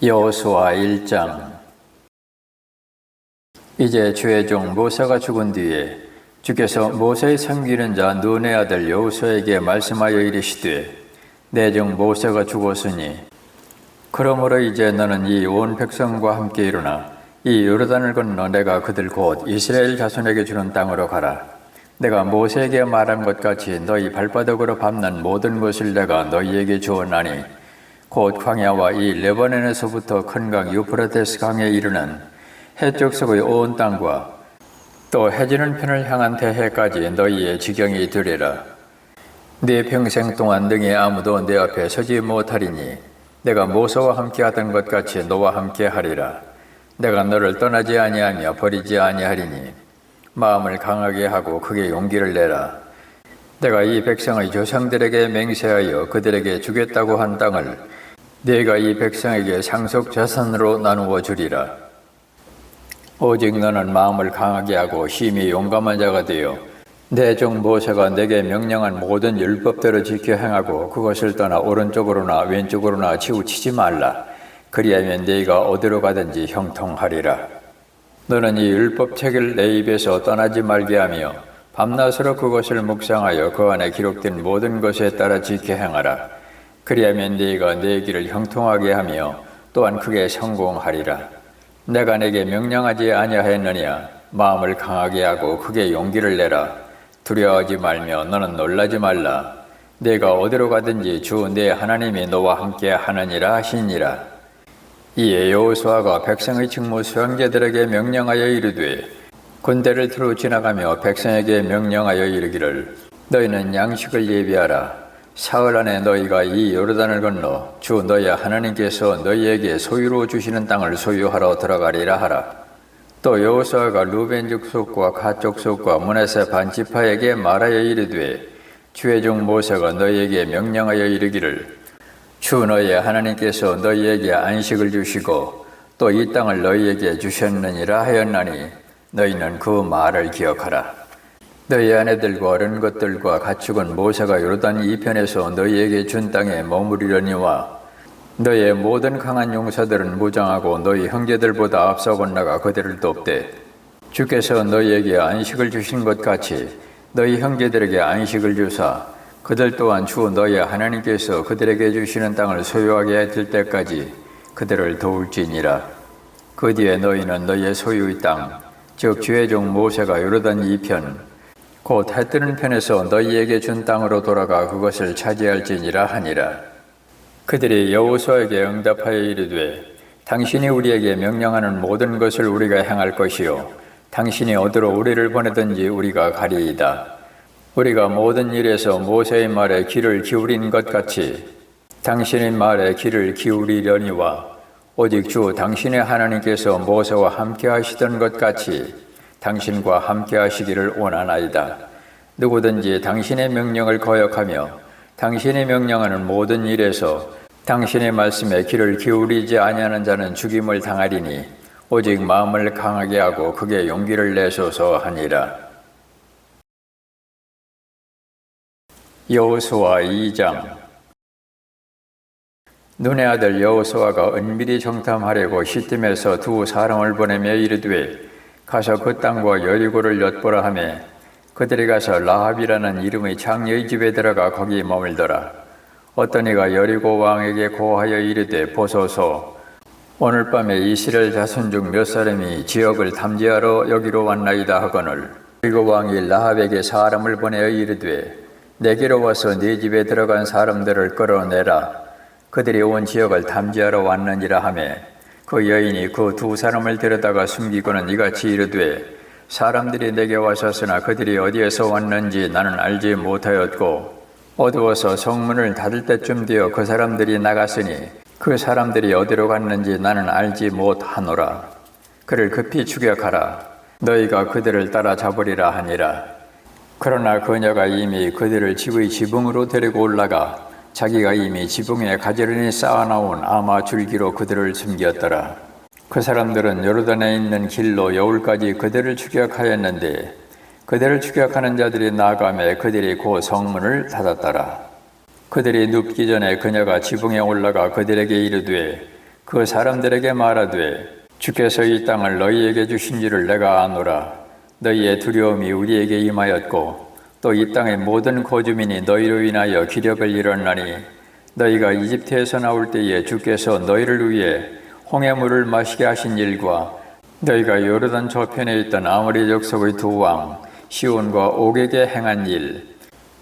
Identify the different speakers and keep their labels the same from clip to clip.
Speaker 1: 여호수아 1장. 이제 주의 종 모세가 죽은 뒤에 주께서 모세의 섬기는 자 눈의 아들 여호수아에게 말씀하여 이르시되, 내 종 모세가 죽었으니 그러므로 이제 너는 이 온 백성과 함께 일어나 이 요르단을 건너 내가 그들 곧 이스라엘 자손에게 주는 땅으로 가라. 내가 모세에게 말한 것 같이 너희 발바닥으로 밟는 모든 것을 내가 너희에게 주었나니 곧 광야와 이 레바논에서부터 큰 강 유프라테스 강에 이르는 해쪽 서의 온 땅과 또 해지는 편을 향한 대해까지 너희의 지경이 되리라. 네 평생 동안 능히 아무도 내 앞에 서지 못하리니 내가 모세와 함께 하던 것 같이 너와 함께 하리라. 내가 너를 떠나지 아니하며 버리지 아니하리니 마음을 강하게 하고 크게 용기를 내라. 내가 이 백성의 조상들에게 맹세하여 그들에게 주겠다고 한 땅을 네가 이 백성에게 상속 자산으로 나누어 주리라. 오직 너는 마음을 강하게 하고 심히 용감한 자가 되어 내 종 모세가 내게 명령한 모든 율법대로 지켜 행하고 그것을 떠나 오른쪽으로나 왼쪽으로나 치우치지 말라. 그리하면 네가 어디로 가든지 형통하리라. 너는 이 율법책을 내 입에서 떠나지 말게 하며 밤낮으로 그것을 묵상하여 그 안에 기록된 모든 것에 따라 지켜 행하라. 그리하면 네가 내 길을 형통하게 하며 또한 크게 성공하리라. 내가 내게 명령하지 아니하였느냐? 마음을 강하게 하고 크게 용기를 내라. 두려워하지 말며 너는 놀라지 말라. 네가 어디로 가든지 주 내 하나님이 너와 함께 하느니라 하시니라. 이에 여호수아가 백성의 직무 수행자들에게 명령하여 이르되, 군대를 두루 지나가며 백성에게 명령하여 이르기를, 너희는 양식을 예비하라. 사흘 안에 너희가 이 요르단을 건너 주 너희 하나님께서 너희에게 소유로 주시는 땅을 소유하러 들어가리라 하라. 또 여호수아가 루벤 족속과 갓 족속과 므낫세 반 지파에게 말하여 이르되, 주의 종 모세가 너희에게 명령하여 이르기를, 주 너희의 하나님께서 너희에게 안식을 주시고 또 이 땅을 너희에게 주셨느니라 하였나니 너희는 그 말을 기억하라. 너희 아내들과 어린 것들과 가축은 모세가 요르단 이편에서 너희에게 준 땅에 머무리려니와 너희의 모든 강한 용사들은 무장하고 너희 형제들보다 앞서 건너가 그들을 돕되, 주께서 너희에게 안식을 주신 것 같이 너희 형제들에게 안식을 주사 그들 또한 주 너희 하나님께서 그들에게 주시는 땅을 소유하게 될 때까지 그들을 도울지니라. 그 뒤에 너희는 너희의 소유의 땅, 즉 주의 종 모세가 요르단 이편 곧 해 뜨는 편에서 너희에게 준 땅으로 돌아가 그것을 차지할지니라 하니라. 그들이 여호수아에게 응답하여 이르되, 당신이 우리에게 명령하는 모든 것을 우리가 행할 것이요 당신이 어디로 우리를 보내든지 우리가 가리이다. 우리가 모든 일에서 모세의 말에 귀를 기울인 것 같이 당신의 말에 귀를 기울이려니와 오직 주 당신의 하나님께서 모세와 함께 하시던 것 같이 당신과 함께 하시기를 원하나이다. 누구든지 당신의 명령을 거역하며 당신이 명령하는 모든 일에서 당신의 말씀에 귀를 기울이지 아니하는 자는 죽임을 당하리니 오직 마음을 강하게 하고 크게 용기를 내소서 하니라. 여호수아 2장. 눈의 아들 여호수아가 은밀히 정탐하려고 시팀에서 두 사람을 보내며 이르되, 가서 그 땅과 여리고를 엿보라 하며 그들이 가서 라합이라는 이름의 장녀의 집에 들어가 거기 머물더라. 어떤 이가 여리고 왕에게 고하여 이르되, 보소서, 오늘 밤에 이스라엘 자손 중 몇 사람이 지역을 탐지하러 여기로 왔나이다 하거늘 여리고 왕이 라합에게 사람을 보내어 이르되, 내게로 와서 네 집에 들어간 사람들을 끌어내라. 그들이 온 지역을 탐지하러 왔느니라 하며 그 여인이 그 두 사람을 데려다가 숨기고는 이같이 이르되, 사람들이 내게 와셨으나 그들이 어디에서 왔는지 나는 알지 못하였고 어두워서 성문을 닫을 때쯤 되어 그 사람들이 나갔으니 그 사람들이 어디로 갔는지 나는 알지 못하노라. 그를 급히 추격하라. 너희가 그들을 따라잡으리라 하니라. 그러나 그녀가 이미 그들을 집의 지붕으로 데리고 올라가 자기가 이미 지붕에 가지런히 쌓아놓은 아마 줄기로 그들을 숨겼더라. 그 사람들은 요르단에 있는 길로 여울까지 그들을 추격하였는데 그들을 추격하는 자들이 나아가매 그들이 곧 성문을 닫았더라. 그들이 눕기 전에 그녀가 지붕에 올라가 그들에게 이르되, 그 사람들에게 말하되 주께서 이 땅을 너희에게 주신 줄을 내가 아노라. 너희의 두려움이 우리에게 임하였고 또 이 땅의 모든 거주민이 너희로 인하여 기력을 잃었나니 너희가 이집트에서 나올 때에 주께서 너희를 위해 홍해물을 마시게 하신 일과 너희가 요르단 저편에 있던 아모리 족속의 두 왕 시온과 옥에게 행한 일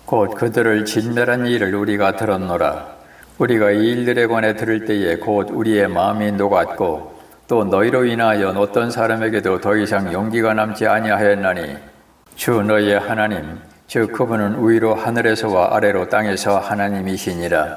Speaker 1: 곧 그들을 진멸한 일을 우리가 들었노라. 우리가 이 일들에 관해 들을 때에 곧 우리의 마음이 녹았고 또 너희로 인하여 어떤 사람에게도 더 이상 용기가 남지 아니하였나니 주 너희의 하나님 즉 그분은 위로 하늘에서와 아래로 땅에서 하나님이시니라.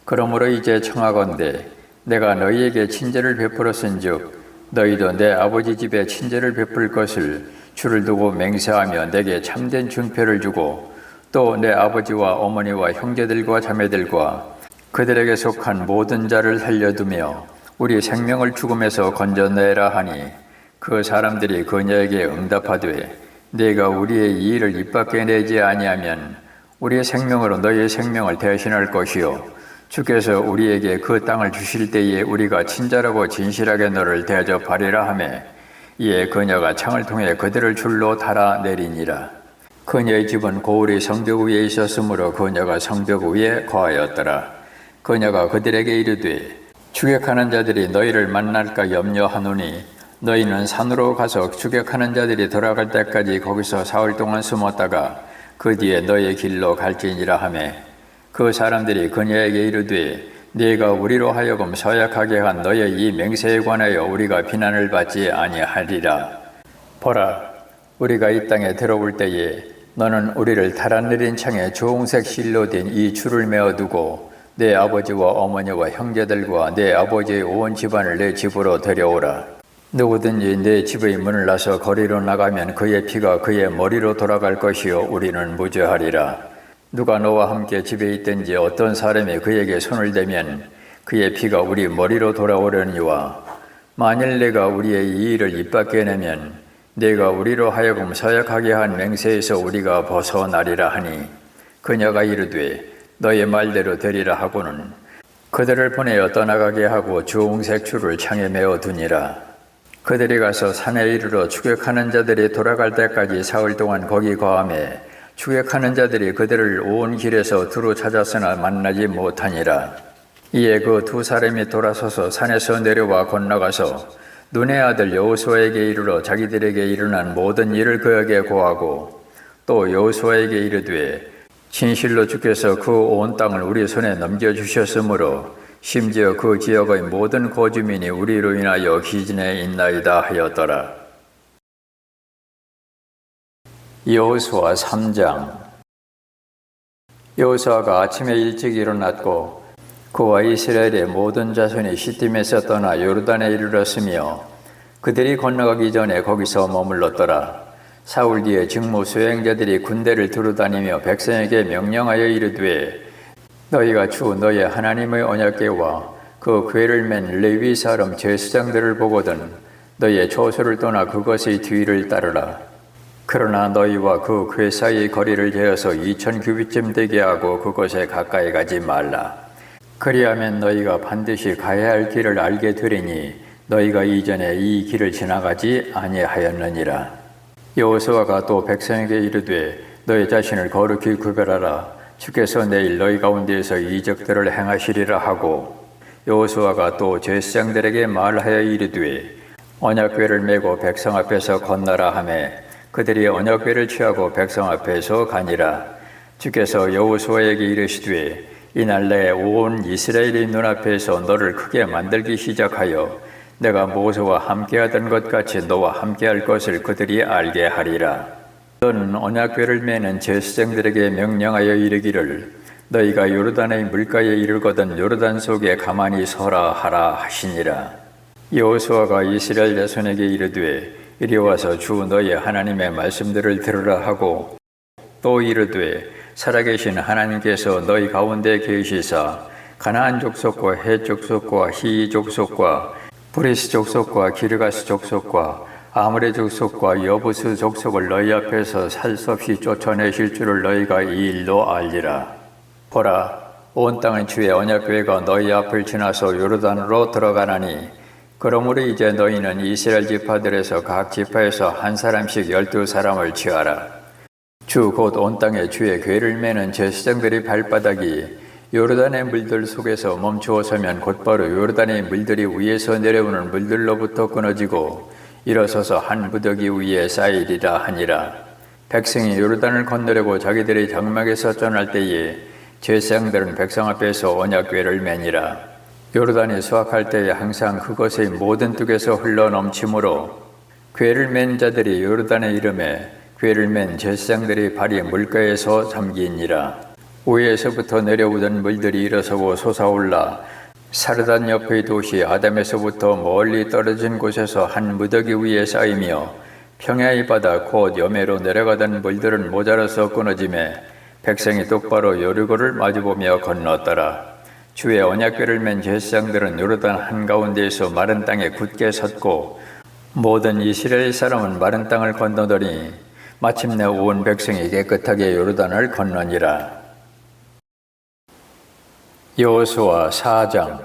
Speaker 1: 그러므로 이제 청하건대 내가 너희에게 친절을 베풀었은즉 너희도 내 아버지 집에 친절을 베풀 것을 주를 두고 맹세하며 내게 참된 준표를 주고 또 내 아버지와 어머니와 형제들과 자매들과 그들에게 속한 모든 자를 살려두며 우리 생명을 죽음에서 건져내라 하니 그 사람들이 그녀에게 응답하되 네가 우리의 이 일을 입 밖에 내지 아니하면 우리의 생명으로 너희의 생명을 대신할 것이요 주께서 우리에게 그 땅을 주실 때에 우리가 친절하고 진실하게 너를 대접하리라 하매 이에 그녀가 창을 통해 그들을 줄로 달아내리니라. 그녀의 집은 고울이 성벽 위에 있었으므로 그녀가 성벽 위에 거하였더라. 그녀가 그들에게 이르되 추격하는 자들이 너희를 만날까 염려하노니 너희는 산으로 가서 추격하는 자들이 돌아갈 때까지 거기서 사흘 동안 숨었다가 그 뒤에 너희의 길로 갈지니라 하매 그 사람들이 그녀에게 이르되 네가 우리로 하여금 서약하게 한 너의 이 맹세에 관하여 우리가 비난을 받지 아니하리라. 보라, 우리가 이 땅에 들어올 때에 너는 우리를 달아내린 창에 주홍색 실로 된 이 줄을 메어두고 내 아버지와 어머니와 형제들과 내 아버지의 온 집안을 내 집으로 데려오라. 누구든지 내 집의 문을 나서 거리로 나가면 그의 피가 그의 머리로 돌아갈 것이요 우리는 무죄하리라. 누가 너와 함께 집에 있든지 어떤 사람이 그에게 손을 대면 그의 피가 우리 머리로 돌아오려니와 만일 내가 우리의 이 일을 입 밖에 내면 내가 우리로 하여금 서약하게 한 맹세에서 우리가 벗어나리라 하니 그녀가 이르되 너의 말대로 되리라 하고는 그들을 보내어 떠나가게 하고 주홍색 줄을 창에 메어두니라. 그들이 가서 산에 이르러 추격하는 자들이 돌아갈 때까지 사흘 동안 거기 거하매 추격하는 자들이 그들을 온 길에서 두루 찾았으나 만나지 못하니라. 이에 그 두 사람이 돌아서서 산에서 내려와 건너가서 눈의 아들 여호수아에게 이르러 자기들에게 일어난 모든 일을 그에게 고하고 또 여호수아에게 이르되 진실로 주께서 그 온 땅을 우리 손에 넘겨주셨으므로 심지어 그 지역의 모든 거주민이 우리로 인하여 기진에 있나이다 하였더라. 여호수아 3장. 여호수아가 아침에 일찍 일어났고 그와 이스라엘의 모든 자손이 시팀에서 떠나 요르단에 이르렀으며 그들이 건너가기 전에 거기서 머물렀더라. 사흘 뒤에 직무 수행자들이 군대를 두루다니며 백성에게 명령하여 이르되 너희가 주 너희 하나님의 언약궤와 그 궤를 맨 레위 사람 제사장들을 보거든 너희의 조소를 떠나 그것의 뒤를 따르라. 그러나 너희와 그 궤 사이의 거리를 재어서 2000규빗쯤 되게 하고 그것에 가까이 가지 말라. 그리하면 너희가 반드시 가야 할 길을 알게 되리니 너희가 이전에 이 길을 지나가지 아니하였느니라. 여호수아가 또 백성에게 이르되 너희 자신을 거룩히 구별하라. 주께서 내일 너희 가운데에서 이적들을 행하시리라 하고 여호수아가 또 제사장들에게 말하여 이르되 언약궤를 메고 백성 앞에서 건너라 하매 그들이 언약궤를 취하고 백성 앞에서 가니라. 주께서 여호수아에게 이르시되 이날 내 온 이스라엘의 눈앞에서 너를 크게 만들기 시작하여 내가 모세와 함께하던 것 같이 너와 함께할 것을 그들이 알게 하리라. 너는 언약궤를 메는 제사장들에게 명령하여 이르기를 너희가 요르단의 물가에 이르거든 요르단 속에 가만히 서라 하라 하시니라. 여호수아가 이스라엘 자손에게 이르되 이리 와서 주 너희 하나님의 말씀들을 들으라 하고 또 이르되 살아계신 하나님께서 너희 가운데 계시사 가나안 족속과 헷 족속과 히 족속과 브리스 족속과 기르가스 족속과 아므레 족속과 여부스 족속을 너희 앞에서 살 수 없이 쫓아내실 줄을 너희가 이 일로 알리라. 보라, 온 땅은 주의 언약궤가 너희 앞을 지나서 요르단으로 들어가나니 그러므로 이제 너희는 이스라엘 지파들에서 각 지파에서 한 사람씩 12사람을 취하라. 주 곧 온 땅에 주의 궤를 매는 제사장들의 발바닥이 요르단의 물들 속에서 멈추어 서면 곧바로 요르단의 물들이 위에서 내려오는 물들로부터 끊어지고 일어서서 한 무더기 위에 쌓이리라 하니라. 백성이 요르단을 건너려고 자기들의 장막에서 떠날 때에 제사장들은 백성 앞에서 언약궤를 매니라. 요르단이 수확할 때에 항상 그것의 모든 뚝에서 흘러 넘치므로 궤를 맨 자들이 요르단의 이름에 궤를 맨 제사장들의 발이 물가에서 잠기니라. 위에서부터 내려오던 물들이 일어서고 솟아올라 사르단 옆의 도시 아담에서부터 멀리 떨어진 곳에서 한 무더기 위에 쌓이며 평야의 바다 곧 여매로 내려가던 물들은 모자라서 끊어지매 백성이 똑바로 여리고를 마주보며 건넜더라. 주의 언약궤를 맨 제사장들은 요르단 한가운데에서 마른 땅에 굳게 섰고 모든 이스라엘 사람은 마른 땅을 건너더니 마침내 온 백성이 깨끗하게 요르단을 건너니라. 여호수아 4장.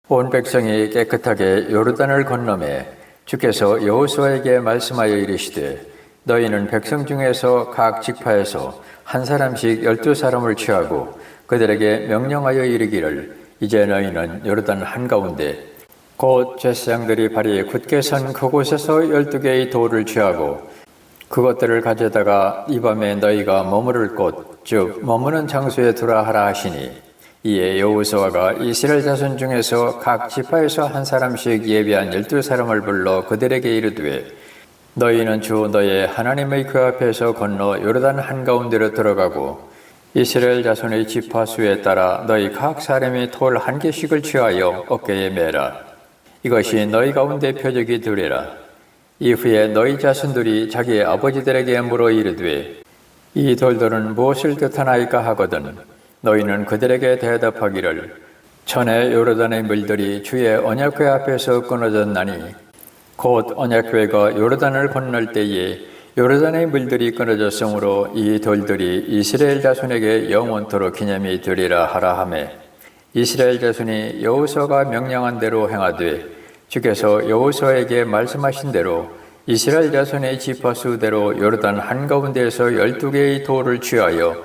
Speaker 1: 온 백성이 깨끗하게 요르단을 건너매 주께서 여호수아에게 말씀하여 이르시되 너희는 백성 중에서 각 지파에서 한 사람씩 12사람을 취하고 그들에게 명령하여 이르기를 이제 너희는 요르단 한가운데 곧 제사장들이 발이 굳게 선 그곳에서 12개의 돌을 취하고 그것들을 가져다가 이 밤에 너희가 머무를 곳 즉 머무는 장소에 두라 하라 하시니 이에 여호수아가 이스라엘 자손 중에서 각 지파에서 한 사람씩 예비한 12사람을 불러 그들에게 이르되 너희는 주 너의 하나님의 그 앞에서 건너 요르단 한가운데로 들어가고 이스라엘 자손의 지파 수에 따라 너희 각 사람이 돌 한 개씩을 취하여 어깨에 매라. 이것이 너희 가운데 표적이 되리라. 이후에 너희 자손들이 자기 아버지들에게 물어 이르되 이 돌들은 무엇을 뜻하나이까 하거든 너희는 그들에게 대답하기를 전에 요르단의 물들이 주의 언약궤 앞에서 끊어졌나니 곧 언약궤가 요르단을 건널 때에 요르단의 물들이 끊어졌으므로 이 돌들이 이스라엘 자손에게 영원토록 기념이 되리라 하라 하매 이스라엘 자손이 여호수아가 명령한 대로 행하되 주께서 여호수아에게 말씀하신 대로 이스라엘 자손의 지파수대로 요르단 한가운데에서 12개의 돌을 취하여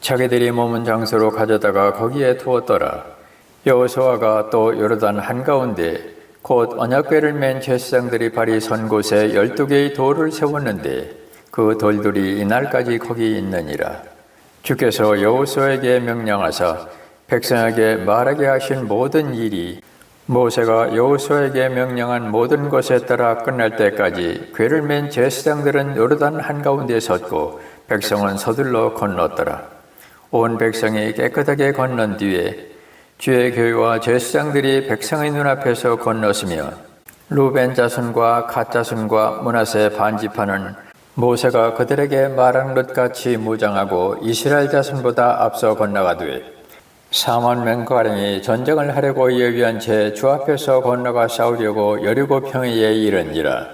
Speaker 1: 자기들이 머문 장소로 가져다가 거기에 두었더라. 여호수아가 또 요르단 한가운데 곧 언약궤를 맨 제사장들이 발이 선 곳에 12개의 돌을 세웠는데 그 돌들이 이날까지 거기 있느니라. 주께서 여호수아에게 명령하사 백성에게 말하게 하신 모든 일이 모세가 여호수아에게 명령한 모든 것에 따라 끝날 때까지 궤를 맨 제사장들은 요르단 한가운데 섰고 백성은 서둘러 건넜더라. 온 백성이 깨끗하게 건넌 뒤에 주의 교회와 제사장들이 백성의 눈앞에서 건넜으며 루벤 자손과 갓 자손과 므낫세 반지파는 모세가 그들에게 말한 것 같이 무장하고 이스라엘 자손보다 앞서 건너가되 4만 명가량이 전쟁을 하려고 예비한 채 주 앞에서 건너가 싸우려고 여리고 평야에 이르니라.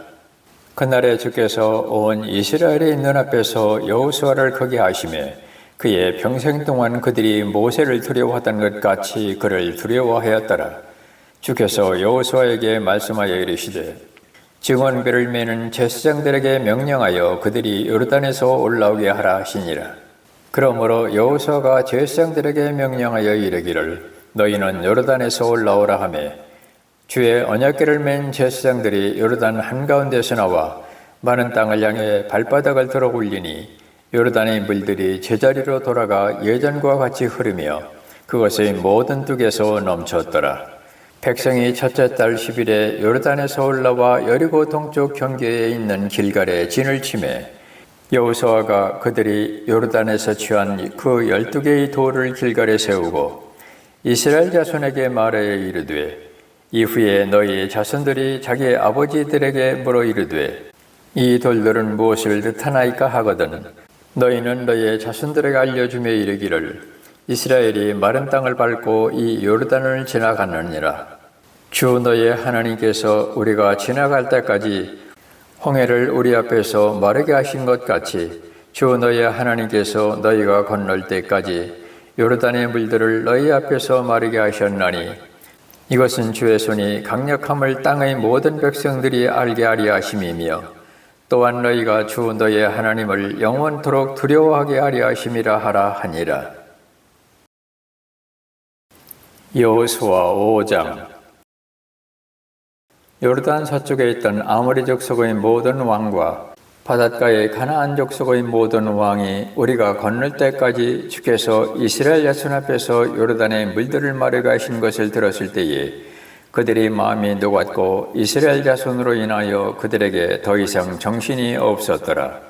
Speaker 1: 그날에 주께서 온 이스라엘의 눈앞에서 여호수아를 크게 하시매 그의 평생 동안 그들이 모세를 두려워하던 것 같이 그를 두려워하였더라. 주께서 여호수아에게 말씀하여 이르시되 증언궤를 매는 제사장들에게 명령하여 그들이 요르단에서 올라오게 하라 하시니라. 그러므로 여호수아가 제사장들에게 명령하여 이르기를 너희는 요르단에서 올라오라 하매 주의 언약궤를 맨 제사장들이 요르단 한가운데서 나와 많은 땅을 향해 발바닥을 들어 올리니 요르단의 물들이 제자리로 돌아가 예전과 같이 흐르며 그것의 모든 뚝에서 넘쳤더라. 백성이 첫째 달 10일에 요르단에서 올라와 여리고 동쪽 경계에 있는 길갈에 진을 치매 여호수아가 그들이 요르단에서 취한 그 12개의 돌을 길갈에 세우고 이스라엘 자손에게 말하여 이르되 이후에 너희 자손들이 자기 아버지들에게 물어 이르되 이 돌들은 무엇을 뜻하나이까 하거든 너희는 너희 자손들에게 알려주며 이르기를 이스라엘이 마른 땅을 밟고 이 요르단을 지나가느니라. 주 너의 하나님께서 우리가 지나갈 때까지 홍해를 우리 앞에서 마르게 하신 것 같이 주 너희 하나님께서 너희가 건널 때까지 요르단의 물들을 너희 앞에서 마르게 하셨나니 이것은 주의 손이 강력함을 땅의 모든 백성들이 알게 하려 하심이며 또한 너희가 주 너희 하나님을 영원토록 두려워하게 하려 하심이라 하라 하니라. 여호수아 5장. 요르단 서쪽에 있던 아모리 족속의 모든 왕과 바닷가의 가나안 족속의 모든 왕이 우리가 건널 때까지 주께서 이스라엘 자손 앞에서 요르단의 물들을 마르게 하신 것을 들었을 때에 그들이 마음이 녹았고 이스라엘 자손으로 인하여 그들에게 더 이상 정신이 없었더라.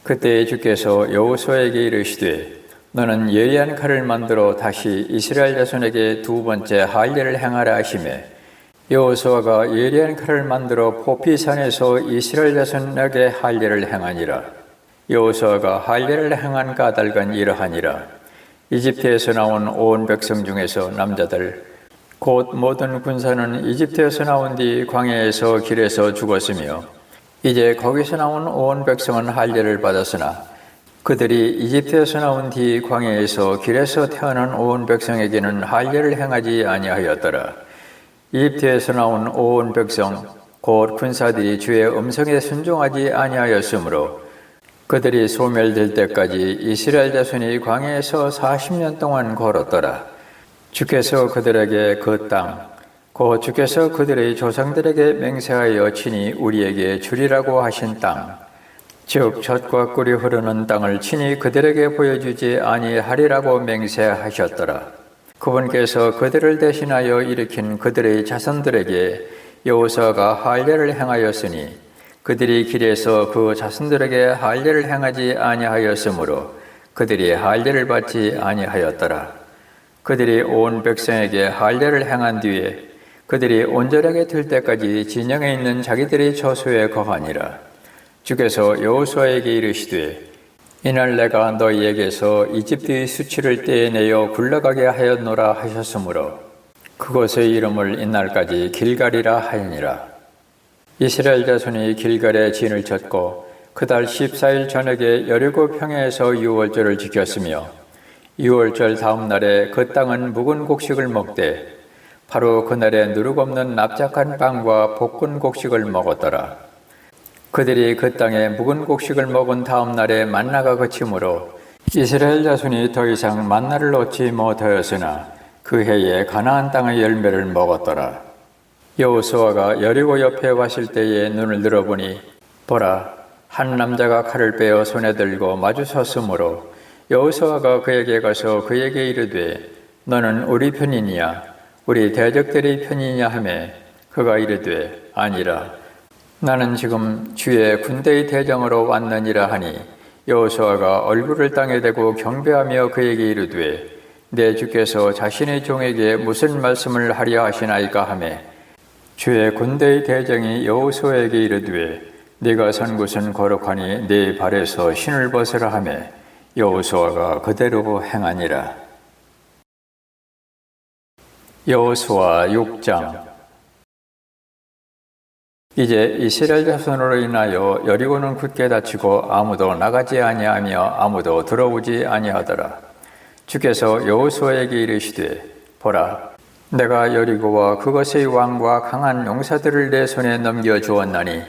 Speaker 1: 그때 주께서 여호수아에게 이르시되 너는 예리한 칼을 만들어 다시 이스라엘 자손에게 두 번째 할례를 행하라 하시매 여호수아가 예리한 칼을 만들어 포피산에서 이스라엘 자손에게 할례를 행하니라. 여호수아가 할례를 행한 까닭은 이러하니라. 이집트에서 나온 온 백성 중에서 남자들 곧 모든 군사는 이집트에서 나온 뒤 광야에서 길에서 죽었으며 이제 거기서 나온 온 백성은 할례를 받았으나 그들이 이집트에서 나온 뒤 광야에서 길에서 태어난 온 백성에게는 할례를 행하지 아니하였더라. 이집트에서 나온 온 백성 곧 군사들이 주의 음성에 순종하지 아니하였으므로 그들이 소멸될 때까지 이스라엘 자손이 광야에서 40년 동안 걸었더라. 주께서 그들에게 그 땅 곧 주께서 그들의 조상들에게 맹세하여 친히 우리에게 주리라고 하신 땅 즉 젖과 꿀이 흐르는 땅을 친히 그들에게 보여주지 아니하리라고 맹세하셨더라. 그분께서 그들을 대신하여 일으킨 그들의 자손들에게 여호수아가 할례를 행하였으니 그들이 길에서 그 자손들에게 할례를 행하지 아니하였으므로 그들이 할례를 받지 아니하였더라. 그들이 온 백성에게 할례를 행한 뒤에 그들이 온전하게 될 때까지 진영에 있는 자기들의 처소에 거하니라. 주께서 여호수아에게 이르시되 이날 내가 너희에게서 이집트의 수치를 떼내어 굴러가게 하였노라 하셨으므로 그곳의 이름을 이날까지 길갈이라 하였니라. 이스라엘 자손이 길갈에 진을 쳤고 그달 14일 저녁에 여리고 평야에서 유월절을 지켰으며 유월절 다음 날에 그 땅은 묵은 곡식을 먹되 바로 그날에 누룩 없는 납작한 빵과 볶은 곡식을 먹었더라. 그들이 그 땅에 묵은 곡식을 먹은 다음 날에 만나가 그치므로 이스라엘 자손이 더 이상 만나를 얻지 못하였으나 그 해에 가나안 땅의 열매를 먹었더라. 여호수아가 여리고 옆에 왔을 때에 눈을 들어보니 보라 한 남자가 칼을 빼어 손에 들고 마주 섰으므로 여호수아가 그에게 가서 그에게 이르되 너는 우리 편이냐 우리 대적들의 편이냐 하매 그가 이르되 아니라 나는 지금 주의 군대의 대장으로 왔느니라 하니 여호수아가 얼굴을 땅에 대고 경배하며 그에게 이르되 내 주께서 자신의 종에게 무슨 말씀을 하려 하시나이까 하매 주의 군대의 대장이 여호수아에게 이르되 네가 선 곳은 거룩하니 네 발에서 신을 벗으라 하매 여호수아가 그대로 행하니라. 여호수아 6장. 이제 이스라엘 자손으로 인하여 여리고는 굳게 닫히고 아무도 나가지 아니하며 아무도 들어오지 아니하더라. 주께서 여호수아에게 이르시되 보라 내가 여리고와 그것의 왕과 강한 용사들을 내 손에 넘겨 주었나니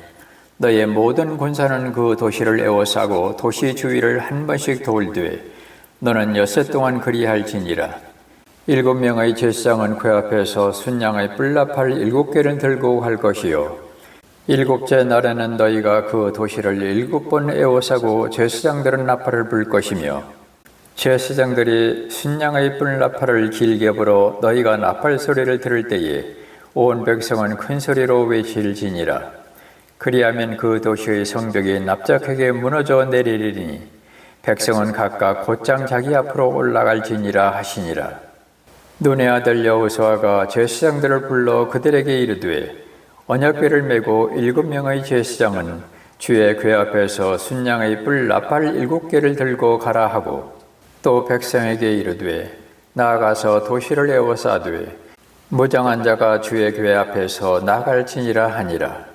Speaker 1: 너의 모든 군사는 그 도시를 에워싸고 도시 주위를 한 번씩 돌되 너는 엿새 동안 그리할지니라. 7명의 제사장은 그 앞에서 순양의 뿔나팔 7개를 들고 할 것이요 7째 날에는 너희가 그 도시를 7번 에워싸고 제사장들은 나팔을 불 것이며 제사장들이 순양의 뿔나팔을 길게 불어 너희가 나팔 소리를 들을 때에 온 백성은 큰 소리로 외칠지니라. 그리하면 그 도시의 성벽이 납작하게 무너져 내리리니 백성은 각각 곧장 자기 앞으로 올라갈지니라 하시니라. 눈의 아들 여호수아가 제사장들을 불러 그들에게 이르되 언약궤를 메고 7명의 제사장은 주의 궤 앞에서 순양의 뿔 나팔 7개를 들고 가라 하고 또 백성에게 이르되 나아가서 도시를 에워싸되 무장한 자가 주의 궤 앞에서 나갈지니라 하니라.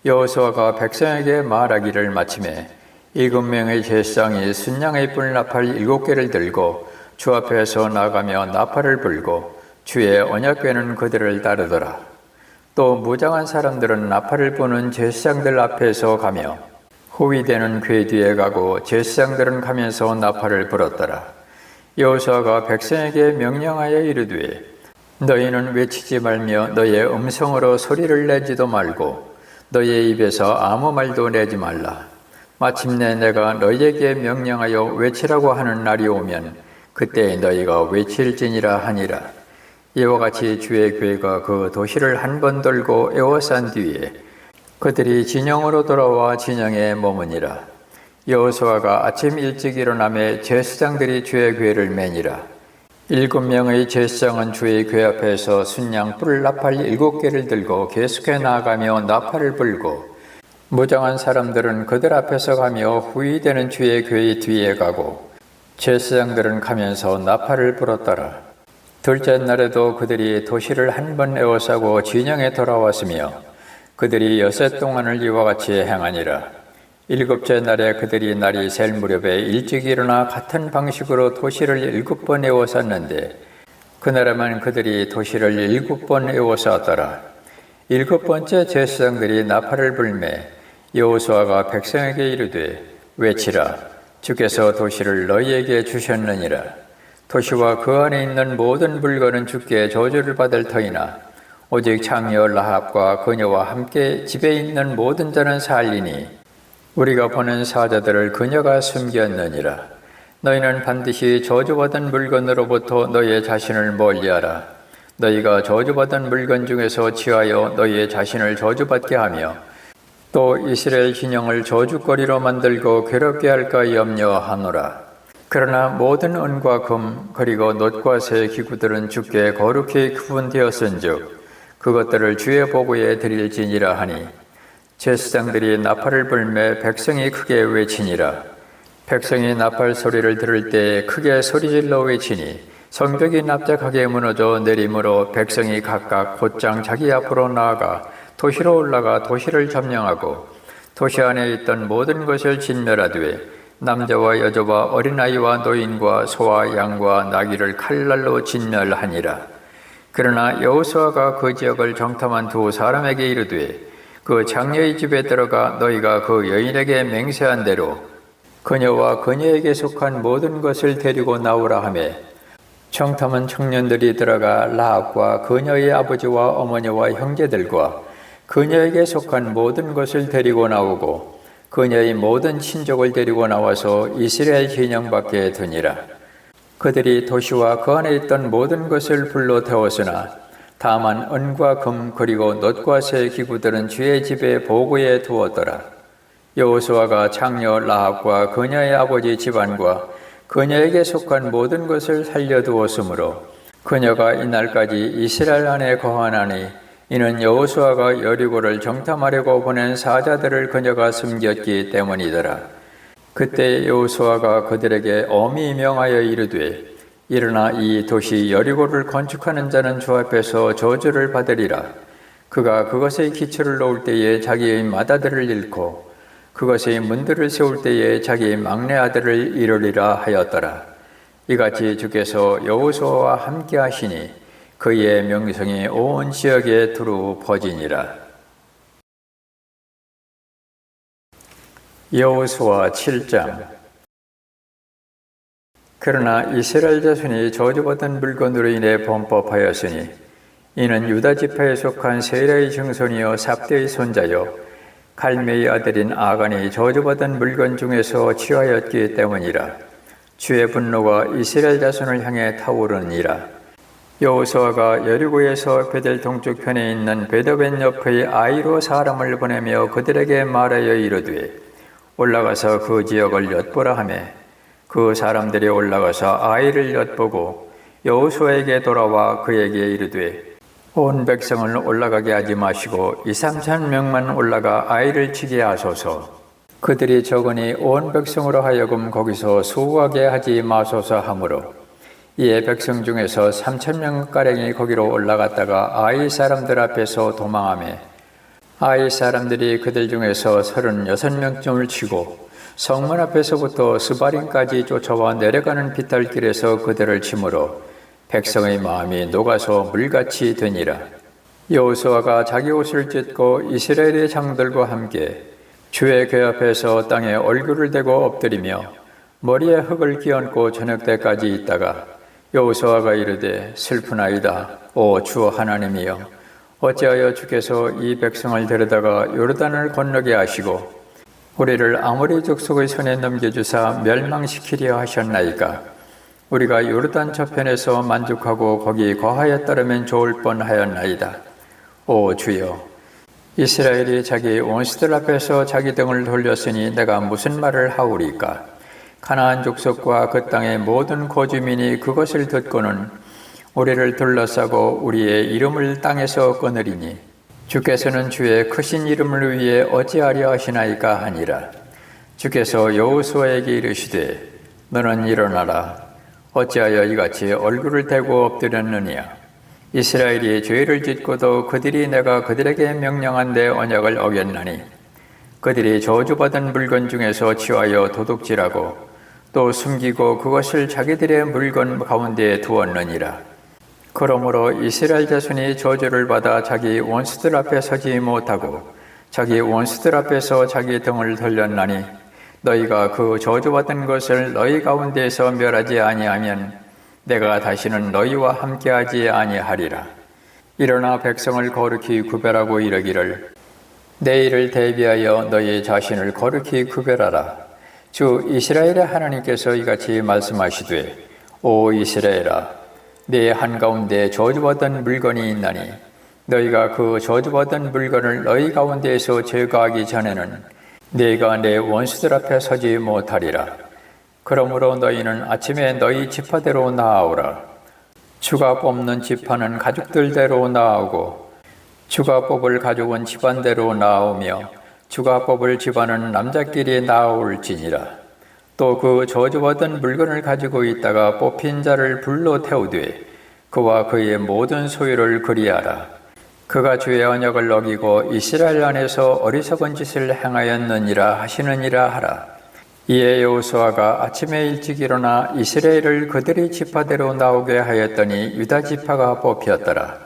Speaker 1: 여호수아가 백성에게 말하기를 마치매 7명의 제사장이 순양의 뿔 나팔 7개를 들고 주 앞에서 나가며 나팔을 불고 주의 언약궤는 그들을 따르더라. 또 무장한 사람들은 나팔을 부는 제사장들 앞에서 가며 호위되는 궤 뒤에 가고 제사장들은 가면서 나팔을 불었더라. 여호수아가 백성에게 명령하여 이르되 너희는 외치지 말며 너희의 음성으로 소리를 내지도 말고 너희의 입에서 아무 말도 내지 말라. 마침내 내가 너희에게 명령하여 외치라고 하는 날이 오면 그때 너희가 외칠지니라 하니라. 이와 같이 주의 궤가 그 도시를 한 번 돌고 에워싼 뒤에 그들이 진영으로 돌아와 진영에 머무니라. 여호수아가 아침 일찍 일어나매 제사장들이 주의 궤를 매니라. 7명의 제사장은 주의 궤 앞에서 순양 뿔 나팔 7개를 들고 계속해 나아가며 나팔을 불고 무장한 사람들은 그들 앞에서 가며 후위되는 주의 궤 뒤에 가고 제사장들은 가면서 나팔을 불었더라. 둘째 날에도 그들이 도시를 한 번 에워싸고 진영에 돌아왔으며 그들이 여섯 동안을 이와 같이 행하니라. 7째 날에 그들이 날이 셀 무렵에 일찍 일어나 같은 방식으로 도시를 7번 에워쌌는데 그날에만 그들이 도시를 7번 에워쌌더라. 7번째 제사장들이 나팔을 불매 여호수아가 백성에게 이르되 외치라. 주께서 도시를 너희에게 주셨느니라. 도시와 그 안에 있는 모든 물건은 주께 저주를 받을 터이나 오직 장녀 라합과 그녀와 함께 집에 있는 모든 자는 살리니 우리가 보는 사자들을 그녀가 숨겼느니라. 너희는 반드시 저주받은 물건으로부터 너희의 자신을 멀리하라. 너희가 저주받은 물건 중에서 취하여 너희의 자신을 저주받게 하며 또 이스라엘 진영을 저주거리로 만들고 괴롭게 할까 염려하노라. 그러나 모든 은과 금 그리고 놋과 새 기구들은 주께 거룩히 구분되었은즉 그것들을 주의 보고에 드릴지니라 하니 제사장들이 나팔을 불매 백성이 크게 외치니라. 백성이 나팔 소리를 들을 때 크게 소리질러 외치니 성벽이 납작하게 무너져 내림으로 백성이 각각 곧장 자기 앞으로 나아가 도시로 올라가 도시를 점령하고 도시 안에 있던 모든 것을 진멸하되 남자와 여자와 어린아이와 노인과 소와 양과 나귀를 칼날로 진멸하니라. 그러나 여호수아가 그 지역을 정탐한 두 사람에게 이르되 그 장녀의 집에 들어가 너희가 그 여인에게 맹세한 대로 그녀와 그녀에게 속한 모든 것을 데리고 나오라 하매 정탐한 청년들이 들어가 라합과 그녀의 아버지와 어머니와 형제들과 그녀에게 속한 모든 것을 데리고 나오고 그녀의 모든 친족을 데리고 나와서 이스라엘 진영 밖에 두니라. 그들이 도시와 그 안에 있던 모든 것을 불로 태웠으나 다만 은과 금 그리고 놋과 새 기구들은 주의 집에 보고에 두었더라. 여호수아가 장녀 라합과 그녀의 아버지 집안과 그녀에게 속한 모든 것을 살려두었으므로 그녀가 이날까지 이스라엘 안에 거하나니 이는 여호수아가 여리고를 정탐하려고 보낸 사자들을 그녀가 숨겼기 때문이더라. 그때 여호수아가 그들에게 엄히 명하여 이르되 일어나 이 도시 여리고를 건축하는 자는 주 앞에서 저주를 받으리라. 그가 그것의 기초를 놓을 때에 자기의 맏아들을 잃고 그것의 문들을 세울 때에 자기의 막내 아들을 잃으리라 하였더라. 이같이 주께서 여호수아와 함께 하시니 그의 명성이 온 지역에 두루 퍼지니라. 여호수아 7장. 그러나 이스라엘 자손이 저주받은 물건으로 인해 범법하였으니 이는 유다 지파에 속한 세라의 증손이요 삽대의 손자요 갈매의 아들인 아간이 저주받은 물건 중에서 취하였기 때문이라. 주의 분노가 이스라엘 자손을 향해 타오르니라. 여호수아가 여리고에서 베델 동쪽편에 있는 베더벤 옆의 아이로 사람을 보내며 그들에게 말하여 이르되 올라가서 그 지역을 엿보라 하며 그 사람들이 올라가서 아이를 엿보고 여호수아에게 돌아와 그에게 이르되 온 백성을 올라가게 하지 마시고 2-3천 명만 올라가 아이를 치게 하소서. 그들이 적으니 온 백성으로 하여금 거기서 수고하게 하지 마소서 하므로 이에 백성 중에서 3,000명가량이 거기로 올라갔다가 아이 사람들 앞에서 도망하며 아이 사람들이 그들 중에서 36명쯤을 치고 성문 앞에서부터 스바림까지 쫓아와 내려가는 비탈길에서 그들을 치므로 백성의 마음이 녹아서 물같이 되니라. 여호수아가 자기 옷을 찢고 이스라엘의 장들과 함께 주의 궤 앞에서 땅에 얼굴을 대고 엎드리며 머리에 흙을 끼얹고 저녁 때까지 있다가 여호수아가 이르되 슬프나이다. 오 주 하나님이여, 어찌하여 주께서 이 백성을 데려다가 요르단을 건너게 하시고 우리를 아모리 족속의 손에 넘겨주사 멸망시키려 하셨나이까. 우리가 요르단 저편에서 만족하고 거기 거하였더라면 좋을 뻔하였나이다. 오 주여, 이스라엘이 자기 원수들 앞에서 자기 등을 돌렸으니 내가 무슨 말을 하오리까. 가나안 족속과 그 땅의 모든 거주민이 그것을 듣고는 우리를 둘러싸고 우리의 이름을 땅에서 끊으리니 주께서는 주의 크신 이름을 위해 어찌하려 하시나이까 하니라. 주께서 여호수아에게 이르시되 너는 일어나라. 어찌하여 이같이 얼굴을 대고 엎드렸느냐. 이스라엘이 죄를 짓고도 그들이 내가 그들에게 명령한 내 언약을 어겼나니 그들이 저주받은 물건 중에서 취하여 도둑질하고 또 숨기고 그것을 자기들의 물건 가운데에 두었느니라. 그러므로 이스라엘 자손이 저주를 받아 자기 원수들 앞에 서지 못하고 자기 원수들 앞에서 자기 등을 돌렸나니 너희가 그 저주받은 것을 너희 가운데에서 멸하지 아니하면 내가 다시는 너희와 함께하지 아니하리라. 일어나 백성을 거룩히 구별하고 이르기를 내일을 대비하여 너희 자신을 거룩히 구별하라. 주 이스라엘의 하나님께서 이같이 말씀하시되 오 이스라엘아, 네 한가운데 저주받은 물건이 있나니 너희가 그 저주받은 물건을 너희 가운데에서 제거하기 전에는 네가 내 원수들 앞에 서지 못하리라. 그러므로 너희는 아침에 너희 지파대로 나아오라. 주가 뽑는 지파는 가족들대로 나아오고 주가 뽑을 가족은 집안대로 나아오며 주가 뽑을 집안은 남자끼리 나아올지니라. 또 그 저주받은 물건을 가지고 있다가 뽑힌 자를 불로 태우되 그와 그의 모든 소유를 그리하라. 그가 주의 언약을 어기고 이스라엘 안에서 어리석은 짓을 행하였느니라 하시느니라 하라. 이에 여호수아가 아침에 일찍 일어나 이스라엘을 그들의 지파대로 나오게 하였더니 유다 지파가 뽑혔더라.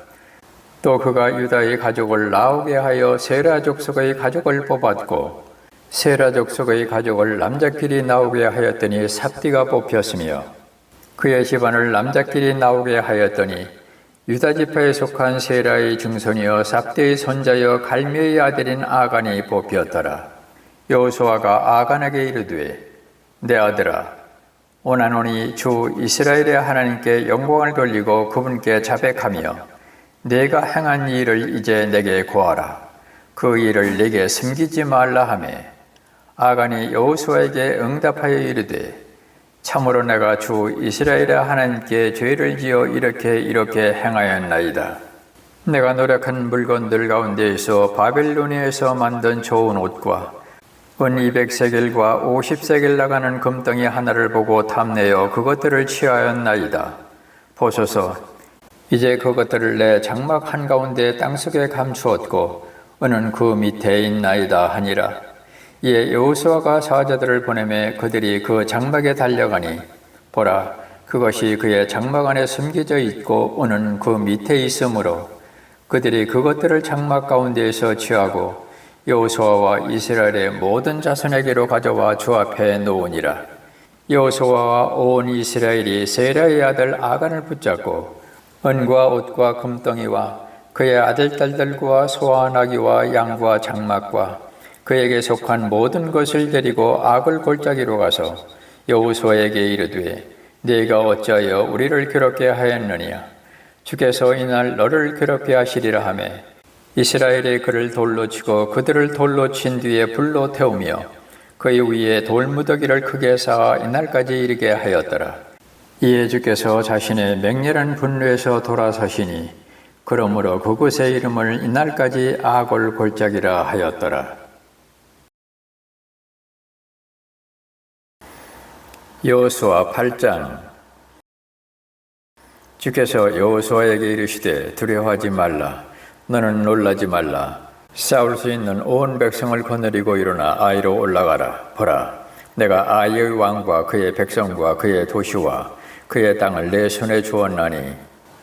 Speaker 1: 또 그가 유다의 가족을 나오게 하여 세라 족속의 가족을 뽑았고 세라 족속의 가족을 남자끼리 나오게 하였더니 삽디가 뽑혔으며 그의 집안을 남자끼리 나오게 하였더니 유다 지파에 속한 세라의 증손이여 삽디의 손자여 갈미의 아들인 아간이 뽑혔더라. 여호수아가 아간에게 이르되 내 아들아, 오나노니 주 이스라엘의 하나님께 영광을 돌리고 그분께 자백하며 내가 행한 일을 이제 내게 고하라. 그 일을 내게 숨기지 말라 하매 아간이 여호수아에게 응답하여 이르되 참으로 내가 주 이스라엘의 하나님께 죄를 지어 이렇게 행하였나이다. 내가 노력한 물건들 가운데에서 바벨로니아에서 만든 좋은 옷과 은 200세겔과 50세겔 나가는 금덩이 하나를 보고 탐내어 그것들을 취하였나이다. 보소서, 이제 그것들을 내 장막 한가운데 땅속에 감추었고 은은 그 밑에 있나이다 하니라. 이에 여호수아가 사자들을 보내매 그들이 그 장막에 달려가니 보라, 그것이 그의 장막 안에 숨겨져 있고 은은 그 밑에 있으므로 그들이 그것들을 장막 가운데에서 취하고 여호수아와 이스라엘의 모든 자손에게로 가져와 주 앞에 놓으니라. 여호수아와 온 이스라엘이 세라의 아들 아간을 붙잡고 은과 옷과 금덩이와 그의 아들딸들과 소와 나귀와 양과 장막과 그에게 속한 모든 것을 데리고 아글 골짜기로 가서 여호수아에게 이르되 네가 어찌하여 우리를 괴롭게 하였느냐. 주께서 이날 너를 괴롭게 하시리라 하며 이스라엘이 그를 돌로 치고 그들을 돌로 친 뒤에 불로 태우며 그의 위에 돌무더기를 크게 쌓아 이날까지 이르게 하였더라. 이에 주께서 자신의 맹렬한 분노에서 돌아서시니 그러므로 그곳의 이름을 이날까지 아골 골짜기라 하였더라. 여호수아 8장. 주께서 여호수아에게 이르시되 두려워하지 말라. 너는 놀라지 말라. 싸울 수 있는 온 백성을 거느리고 일어나 아이로 올라가라. 보라, 내가 아이의 왕과 그의 백성과 그의 도시와 그의 땅을 내 손에 주었나니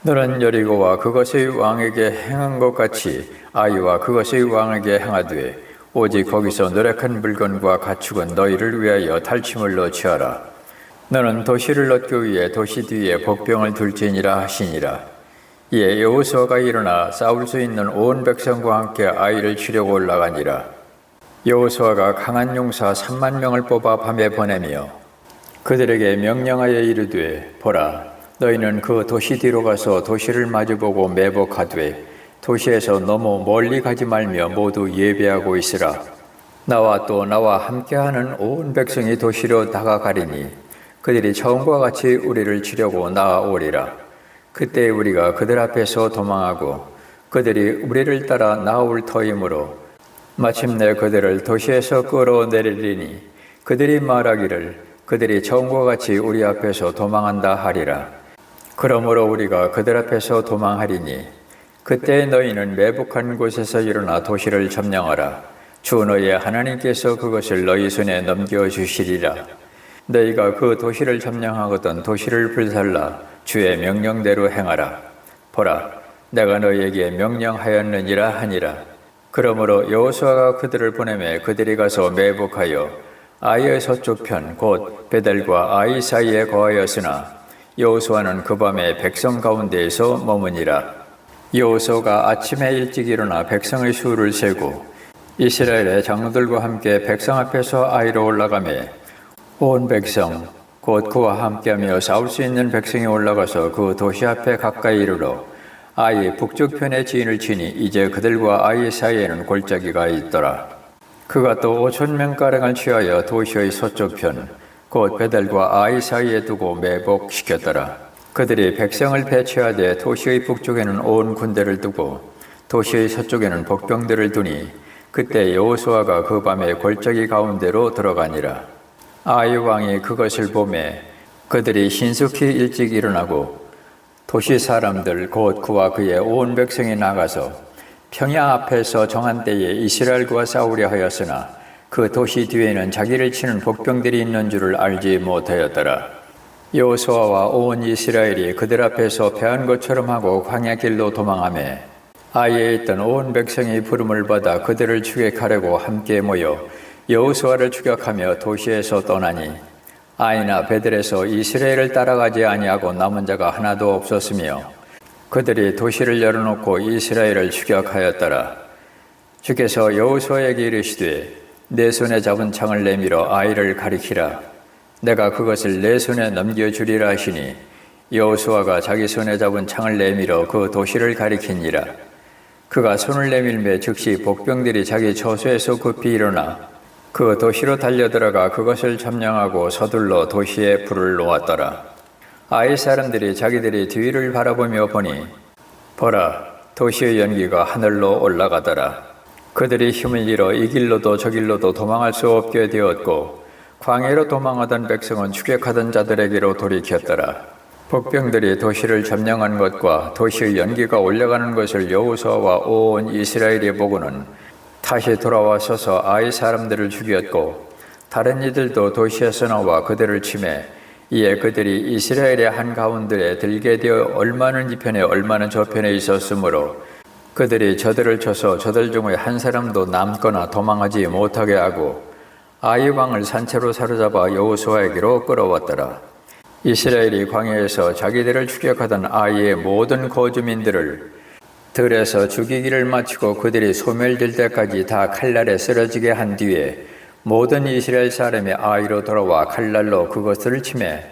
Speaker 1: 너는 여리고와 그것의 왕에게 행한 것 같이 아이와 그것의 왕에게 행하되 오직 거기서 노력한 물건과 가축은 너희를 위하여 탈취물로 취하라. 너는 도시를 얻기 위해 도시 뒤에 복병을 둘지니라 하시니라. 이에 여호수아가 일어나 싸울 수 있는 온 백성과 함께 아이를 치려고 올라가니라. 여호수아가 강한 용사 3만 명을 뽑아 밤에 보내며 그들에게 명령하여 이르되 보라 너희는 그 도시 뒤로 가서 도시를 마주보고 매복하되 도시에서 너무 멀리 가지 말며 모두 예배하고 있으라. 나와 또 나와 함께하는 온 백성이 도시로 다가가리니 그들이 처음과 같이 우리를 치려고 나아오리라. 그때 우리가 그들 앞에서 도망하고 그들이 우리를 따라 나올 터이므로 마침내 그들을 도시에서 끌어내리리니 그들이 말하기를 그들이 처음과 같이 우리 앞에서 도망한다 하리라. 그러므로 우리가 그들 앞에서 도망하리니 그때 너희는 매복한 곳에서 일어나 도시를 점령하라. 주 너희의 하나님께서 그것을 너희 손에 넘겨주시리라. 너희가 그 도시를 점령하거든 도시를 불살라 주의 명령대로 행하라. 보라 내가 너희에게 명령하였느니라 하니라. 그러므로 여호수아가 그들을 보내매 그들이 가서 매복하여 아이의 서쪽편 곧 베델과 아이 사이에 거하였으나 여호수아는 그 밤에 백성 가운데에서 머무니라. 여호수아가 아침에 일찍 일어나 백성의 수를 세고 이스라엘의 장로들과 함께 백성 앞에서 아이로 올라가매 온 백성 곧 그와 함께하며 싸울 수 있는 백성이 올라가서 그 도시 앞에 가까이 이르러 아이의 북쪽편에 진을 치니 이제 그들과 아이 사이에는 골짜기가 있더라. 그가 또 5,000명가량을 취하여 도시의 서쪽편 곧 베델과 아이 사이에 두고 매복시켰더라. 그들이 백성을 배치하되 도시의 북쪽에는 온 군대를 두고 도시의 서쪽에는 복병들을 두니 그때 여호수아가 그 밤에 골짜기 가운데로 들어가니라. 아이 왕이 그것을 보매 그들이 신속히 일찍 일어나고 도시 사람들 곧 그와 그의 온 백성이 나가서 평야 앞에서 정한 때에 이스라엘과 싸우려 하였으나 그 도시 뒤에는 자기를 치는 복병들이 있는 줄을 알지 못하였더라. 여호수아와 온 이스라엘이 그들 앞에서 패한 것처럼 하고 광야길로 도망하매 아이에 있던 온 백성이 부름을 받아 그들을 추격하려고 함께 모여 여호수아를 추격하며 도시에서 떠나니 아이나 베델에서 이스라엘을 따라가지 아니하고 남은 자가 하나도 없었으며 그들이 도시를 열어놓고 이스라엘을 추격하였더라. 주께서 여호수아에게 이르시되 내 손에 잡은 창을 내밀어 아이를 가리키라. 내가 그것을 내 손에 넘겨주리라 하시니 여호수아가 자기 손에 잡은 창을 내밀어 그 도시를 가리키니라. 그가 손을 내밀매 즉시 복병들이 자기 처소에서 급히 일어나 그 도시로 달려들어가 그것을 점령하고 서둘러 도시에 불을 놓았더라. 아이 사람들이 자기들이 뒤를 바라보며 보니 보라 도시의 연기가 하늘로 올라가더라. 그들이 힘을 잃어 이 길로도 저 길로도 도망할 수 없게 되었고 광야로 도망하던 백성은 추격하던 자들에게로 돌이켰더라. 복병들이 도시를 점령한 것과 도시의 연기가 올라가는 것을 여호수아와 온 이스라엘이 보고는 다시 돌아와 서서 아이 사람들을 죽였고 다른 이들도 도시에서 나와 그들을 치매 이에 그들이 이스라엘의 한가운데에 들게 되어 얼마는 이편에 얼마는 저편에 있었으므로 그들이 저들을 쳐서 저들 중에 한 사람도 남거나 도망하지 못하게 하고 아이 왕을 산채로 사로잡아 여호수아에게로 끌어왔더라. 이스라엘이 광야에서 자기들을 추격하던 아이의 모든 거주민들을 들에서 죽이기를 마치고 그들이 소멸될 때까지 다 칼날에 쓰러지게 한 뒤에 모든 이스라엘 사람이 아이로 돌아와 칼날로 그것을 치매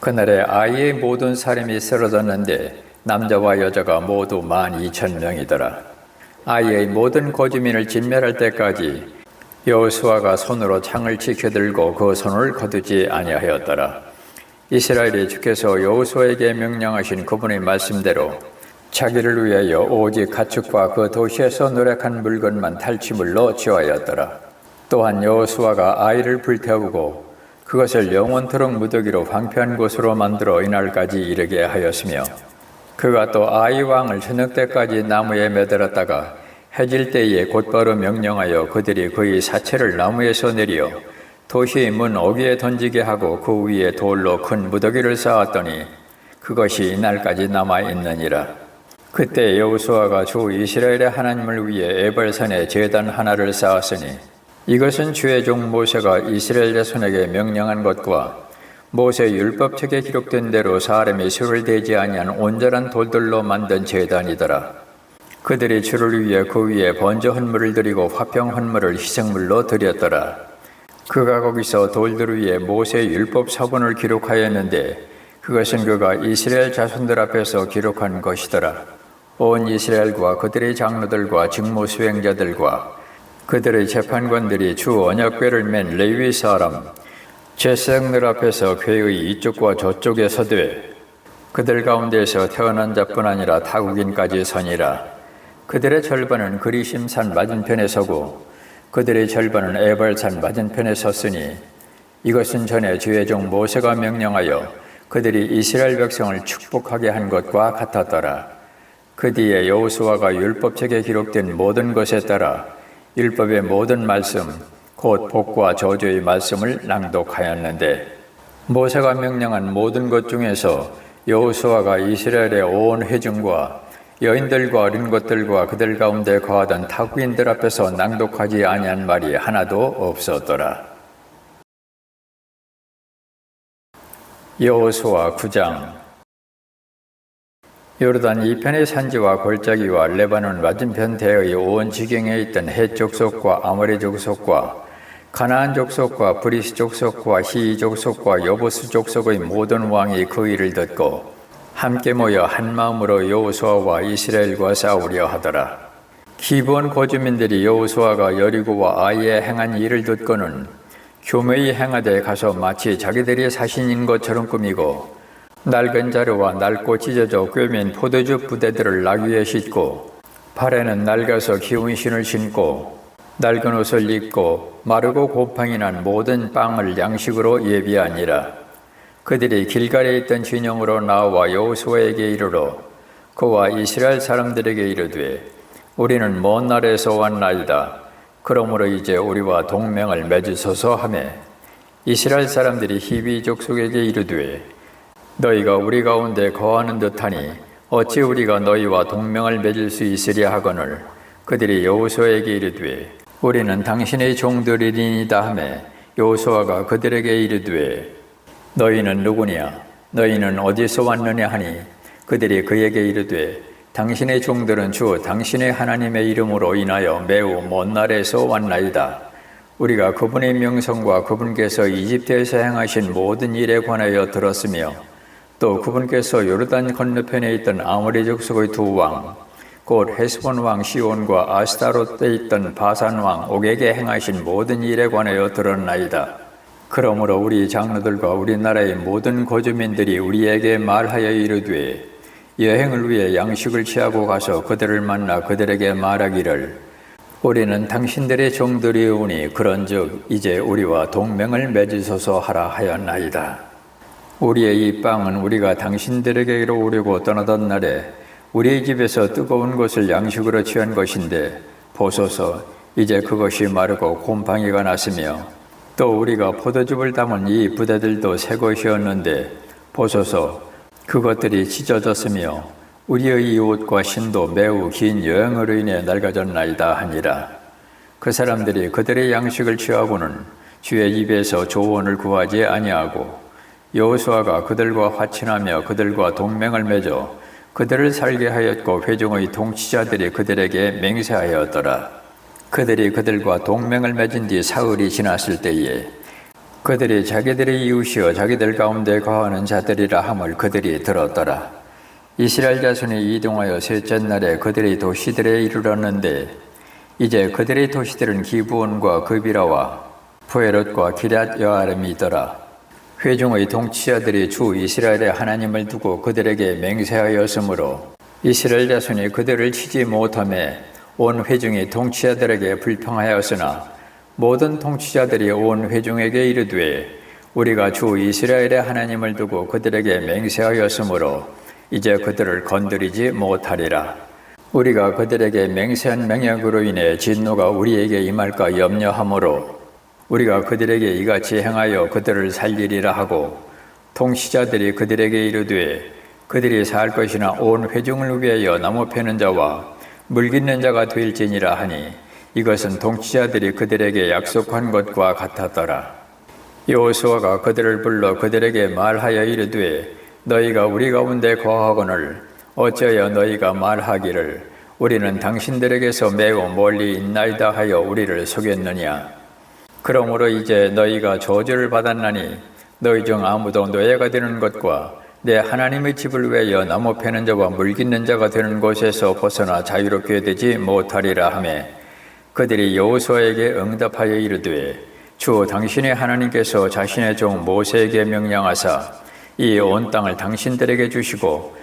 Speaker 1: 그날에 아이의 모든 사람이 쓰러졌는데 남자와 여자가 모두 12,000명이더라. 아이의 모든 거주민을 진멸할 때까지 여호수아가 손으로 창을 지켜들고 그 손을 거두지 아니하였더라. 이스라엘이 주께서 여호수아에게 명령하신 그분의 말씀대로 자기를 위하여 오직 가축과 그 도시에서 노력한 물건만 탈취물로 취하였더라. 또한 여호수아가 아이를 불태우고 그것을 영원토록 무더기로 황폐한 곳으로 만들어 이날까지 이르게 하였으며 그가 또 아이 왕을 저녁 때까지 나무에 매달았다가 해질 때에 곧바로 명령하여 그들이 그의 사체를 나무에서 내려 도시 문 어귀에 던지게 하고 그 위에 돌로 큰 무더기를 쌓았더니 그것이 이날까지 남아있느니라. 그때 여호수아가 주 이스라엘의 하나님을 위해 에발산에 제단 하나를 쌓았으니 이것은 주의 종 모세가 이스라엘 자손에게 명령한 것과 모세 율법책에 기록된 대로 사람이 수를 대지 아니한 온전한 돌들로 만든 제단이더라. 그들이 주를 위해 그 위에 번제 헌물을 드리고 화평 헌물을 희생물로 드렸더라. 그가 거기서 돌들 위에 모세 율법 서본을 기록하였는데 그것은 그가 이스라엘 자손들 앞에서 기록한 것이더라. 온 이스라엘과 그들의 장로들과 직무 수행자들과 그들의 재판관들이 주 언약궤를 맨 레위 사람 제사장들 앞에서 궤의 이쪽과 저쪽에 서되 그들 가운데에서 태어난 자뿐 아니라 타국인까지 서니라. 그들의 절반은 그리심산 맞은편에 서고 그들의 절반은 에발산 맞은편에 섰으니 이것은 전에 주의 종 모세가 명령하여 그들이 이스라엘 백성을 축복하게 한 것과 같았더라. 그 뒤에 여호수아가 율법책에 기록된 모든 것에 따라 율법의 모든 말씀 곧 복과 저주의 말씀을 낭독하였는데 모세가 명령한 모든 것 중에서 여호수아가 이스라엘의 온 회중과 여인들과 어린 것들과 그들 가운데 거하던 타국인들 앞에서 낭독하지 아니한 말이 하나도 없었더라. 여호수아 9장. 요르단 이편의 산지와 골짜기와 레바논 맞은편 대의 온 지경에 있던 헷 족속과 아모리 족속과 가나안 족속과 브리스 족속과 히이 족속과 여부스 족속의 모든 왕이 그 일을 듣고 함께 모여 한 마음으로 여호수아와 이스라엘과 싸우려 하더라. 기브온 거주민들이 여호수아가 여리고와 아이에 행한 일을 듣고는 교묘히 행하되 가서 마치 자기들이 사신인 것처럼 꾸미고 낡은 자루와 낡고 찢어져 꿰맨 포도주 부대들을 나귀에 싣고 발에는 낡아서 기운 신을 신고 낡은 옷을 입고 마르고 곰팡이 난 모든 빵을 양식으로 예비하니라. 그들이 길갈에 있던 진영으로 나와 여호수아에게 이르러 그와 이스라엘 사람들에게 이르되 우리는 먼 나라에서 왔나이다. 그러므로 이제 우리와 동맹을 맺으소서 하매 이스라엘 사람들이 히비 족속에게 이르되 너희가 우리 가운데 거하는 듯하니 어찌 우리가 너희와 동맹을 맺을 수 있으랴 하거늘 그들이 여호수아에게 이르되 우리는 당신의 종들이니이다 하매 여호수아가 그들에게 이르되 너희는 누구냐 너희는 어디서 왔느냐 하니 그들이 그에게 이르되 당신의 종들은 주 당신의 하나님의 이름으로 인하여 매우 먼 나라에서 왔나이다. 우리가 그분의 명성과 그분께서 이집트에서 행하신 모든 일에 관하여 들었으며 또 그분께서 요르단 건너편에 있던 아모리 족속의 두 왕 곧 헤스본 왕 시온과 아스타롯에 있던 바산 왕 옥에게 행하신 모든 일에 관하여 들었나이다. 그러므로 우리 장로들과 우리나라의 모든 거주민들이 우리에게 말하여 이르되 여행을 위해 양식을 취하고 가서 그들을 만나 그들에게 말하기를 우리는 당신들의 종들이오니 그런즉 이제 우리와 동맹을 맺으소서 하라 하였나이다. 우리의 이 빵은 우리가 당신들에게로 오려고 떠나던 날에 우리의 집에서 뜨거운 것을 양식으로 취한 것인데 보소서 이제 그것이 마르고 곰팡이가 났으며 또 우리가 포도즙을 담은 이 부대들도 새 것이었는데 보소서 그것들이 찢어졌으며 우리의 이 옷과 신도 매우 긴 여행으로 인해 낡아졌나이다 하니라. 그 사람들이 그들의 양식을 취하고는 주의 입에서 조언을 구하지 아니하고 여호수아가 그들과 화친하며 그들과 동맹을 맺어 그들을 살게 하였고 회중의 통치자들이 그들에게 맹세하였더라. 그들이 그들과 동맹을 맺은 뒤 사흘이 지났을 때에 그들이 자기들의 이웃이여 자기들 가운데 거하는 자들이라 함을 그들이 들었더라. 이스라엘 자손이 이동하여 셋째 날에 그들의 도시들에 이르렀는데 이제 그들의 도시들은 기브온과 그비라와 부에롯과 기럇 여아름이더라. 회중의 통치자들이 주 이스라엘의 하나님을 두고 그들에게 맹세하였으므로 이스라엘 자손이 그들을 치지 못하며 온 회중이 통치자들에게 불평하였으나 모든 통치자들이 온 회중에게 이르되 우리가 주 이스라엘의 하나님을 두고 그들에게 맹세하였으므로 이제 그들을 건드리지 못하리라. 우리가 그들에게 맹세한 맹약으로 인해 진노가 우리에게 임할까 염려하므로 우리가 그들에게 이같이 행하여 그들을 살리리라 하고 통치자들이 그들에게 이르되 그들이 살 것이나 온 회중을 위하여 나무 패는 자와 물 깃는 자가 될지니라 하니 이것은 통치자들이 그들에게 약속한 것과 같았더라. 여호수아가 그들을 불러 그들에게 말하여 이르되 너희가 우리 가운데 거하거늘 어찌하여 너희가 말하기를 우리는 당신들에게서 매우 멀리 있나이다 하여 우리를 속였느냐. 그러므로 이제 너희가 저주를 받았나니 너희 중 아무도 노예가 되는 것과 내 하나님의 집을 위하여 나무 패는 자와 물 깃는 자가 되는 곳에서 벗어나 자유롭게 되지 못하리라 하매 그들이 여호수아에게 응답하여 이르되 주 당신의 하나님께서 자신의 종 모세에게 명령하사 이 온 땅을 당신들에게 주시고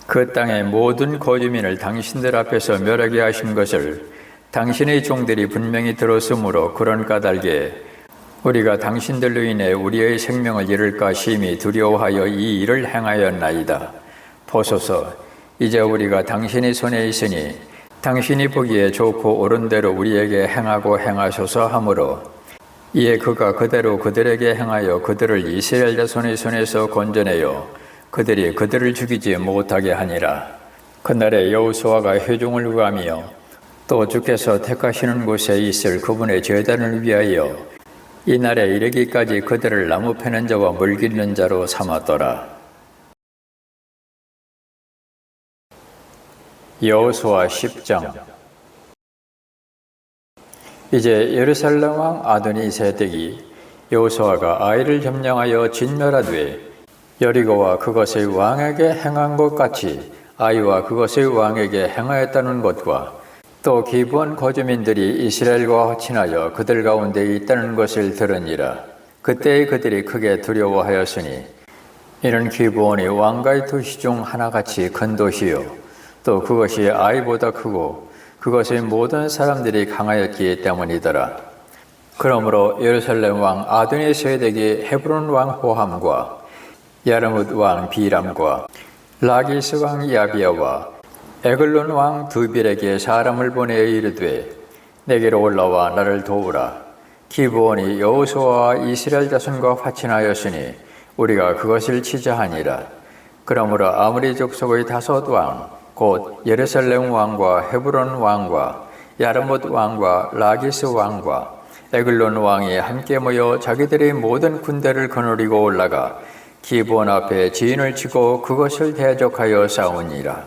Speaker 1: 그 땅의 모든 거주민을 당신들 앞에서 멸하게 하신 것을 당신의 종들이 분명히 들었으므로 그런 까닭에 우리가 당신들로 인해 우리의 생명을 잃을까 심히 두려워하여 이 일을 행하였나이다. 보소서, 이제 우리가 당신의 손에 있으니 당신이 보기에 좋고 옳은 대로 우리에게 행하고 행하소서 하므로 이에 그가 그대로 그들에게 행하여 그들을 이스라엘 자손의 손에서 건져내어 그들이 그들을 죽이지 못하게 하니라. 그날에 여호수아가 회중을 구하며 또 주께서 택하시는 곳에 있을 그분의 제단을 위하여 이날에 이르기까지 그들을 나무 패는 자와 물 깃는 자로 삼았더라. 여호수아 10장. 이제 예루살렘 왕 아도니세덱이 여호수아가 아이를 점령하여 진멸하되 여리고와 그것의 왕에게 행한 것 같이 아이와 그것의 왕에게 행하였다는 것과 또 기브온 거주민들이 이스라엘과 친하여 그들 가운데 있다는 것을 들으니라. 그때 그들이 크게 두려워하였으니 이는 기브온이 왕가의 도시 중 하나같이 큰 도시요 또 그것이 아이보다 크고 그것의 모든 사람들이 강하였기 때문이더라. 그러므로 예루살렘 왕 아도니세덱이 헤브론 왕 호함과 야르뭇 왕 비람과 라기스 왕 야비아와 에글론 왕 두빌에게 사람을 보내어 이르되 내게로 올라와 나를 도우라. 기브온이 여호수아와 이스라엘 자손과 화친하였으니 우리가 그것을 치자하니라. 그러므로 아므리 족속의 5 왕 곧 예루살렘 왕과 헤브론 왕과 야르뭇 왕과 라기스 왕과 에글론 왕이 함께 모여 자기들의 모든 군대를 거느리고 올라가 기브온 앞에 지인을 치고 그것을 대적하여 싸우니라.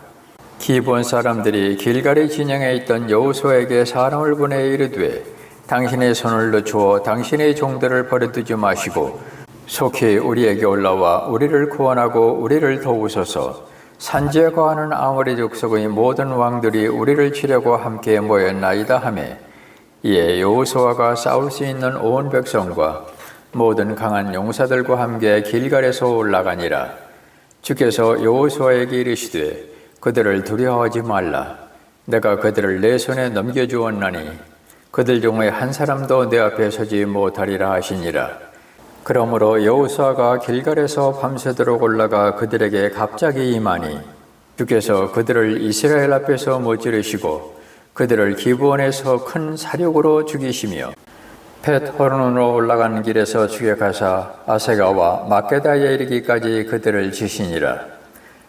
Speaker 1: 기브온 사람들이 길갈의 진영에 있던 여호수아에게 사람을 보내 이르되 당신의 손을 늦추어 당신의 종들을 버려두지 마시고 속히 우리에게 올라와 우리를 구원하고 우리를 도우소서. 산지에 거하는 아모리 족속의 모든 왕들이 우리를 치려고 함께 모였나이다 하매 이에 여호수아가 싸울 수 있는 온 백성과 모든 강한 용사들과 함께 길갈에서 올라가니라. 주께서 여호수아에게 이르시되 그들을 두려워하지 말라. 내가 그들을 내 손에 넘겨주었나니 그들 중에 한 사람도 내 앞에 서지 못하리라 하시니라. 그러므로 여호수아가 길갈에서 밤새도록 올라가 그들에게 갑자기 임하니 주께서 그들을 이스라엘 앞에서 무찌르시고 그들을 기브온에서 큰 사력으로 죽이시며 벳호론으로 올라가는 길에서 추격하사 아세가와 막게다에 이르기까지 그들을 치시니라.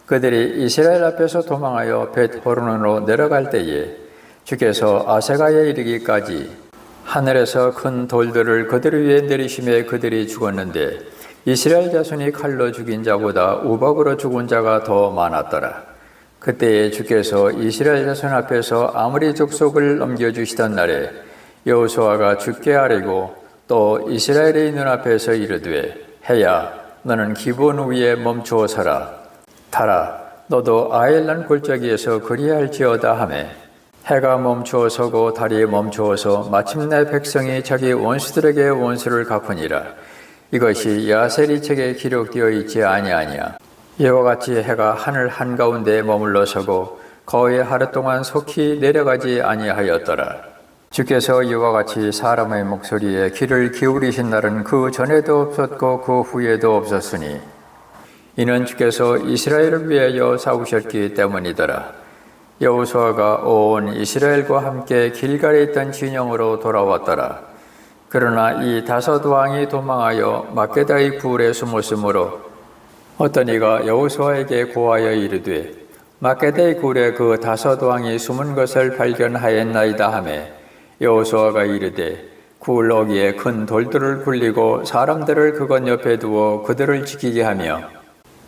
Speaker 1: 그들이 이스라엘 앞에서 도망하여 벳호론으로 내려갈 때에 주께서 아세가에 이르기까지 하늘에서 큰 돌들을 그들 위에 내리심에 그들이 죽었는데 이스라엘 자손이 칼로 죽인 자보다 우박으로 죽은 자가 더 많았더라. 그때에 주께서 이스라엘 자손 앞에서 아므리 족속을 넘겨주시던 날에 여호수아가 주께 아뢰고 또 이스라엘의 눈앞에서 이르되 해야 너는 기브온 위에 멈추어 서라. 달아 너도 아엘란 골짜기에서 그리할지어다 하매 해가 멈추어 서고 달이 멈추어서 마침내 백성이 자기 원수들에게 원수를 갚으니라. 이것이 야세리 책에 기록되어 있지 아니하냐. 이와 같이 해가 하늘 한가운데 머물러 서고 거의 하루 동안 속히 내려가지 아니하였더라. 주께서 이와 같이 사람의 목소리에 귀를 기울이신 날은 그 전에도 없었고 그 후에도 없었으니 이는 주께서 이스라엘을 위하여 싸우셨기 때문이더라. 여호수아가 온 이스라엘과 함께 길갈에 있던 진영으로 돌아왔더라. 그러나 이 다섯 왕이 도망하여 막게다의 굴에 숨었으므로 어떤 이가 여호수아에게 고하여 이르되 막게다의 굴에 그 다섯 왕이 숨은 것을 발견하였나이다 하매 여호수아가 이르되 굴 어귀에 큰 돌들을 굴리고 사람들을 그것 옆에 두어 그들을 지키게 하며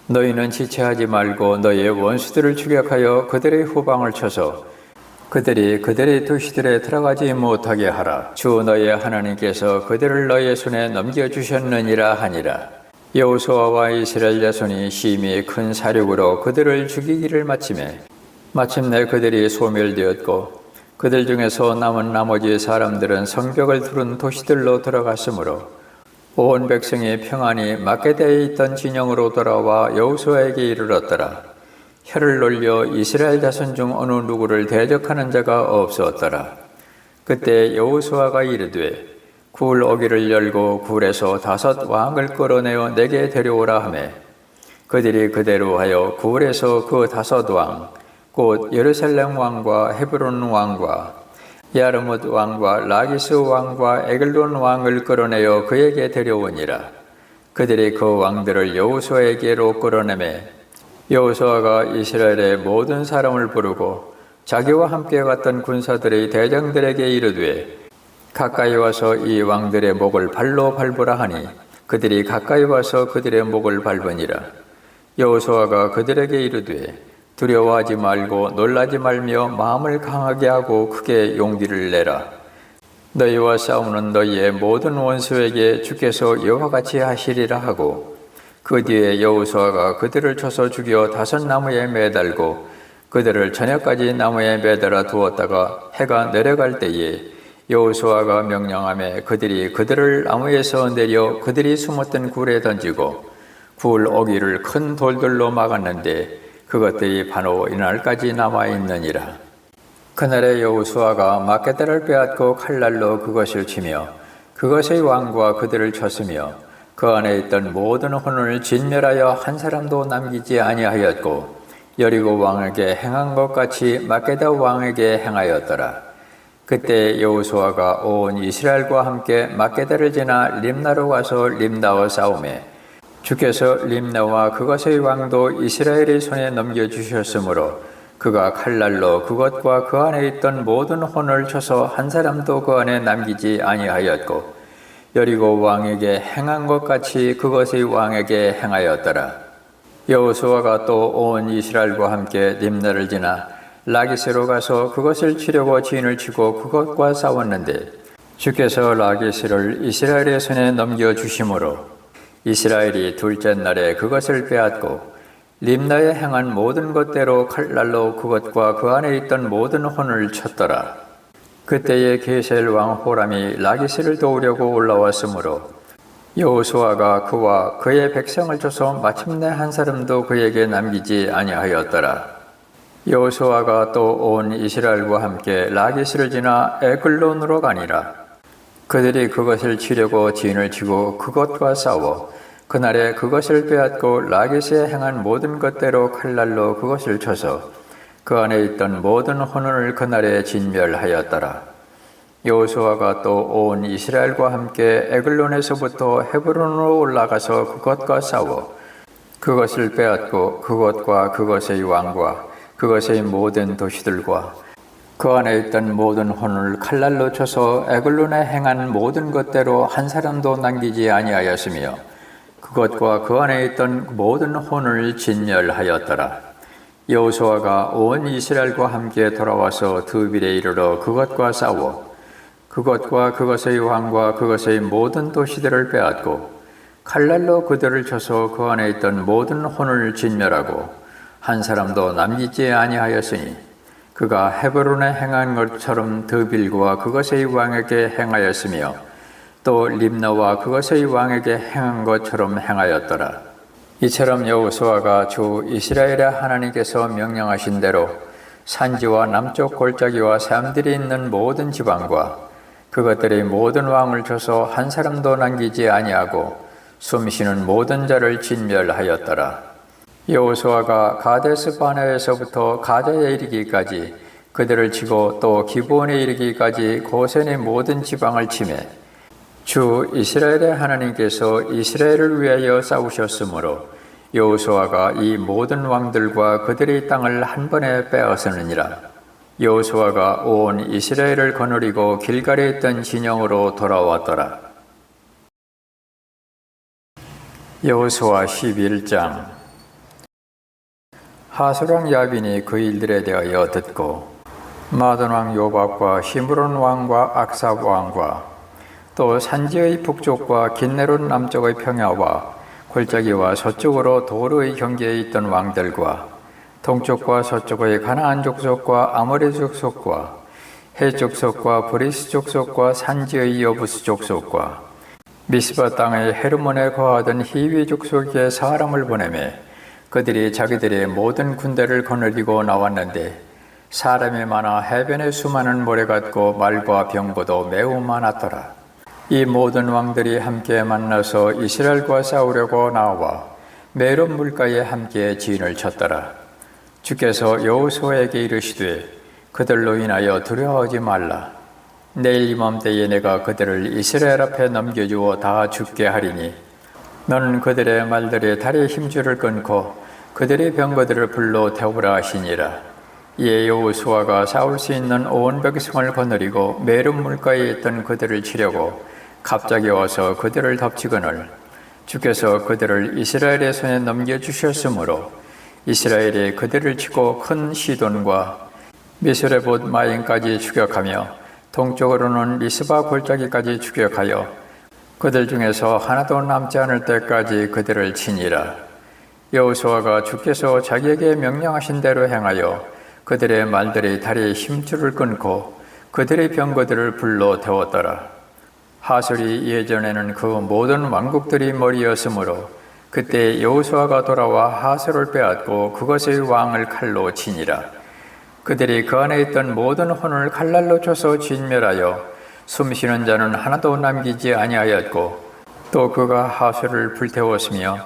Speaker 1: 너희는 지체하지 말고 너희의 원수들을 추격하여 그들의 후방을 쳐서 그들이 그들의 도시들에 들어가지 못하게 하라. 주 너희의 하나님께서 그들을 너희의 손에 넘겨주셨느니라 하니라. 여호수아와 이스라엘 자손이 심히 큰 사륙으로 그들을 죽이기를 마치매 마침내 그들이 소멸되었고 그들 중에서 남은 나머지 사람들은 성벽을 두른 도시들로 들어갔으므로 온 백성이 평안히 막게다에 있던 진영으로 돌아와 여호수아에게 이르렀더라. 혀를 놀려 이스라엘 자손 중 어느 누구를 대적하는 자가 없었더라. 그때 여호수아가 이르되 굴 어귀를 열고 굴에서 다섯 왕을 끌어내어 내게 데려오라 하매 그들이 그대로 하여 굴에서 그 다섯 왕 곧 예루살렘 왕과 헤브론 왕과 야르뭇 왕과 라기스 왕과 에글론 왕을 끌어내어 그에게 데려오니라. 그들이 그 왕들을 여호수아에게로 끌어내매 여호수아가 이스라엘의 모든 사람을 부르고 자기와 함께 갔던 군사들의 대장들에게 이르되 가까이 와서 이 왕들의 목을 발로 밟으라 하니 그들이 가까이 와서 그들의 목을 밟으니라. 여호수아가 그들에게 이르되 두려워하지 말고 놀라지 말며 마음을 강하게 하고 크게 용기를 내라. 너희와 싸우는 너희의 모든 원수에게 주께서 이와 같이 하시리라 하고 그 뒤에 여호수아가 그들을 쳐서 죽여 다섯 나무에 매달고 그들을 저녁까지 나무에 매달아 두었다가 해가 내려갈 때에 여호수아가 명령하며 그들을 나무에서 내려 그들이 숨었던 굴에 던지고 굴 어귀를 큰 돌들로 막았는데 그것들이 바로 이날까지 남아있느니라. 그날에 여호수아가 막게다를 빼앗고 칼날로 그것을 치며 그것의 왕과 그들을 쳤으며 그 안에 있던 모든 혼을 진멸하여 한 사람도 남기지 아니하였고 여리고 왕에게 행한 것 같이 막게다 왕에게 행하였더라. 그때 여호수아가 온 이스라엘과 함께 막게다를 지나 림나로 가서 림나와 싸우매 주께서 림나와 그것의 왕도 이스라엘의 손에 넘겨주셨으므로 그가 칼날로 그것과 그 안에 있던 모든 혼을 쳐서 한 사람도 그 안에 남기지 아니하였고 여리고 왕에게 행한 것 같이 그것의 왕에게 행하였더라. 여호수아가 또 온 이스라엘과 함께 림나를 지나 라기스로 가서 그것을 치려고 진을 치고 그것과 싸웠는데 주께서 라기스를 이스라엘의 손에 넘겨주심으로 이스라엘이 둘째 날에 그것을 빼앗고 림나에 행한 모든 것대로 칼날로 그것과 그 안에 있던 모든 혼을 쳤더라. 그때에 게셀 왕 호람이 라기스를 도우려고 올라왔으므로 여호수아가 그와 그의 백성을 쳐서 마침내 한 사람도 그에게 남기지 아니하였더라. 여호수아가 또 온 이스라엘과 함께 라기스를 지나 에글론으로 가니라. 그들이 그것을 치려고 진을 치고 그것과 싸워 그날에 그것을 빼앗고 라기스에 행한 모든 것대로 칼날로 그것을 쳐서 그 안에 있던 모든 혼을 그날에 진멸하였더라. 여호수아가 또 온 이스라엘과 함께 에글론에서부터 헤브론으로 올라가서 그것과 싸워 그것을 빼앗고 그것과 그것의 왕과 그것의 모든 도시들과 그 안에 있던 모든 혼을 칼날로 쳐서 에글론에 행한 모든 것대로 한 사람도 남기지 아니하였으며 그것과 그 안에 있던 모든 혼을 진멸하였더라. 여호수아가 온 이스라엘과 함께 돌아와서 드빌에 이르러 그것과 싸워 그것과 그것의 왕과 그것의 모든 도시들을 빼앗고 칼날로 그들을 쳐서 그 안에 있던 모든 혼을 진멸하고 한 사람도 남기지 아니하였으니 그가 헤브론에 행한 것처럼 드빌과 그것의 왕에게 행하였으며 또 림나와 그것의 왕에게 행한 것처럼 행하였더라. 이처럼 여호수아가 주 이스라엘의 하나님께서 명령하신 대로 산지와 남쪽 골짜기와 사람들이 있는 모든 지방과 그것들의 모든 왕을 쳐서 한 사람도 남기지 아니하고 숨쉬는 모든 자를 진멸하였더라. 여호수아가 가데스 바네에서부터 가자에 이르기까지 그들을 치고 또 기브온에 이르기까지 고센의 모든 지방을 치매 주 이스라엘의 하나님께서 이스라엘을 위하여 싸우셨으므로 여호수아가 이 모든 왕들과 그들의 땅을 한 번에 빼앗으느니라. 여호수아가 온 이스라엘을 거느리고 길갈에 있던 진영으로 돌아왔더라. 여호수아 11장. 하솔왕 야빈이 그 일들에 대하여 듣고 마돈 왕 요밥과 시므론 왕과 악삽 왕과 또 산지의 북쪽과 긴네롯 남쪽의 평야와 골짜기와 서쪽으로 도르의 경계에 있던 왕들과 동쪽과 서쪽의 가나안 족속과 아모리 족속과 헷 족속과 브리스 족속과 산지의 여부스 족속과 미스바 땅의 헤르몬에 거하던 히위 족속의 사람을 보내매 그들이 자기들의 모든 군대를 거느리고 나왔는데 사람이 많아 해변의 수많은 모래 같고 말과 병거도 매우 많았더라. 이 모든 왕들이 함께 만나서 이스라엘과 싸우려고 나와 메론 물가에 함께 진을 쳤더라. 주께서 여호수아에게 이르시되 그들로 인하여 두려워하지 말라. 내일 이맘때에 내가 그들을 이스라엘 앞에 넘겨주어 다 죽게 하리니 너는 그들의 말들에 다리에 힘줄을 끊고 그들의 병거들을 불러 태우라 하시니라. 이에 여호수아가 싸울 수 있는 온 백성을 거느리고 메론 물가에 있던 그들을 치려고 갑자기 와서 그들을 덮치거늘 주께서 그들을 이스라엘의 손에 넘겨주셨으므로 이스라엘이 그들을 치고 큰 시돈과 미스레봇 마임까지 추격하며 동쪽으로는 미스바 골짜기까지 추격하여 그들 중에서 하나도 남지 않을 때까지 그들을 치니라. 여호수아가 주께서 자기에게 명령하신 대로 행하여 그들의 말들의 다리에 힘줄을 끊고 그들의 병거들을 불러 태웠더라. 하솔이 예전에는 그 모든 왕국들이 머리였으므로 그때 여호수아가 돌아와 하솔을 빼앗고 그것의 왕을 칼로 치니라. 그들이 그 안에 있던 모든 혼을 칼날로 쳐서 진멸하여 숨쉬는 자는 하나도 남기지 아니하였고 또 그가 하솔을 불태웠으며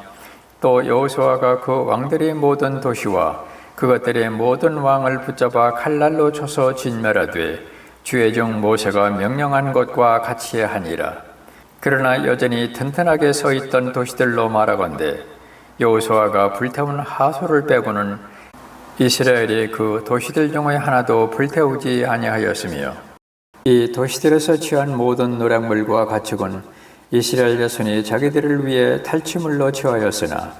Speaker 1: 또 여호수아가 그 왕들의 모든 도시와 그것들의 모든 왕을 붙잡아 칼날로 쳐서 진멸하되 주의 종 모세가 명령한 것과 같이 하니라. 그러나 여전히 튼튼하게 서 있던 도시들로 말하건대 여호수아가 불태운 하솔을 빼고는 이스라엘이 그 도시들 중에 하나도 불태우지 아니하였으며 이 도시들에서 취한 모든 노략물과 가축은 이스라엘 자손이 자기들을 위해 탈취물로 취하였으나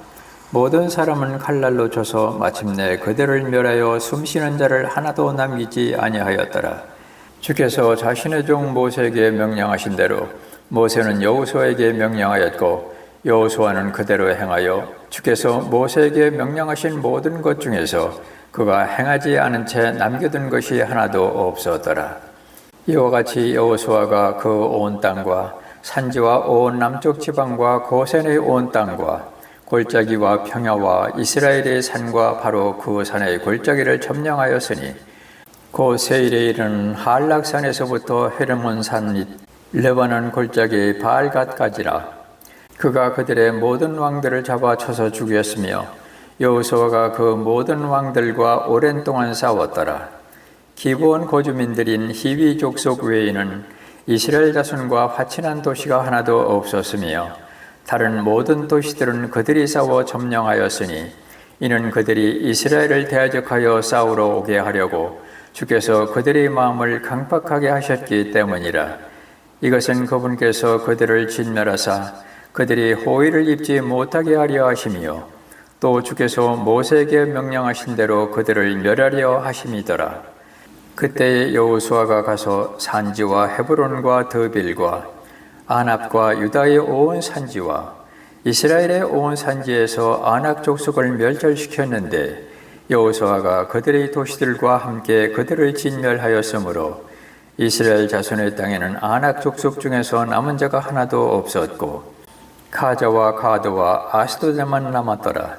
Speaker 1: 모든 사람은 칼날로 쳐서 마침내 그들을 멸하여 숨쉬는 자를 하나도 남기지 아니하였더라. 주께서 자신의 종 모세에게 명령하신 대로 모세는 여호수아에게 명령하였고 여호수아는 그대로 행하여 주께서 모세에게 명령하신 모든 것 중에서 그가 행하지 않은 채 남겨둔 것이 하나도 없었더라. 이와 같이 여호수아가 그 온 땅과 산지와 온 남쪽 지방과 고센의 온 땅과 골짜기와 평야와 이스라엘의 산과 바로 그 산의 골짜기를 점령하였으니 그 세일에 이르는 한락산에서부터 헤르몬산 및 레바논 골짜기의 바알갓까지라. 그가 그들의 모든 왕들을 잡아 쳐서 죽였으며 여호수아가 그 모든 왕들과 오랜 동안 싸웠더라. 기브온 거주민들인 히위 족속 외에는 이스라엘 자손과 화친한 도시가 하나도 없었으며 다른 모든 도시들은 그들이 싸워 점령하였으니 이는 그들이 이스라엘을 대적하여 싸우러 오게 하려고 주께서 그들의 마음을 강팍하게 하셨기 때문이라. 이것은 그분께서 그들을 진멸하사 그들이 호의를 입지 못하게 하려 하시며 또 주께서 모세에게 명령하신 대로 그들을 멸하려 하심이더라. 그때 여호수아가 가서 산지와 헤브론과 드빌과 아납과 유다의 온 산지와 이스라엘의 온 산지에서 아낙 족속을 멸절시켰는데 여호수아가 그들의 도시들과 함께 그들을 진멸하였으므로 이스라엘 자손의 땅에는 아낙 족속 중에서 남은 자가 하나도 없었고 가자와 가드와 아스도데만 남았더라.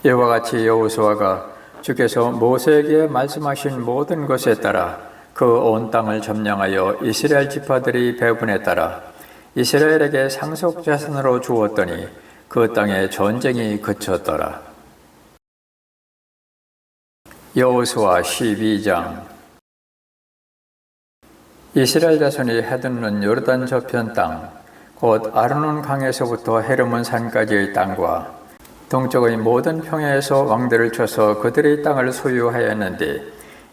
Speaker 1: 이와 같이 여호수아가 주께서 모세에게 말씀하신 모든 것에 따라 그 온 땅을 점령하여 이스라엘 지파들이 배분에 따라 이스라엘에게 상속 자산으로 주었더니 그 땅에 전쟁이 그쳤더라. 여호수아 12장. 이스라엘 자손이 해듣는 요르단 저편 땅 곧 아르논 강에서부터 헤르몬 산까지의 땅과 동쪽의 모든 평야에서 왕들을 쳐서 그들의 땅을 소유하였는데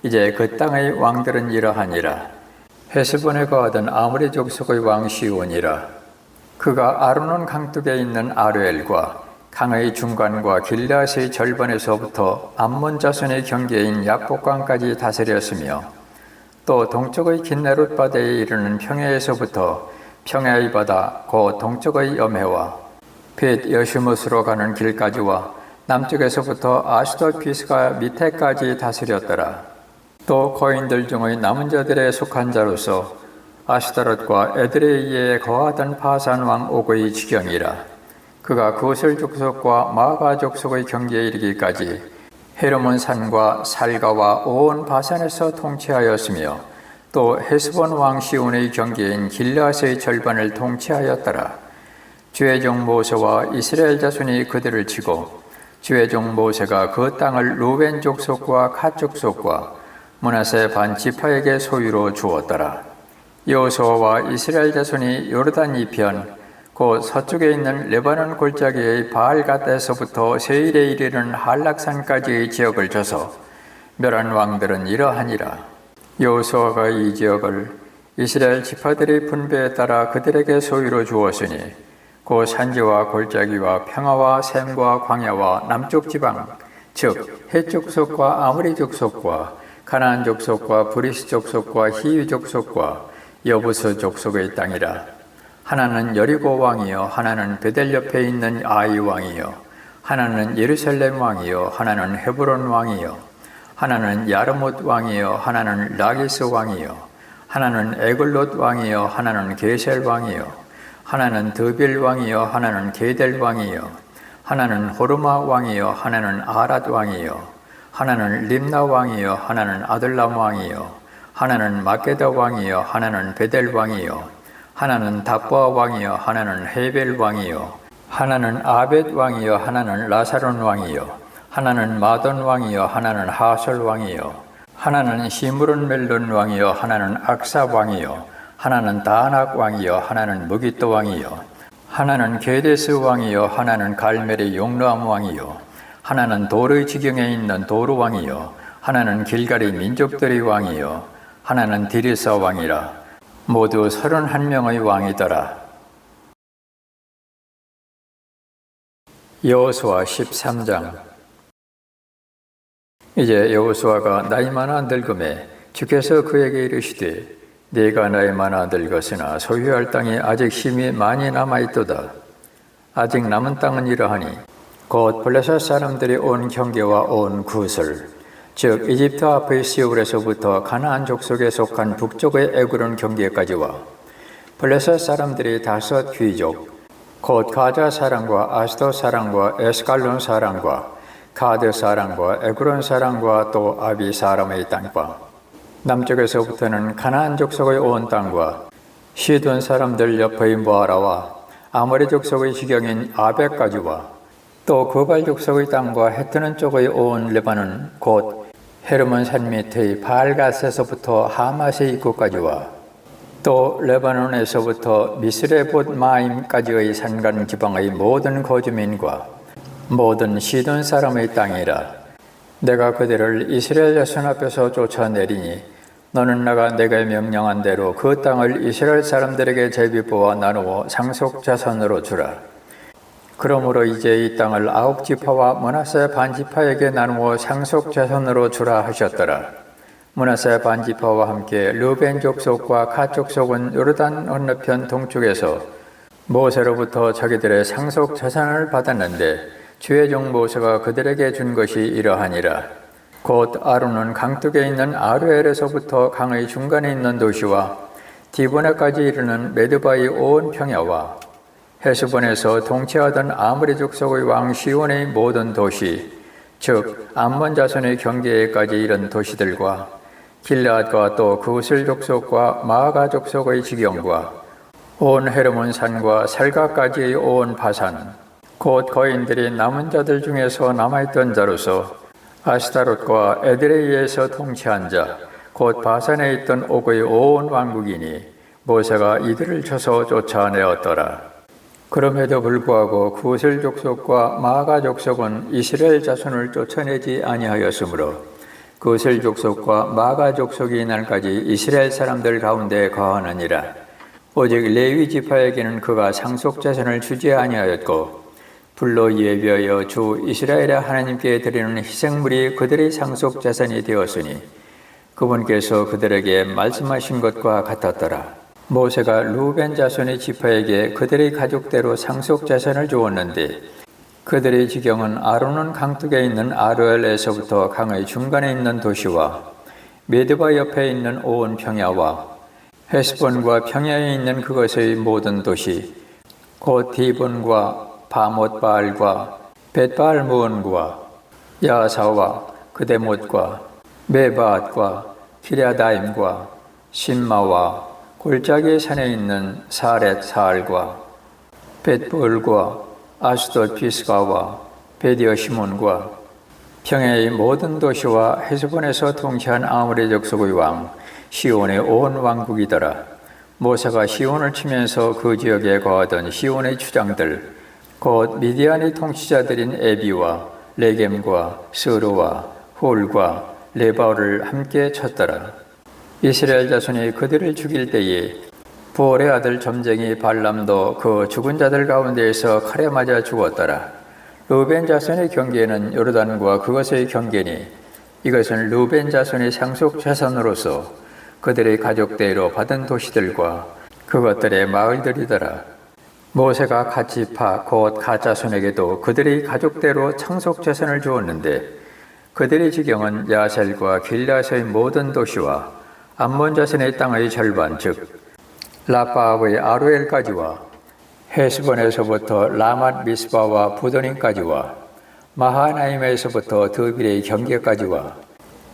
Speaker 1: 이제 그 땅의 왕들은 이러하니라. 헤스본에 거하던 아모리 족속의 왕 시온이라. 그가 아르논 강둑에 있는 아르엘과 강의 중간과 길르앗의 절반에서부터 암몬 자손의 경계인 약복강까지 다스렸으며 또 동쪽의 긴네롯 바다에 이르는 평야에서부터 평야의 바다 곧 동쪽의 염해와 벳 여시못으로 가는 길까지와 남쪽에서부터 아스돗 비스가 밑에까지 다스렸더라. 또 거인들 중의 남은 자들에 속한 자로서 아스타롯과 에드레이에 거하던 바산 왕 옥의 지경이라. 그가 그옷을 족속과 마가 족속의 경계에 이르기까지 헤르몬 산과 살가와 온 바산에서 통치하였으며 또 헤스본 왕 시온의 경계인 길르앗의 절반을 통치하였더라. 주의 종 모세와 이스라엘 자손이 그들을 치고 주의 종 모세가 그 땅을 루벤 족속과 갓 족속과 므낫세 반 지파에게 소유로 주었더라. 여호수아와 이스라엘 자손이 요르단 이편 곧 서쪽에 있는 레바논 골짜기의 바알갓에서부터 세일에 이르는 한락산까지의 지역을 줘서 멸한 왕들은 이러하니라. 여호수아가 이 지역을 이스라엘 지파들의 분배에 따라 그들에게 소유로 주었으니 그 산지와 골짜기와 평화와 샘과 광야와 남쪽 지방 즉 헷 족속과 아모리 족속과 가나안 족속과 브리스 족속과 히위 족속과 여부스 족속의 땅이라. 하나는 여리고 왕이요 하나는 베델 옆에 있는 아이 왕이요 하나는 예루살렘 왕이요 하나는 헤브론 왕이요 하나는 야르못 왕이요 하나는 라기스 왕이요 하나는 에글롯 왕이요 하나는 게셀 왕이요 하나는 드빌 왕이요 하나는 게델 왕이요 하나는 호르마 왕이요 하나는 아랏 왕이요 하나는 림나 왕이요 하나는 아들람 왕이요 하나는 마게다 왕이요 하나는 베델 왕이요 하나는 답보아 왕이요 하나는 헤벨 왕이요 하나는 아벳 왕이요 하나는 라사론 왕이요 하나는 마돈 왕이요 하나는 하솔 왕이요 하나는 시므론 멜론 왕이요 하나는 악사 왕이요 하나는 다낙 왕이요 하나는 무기또 왕이요 하나는 게데스 왕이요 하나는 갈멜의 용르암 왕이요 하나는 돌의 지경에 있는 도르 왕이요 하나는 길갈의 민족들의 왕이요 하나는 디르사 왕이라. 모두 31명의 왕이더라. 여호수아 13장. 이제 여호수아가 나이 많아 늙음에 주께서 그에게 이르시되 네가 나이 많아 늙었으나 소유할 땅이 아직 힘이 많이 남아있도다. 아직 남은 땅은 이러하니 곧 블레셋 사람들이 온 경계와 온 구슬 즉 이집트 앞의 시올에서부터 가나안 족속에 속한 북쪽의 에그론 경계까지와 블레셋 사람들이 다섯 귀족 곧 가자 사람과 아스돗 사람과 에스갈론 사람과 가드 사람과 에그론 사람과 또 아비 사람의 땅과 남쪽에서부터는 가나안 족속의 온 땅과 시돈 사람들 옆의 모아라와 아모리 족속의 지경인 아벡까지와 또 그발 족속의 땅과 헤트는 쪽의 온 레바논 곧 헤르몬 산 밑의 바알갓에서부터 하맛의 입구까지와 또 레바논에서부터 미스레봇 마임까지의 산간 지방의 모든 거주민과 모든 시돈 사람의 땅이라. 내가 그들을 이스라엘 자손 앞에서 쫓아내리니 너는 내가 명령한 대로 그 땅을 이스라엘 사람들에게 제비뽑아 나누어 상속 자손으로 주라. 그러므로 이제 이 땅을 9지파와 므낫세 반지파에게 나누어 상속 자손으로 주라 하셨더라. 므낫세 반지파와 함께 르벤 족속과 갓 족속은 요르단 건너편 동쪽에서 모세로부터 자기들의 상속 자산을 받았는데 주의 종 모세가 그들에게 준 것이 이러하니라. 곧 아론은 강둑에 있는 아르엘에서부터 강의 중간에 있는 도시와 디보나까지 이르는 메드바의 온 평야와 헤스본에서 통치하던 아모리 족속의 왕 시온의 모든 도시, 즉 암몬 자손의 경계에까지 이른 도시들과 길르앗과 또 그우슬 족속과 마아가 족속의 지경과 온 헤르몬 산과 살가까지의 온 바산, 곧 거인들이 남은 자들 중에서 남아있던 자로서 아스타롯과 에드레이에서 통치한 자, 곧 바산에 있던 옥의 온 왕국이니 모세가 이들을 쳐서 쫓아내었더라. 그럼에도 불구하고 구슬 족속과 마가 족속은 이스라엘 자손을 쫓아내지 아니하였으므로 구슬 족속과 마가 족속이 이날까지 이스라엘 사람들 가운데 거하느니라. 오직 레위 지파에게는 그가 상속 자손을 주지 아니하였고 불로 예비하여 주 이스라엘의 하나님께 드리는 희생물이 그들의 상속 자손이 되었으니 그분께서 그들에게 말씀하신 것과 같았더라. 모세가 루벤 자손의 지파에게 그들의 가족대로 상속 자손을 주었는데 그들의 지경은 아론은 강둑에 있는 아로엘에서부터 강의 중간에 있는 도시와 메드바 옆에 있는 온 평야와 헤스본과 평야에 있는 그것의 모든 도시 곧 디본과 바못바알과 벳바알무온과 야사와 그데못과 메바앗과 키랴다임과 신마와 골짜기의 산에 있는 사렛 사알과 벳볼과 아스돗 피스가와 베디어 시몬과 평야의 모든 도시와 헤스본에서 통치한 아모리 족속의 왕 시온의 온 왕국이더라. 모세가 시온을 치면서 그 지역에 거하던 시온의 추장들 곧 미디안의 통치자들인 에비와 레겜과 스루와 홀과 레바오를 함께 쳤더라. 이스라엘 자손이 그들을 죽일 때에 부올의 아들 점쟁이 발람도 그 죽은 자들 가운데에서 칼에 맞아 죽었더라. 루벤 자손의 경계는 요르단과 그것의 경계니 이것은 루벤 자손의 상속 자손으로서 그들의 가족대로 받은 도시들과 그것들의 마을들이더라. 모세가 갓 지파 곧 갓 자손에게도 그들의 가족대로 상속 자손을 주었는데 그들의 지경은 야셀과 길라서의 모든 도시와 암몬 자손의 땅의 절반 즉 라파의 아루엘까지와 헤스본에서부터 라맛 미스바와 부도님까지와 마하나임에서부터 드빌의 경계까지와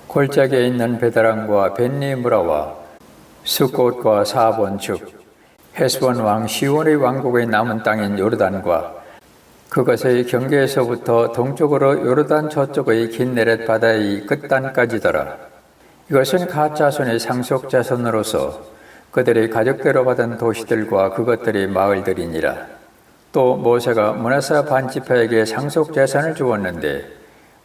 Speaker 1: 골짜기에 있는 베다랑과 벤니무라와 스콧과 사본 즉 헤스본 왕 시온의 왕국의 남은 땅인 요르단과 그것의 경계에서부터 동쪽으로 요르단 저쪽의 긴네렛 바다의 끝단까지더라. 이것은 갓 자손의 상속 자손으로서 그들의 가족대로 받은 도시들과 그것들의 마을들이니라. 또 모세가 므낫세 반지파에게 상속 재산을 주었는데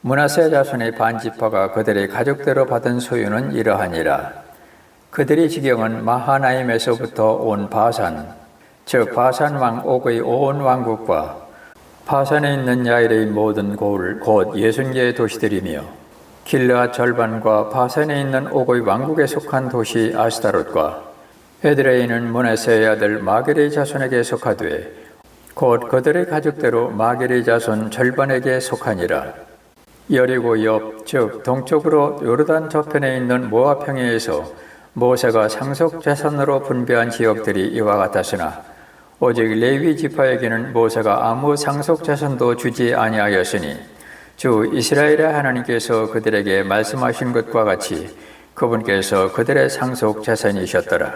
Speaker 1: 므낫세 자손의 반지파가 그들의 가족대로 받은 소유는 이러하니라. 그들의 지경은 마하나임에서부터 온 바산, 즉 바산 왕 옥의 온 왕국과 바산에 있는 야일의 모든 고을 곧 60개의 도시들이며 길르앗 절반과 바산에 있는 옥의 왕국에 속한 도시 아스타롯과 에드레이는 므낫세의 아들 마겔의 자손에게 속하되 곧 그들의 가족대로 마겔의 자손 절반에게 속하니라. 여리고 옆 즉 동쪽으로 요르단 저편에 있는 모압 평야에서 모세가 상속 자손으로 분배한 지역들이 이와 같았으나 오직 레위 지파에게는 모세가 아무 상속 자손도 주지 아니하였으니 주 이스라엘의 하나님께서 그들에게 말씀하신 것과 같이 그분께서 그들의 상속 자손이셨더라.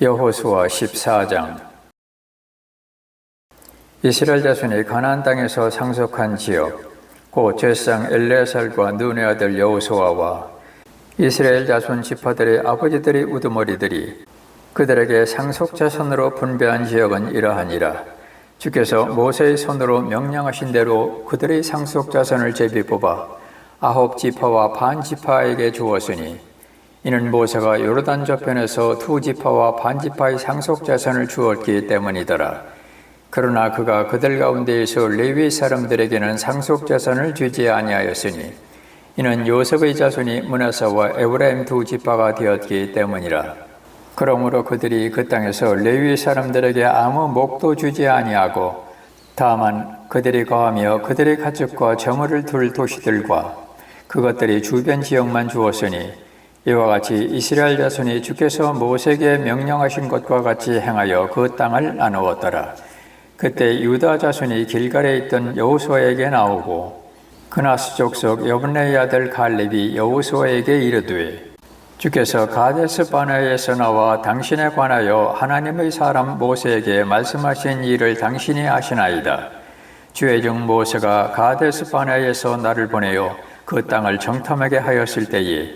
Speaker 1: 여호수아 14장. 이스라엘 자손이 가나안 땅에서 상속한 지역 곧 제사장 엘레아살과 눈의 아들 여호수아와 이스라엘 자손 지파들의 아버지들의 우두머리들이 그들에게 상속 자손으로 분배한 지역은 이러하니라. 주께서 모세의 손으로 명령하신 대로 그들의 상속 자손을 제비 뽑아 9지파와 반지파에게 주었으니 이는 모세가 요르단 저편에서 2지파와 반지파의 상속 자손을 주었기 때문이더라. 그러나 그가 그들 가운데에서 레위 사람들에게는 상속 자손을 주지 아니하였으니 이는 요셉의 자손이 므낫세와 에브라임 2지파가 되었기 때문이라. 그러므로 그들이 그 땅에서 레위 사람들에게 아무 목도 주지 아니하고 다만 그들이 거하며 그들의 가축과 저물을 둘 도시들과 그것들이 주변 지역만 주었으니 이와 같이 이스라엘 자손이 주께서 모세에게 명령하신 것과 같이 행하여 그 땅을 나누었더라. 그때 유다 자손이 길갈에 있던 여호수아에게 나오고 그나스 족속 여분네의 아들 갈렙이 여호수아에게 이르되 주께서 가데스 바네아에서 나와 당신에 관하여 하나님의 사람 모세에게 말씀하신 일을 당신이 아시나이다. 주의 종 모세가 가데스 바네아에서 나를 보내어 그 땅을 정탐하게 하였을 때에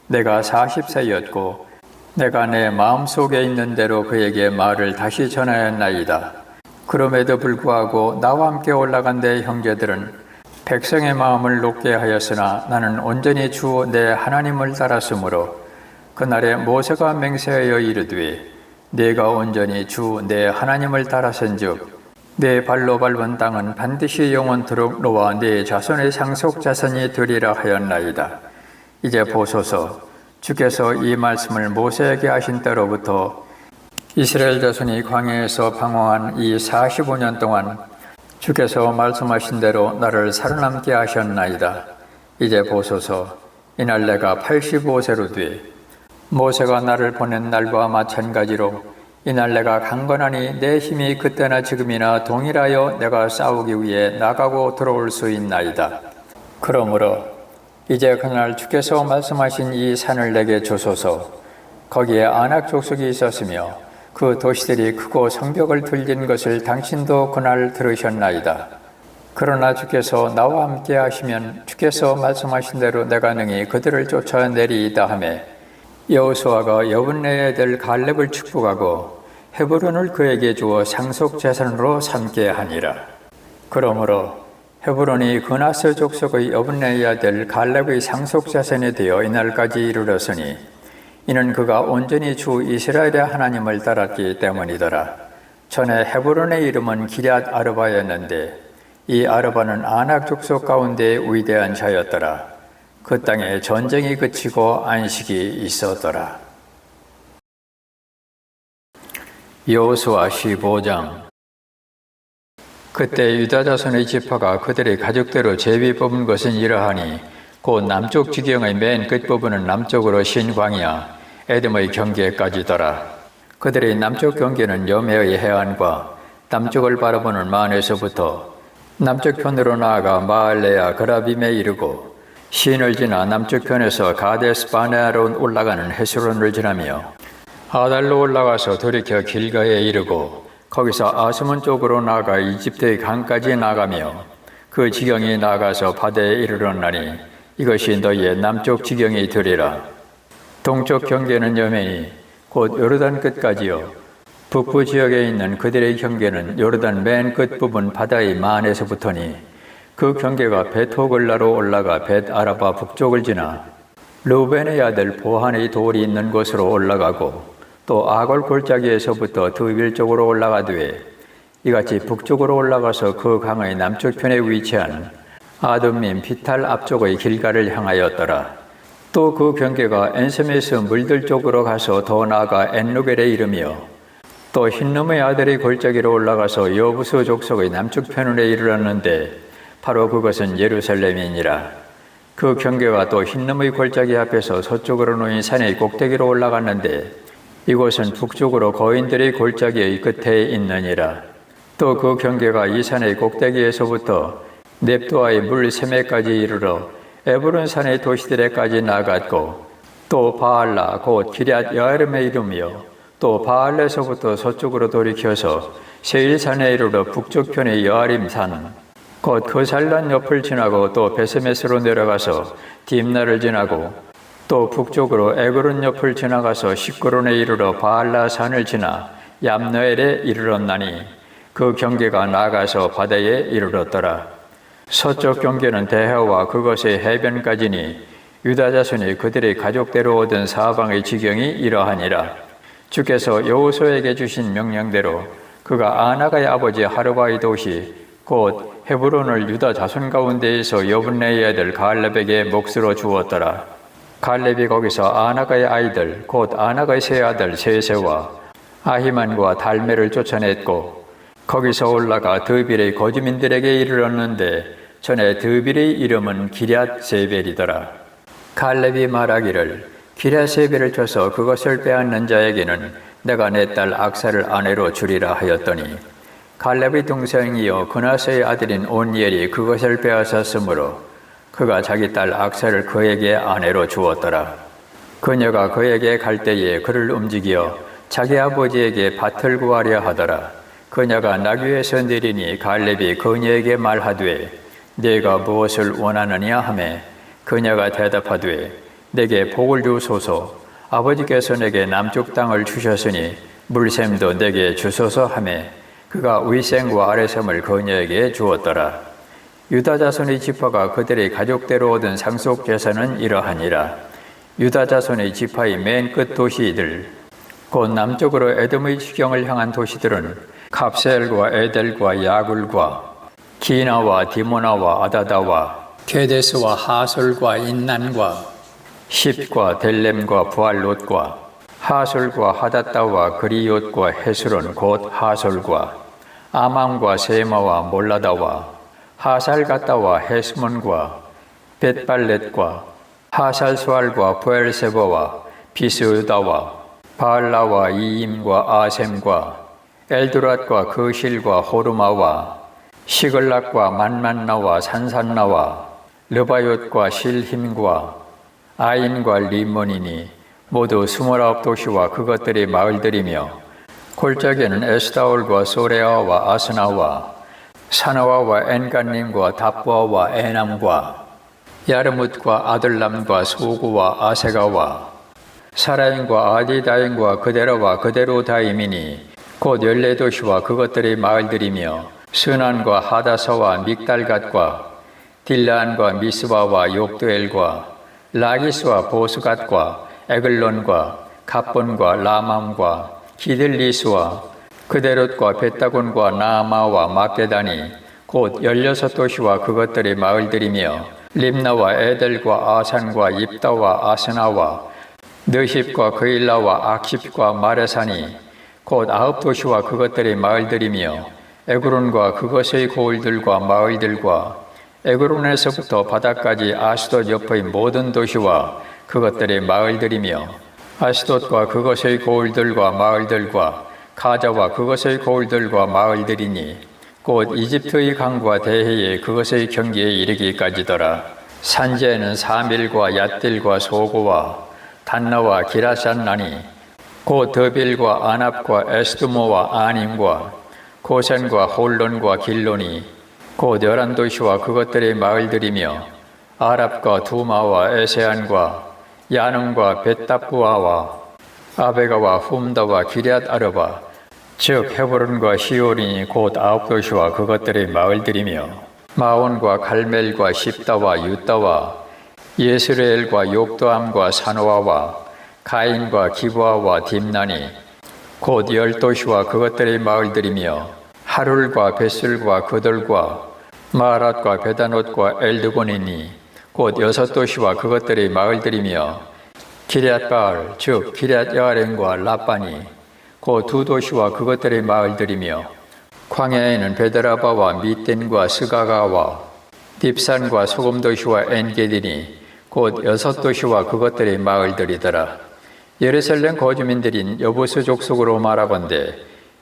Speaker 1: 내가 40세였고 내가 내 마음속에 있는 대로 그에게 말을 다시 전하였나이다. 그럼에도 불구하고 나와 함께 올라간 내 형제들은 백성의 마음을 높게 하였으나 나는 온전히 주 내 하나님을 따랐으므로 그날에 모세가 맹세하여 이르되 네가 온전히 주 내 하나님을 따라선즉 내 발로 밟은 땅은 반드시 영원토록 너와 네 자손의 상속 자손이 되리라 하였나이다. 이제 보소서, 주께서 이 말씀을 모세에게 하신 때로부터 이스라엘 자손이 광야에서 방황한 이 45년 동안 주께서 말씀하신 대로 나를 살아남게 하셨나이다. 이제 보소서, 이날 내가 85세로 돼 모세가 나를 보낸 날과 마찬가지로 이날 내가 강건하니 내 힘이 그때나 지금이나 동일하여 내가 싸우기 위해 나가고 들어올 수 있나이다. 그러므로 이제 그날 주께서 말씀하신 이 산을 내게 주소서. 거기에 아낙 족속이 있었으며 그 도시들이 크고 성벽을 들린 것을 당신도 그날 들으셨나이다. 그러나 주께서 나와 함께 하시면 주께서 말씀하신 대로 내가 능히 그들을 쫓아내리이다 하며 여호수아가 여분네의 아들 갈렙을 축복하고 헤브론을 그에게 주어 상속 재산으로 삼게 하니라. 그러므로 헤브론이 그나스 족속의 여분네의 아들 갈렙의 상속 재산이 되어 이날까지 이르렀으니 이는 그가 온전히 주 이스라엘의 하나님을 따랐기 때문이더라. 전에 헤브론의 이름은 기럇 아르바였는데 이 아르바는 아낙 족속 가운데 위대한 자였더라. 그 땅에 전쟁이 그치고 안식이 있었더라. 여호수아 15장. 그때 유다 자손의 지파가 그들의 가족대로 제비 뽑은 것은 이러하니 곧 남쪽 지경의 맨 끝부분은 남쪽으로 신광야 에돔의 경계까지더라. 그들의 남쪽 경계는 여메의 해안과 남쪽을 바라보는 만에서부터 남쪽 편으로 나아가 마알레아 그라빔에 이르고 신을 지나 남쪽 편에서 가데스 바네아로 올라가는 헤스론을 지나며 아달로 올라가서 돌이켜 길가에 이르고 거기서 아스몬 쪽으로 나아가 이집트의 강까지 나가며 그 지경이 나아가서 바다에 이르렀나니 이것이 너희의 남쪽 지경이 되리라. 동쪽 경계는 여메니 곧 요르단 끝까지요. 북부 지역에 있는 그들의 경계는 요르단 맨 끝부분 바다의 만에서부터니 그 경계가 벳호글라로 올라가 벳아라바 북쪽을 지나 르우벤의 아들 보한의 돌이 있는 곳으로 올라가고 또 아골 골짜기에서부터 드빌 쪽으로 올라가되 이같이 북쪽으로 올라가서 그 강의 남쪽편에 위치한 아둠민 비탈 앞쪽의 길가를 향하였더라. 또 그 경계가 엔세메스 물들 쪽으로 가서 더 나아가 엔루겔에 이르며 또 힌놈의 아들의 골짜기로 올라가서 여부스 족속의 남쪽편에 이르렀는데 바로 그것은 예루살렘이니라. 그 경계가 또 흰놈의 골짜기 앞에서 서쪽으로 놓인 산의 꼭대기로 올라갔는데 이곳은 북쪽으로 거인들의 골짜기의 끝에 있느니라. 또 그 경계가 이 산의 꼭대기에서부터 넵도아의 물 세매까지 이르러 에브론 산의 도시들에까지 나갔고 또 바알라 곧 기럇 여아름에 이르며 또 바알레서부터 서쪽으로 돌이켜서 세일산에 이르러 북쪽편의 여아림산 곧 그 산란 옆을 지나고 또 베세메스로 내려가서 딥나를 지나고 또 북쪽으로 에그론 옆을 지나가서 시끄론에 이르러 바알라 산을 지나 얌너엘에 이르렀나니 그 경계가 나아가서 바다에 이르렀더라. 서쪽 경계는 대해와 그것의 해변까지니 유다 자손이 그들의 가족대로 얻은 사방의 지경이 이러하니라. 주께서 여호수아에게 주신 명령대로 그가 아나가의 아버지 하르바의 도시 곧 헤브론을 유다 자손 가운데에서 여분네의 아들 갈렙에게 몫으로 주었더라. 갈렙이 거기서 아나가의 아이들 곧 아나가의 세 아들 세세와 아히만과 달메를 쫓아냈고 거기서 올라가 드빌의 거주민들에게 이르렀는데 전에 드빌의 이름은 기럇 세벨이더라. 갈렙이 말하기를 기럇 세벨을 쳐서 그것을 빼앗는 자에게는 내가 내 딸 악사를 아내로 주리라 하였더니 갈렙의 동생이요 그나스의 아들인 온니엘이 그것을 빼앗았으므로 그가 자기 딸 악사를 그에게 아내로 주었더라. 그녀가 그에게 갈 때에 그를 움직여 자기 아버지에게 밭을 구하려 하더라. 그녀가 나귀에서 내리니 갈렙이 그녀에게 말하되 네가 무엇을 원하느냐 하매 그녀가 대답하되 내게 복을 주소서. 아버지께서 내게 남쪽 땅을 주셨으니 물샘도 내게 주소서 하며 그가 위생과 아래섬을 그녀에게 주었더라. 유다 자손의 지파가 그들의 가족대로 얻은 상속 재산은 이러하니라. 유다 자손의 지파의 맨 끝 도시들 곧 남쪽으로 에돔의 지경을 향한 도시들은 갑셀과 에델과 야굴과 기나와 디모나와 아다다와 게데스와 하솔과 인난과 십과 델렘과 부알롯과 하솔과 하닷다와 그리옷과 헤스론 곧 하솔과 아맘과 세마와 몰라다와 하살가다와 헤스몬과 벳발렛과 하살수알과 부엘세바와 비스우다와 바알라와 이임과 아셈과 엘도랏과 그실과 호르마와 시글락과 만만나와 산산나와 르바옅과 실힘과 아인과 리몬이니 모두 29도시와 그것들의 마을들이며 골짜기에는 에스다올과 소레아와 아스나와 사나와와 엔간님과 답보아와 에남과 야르뭇과 아들람과 소구와 아세가와 사라임과 아디다임과 그데라와 그데로다임이니 곧 14도시와 그것들의 마을들이며 스난과 하다사와 믹달갓과 딜라안과 미스바와 욕두엘과 라기스와 보스갓과 에글론과 갑본과 라맘과 기들리스와 그데롯과 베타곤과 나아마와 마게다니 곧 16도시와 그것들의 마을들이며 림나와 에델과 아산과 입다와 아스나와 느십과 그일라와 악십과 마레산이 곧 9도시와 그것들의 마을들이며 에그론과 그것의 고을들과 마을들과 에그론에서부터 바다까지 아스돗 옆의 모든 도시와 그것들의 마을들이며 아스돗과 그것의 고을들과 마을들과 가자와 그것의 고을들과 마을들이니 곧 이집트의 강과 대해에 그것의 경계에 이르기까지더라. 산지에는 사밀과 얏딜과 소고와 단나와 기라산나니 곧 더빌과 아납과 에스두모와 아님과 고센과 홀론과 길론이 곧 11도시와 그것들의 마을들이며 아랍과 두마와 에세안과 야눔과 벳다부아와 아베가와 훔다와 기럇 아르바 즉 헤브론과 시올이니 곧 9도시와 그것들의 마을들이며 마온과 갈멜과 십다와 유다와 예스레엘과 욕도암과 사노아와 가인과 기브아와 딥나니 곧 10도시와 그것들의 마을들이며 하룰과 벳술과 그돌과 마рат과 베다롯과 엘드곤이니 곧 6도시와 그것들의 마을들이며 기럇바알 즉 기럇여아렘과 라빠니 곧 2도시와 그것들의 마을들이며 광야에는 베드라바와 미땐과 스가가와 딥산과 소금도시와 엔게디니 곧 6도시와 그것들의 마을들이더라. 예루살렘 거주민들인 여부스 족속으로 말하건대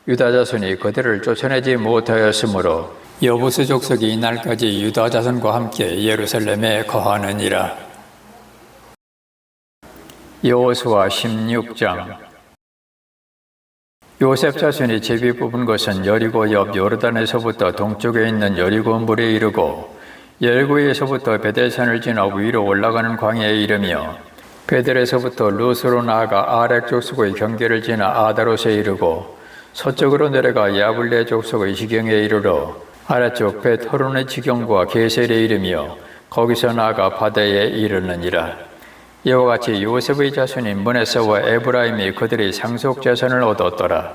Speaker 1: 유다 자손이 그들을 쫓아내지 못하였으므로 여부스 족속이 이날까지 유다 자손과 함께 예루살렘에 거하느니라. 여호수아 16장. 요셉 자손이 제비 뽑은 것은 여리고 옆 요르단에서부터 동쪽에 있는 여리고 물에 이르고 열구에서부터 베델산을 지나 위로 올라가는 광야에 이르며 베델에서부터 루스로 나아가 아렉 족속의 경계를 지나 아다롯에 이르고 서쪽으로 내려가 야블레 족속의 지경에 이르러 아래쪽 벳호론의 지경과 게셀에 이르며 거기서 나아가 바다에 이르느니라. 이와 같이 요셉의 자손인 므낫세와 에브라임이 그들의 상속 재산을 얻었더라.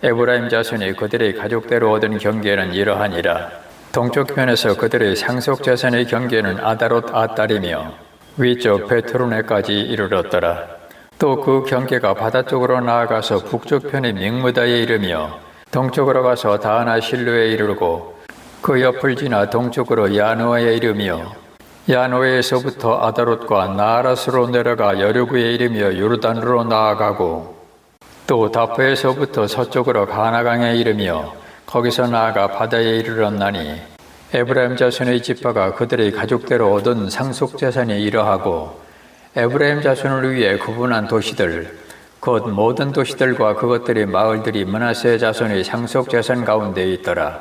Speaker 1: 에브라임 자손이 그들의 가족대로 얻은 경계는 이러하니라. 동쪽편에서 그들의 상속 재산의 경계는 아다롯 아딸이며 위쪽 벳호론에까지 이르렀더라. 또 그 경계가 바다 쪽으로 나아가서 북쪽편의 믹무다에 이르며 동쪽으로 가서 다하나 실루에 이르고 그 옆을 지나 동쪽으로 야노아에 이르며 야노에서부터 아다롯과 나아라스로 내려가 여르구에 이르며 요르단으로 나아가고 또 다프에서부터 서쪽으로 가나강에 이르며 거기서 나아가 바다에 이르렀나니 에브라임 자손의 지파가 그들의 가족대로 얻은 상속 재산이 이러하고 에브라임 자손을 위해 구분한 도시들 곧 모든 도시들과 그것들의 마을들이 므낫세 자손의 상속 재산 가운데 있더라.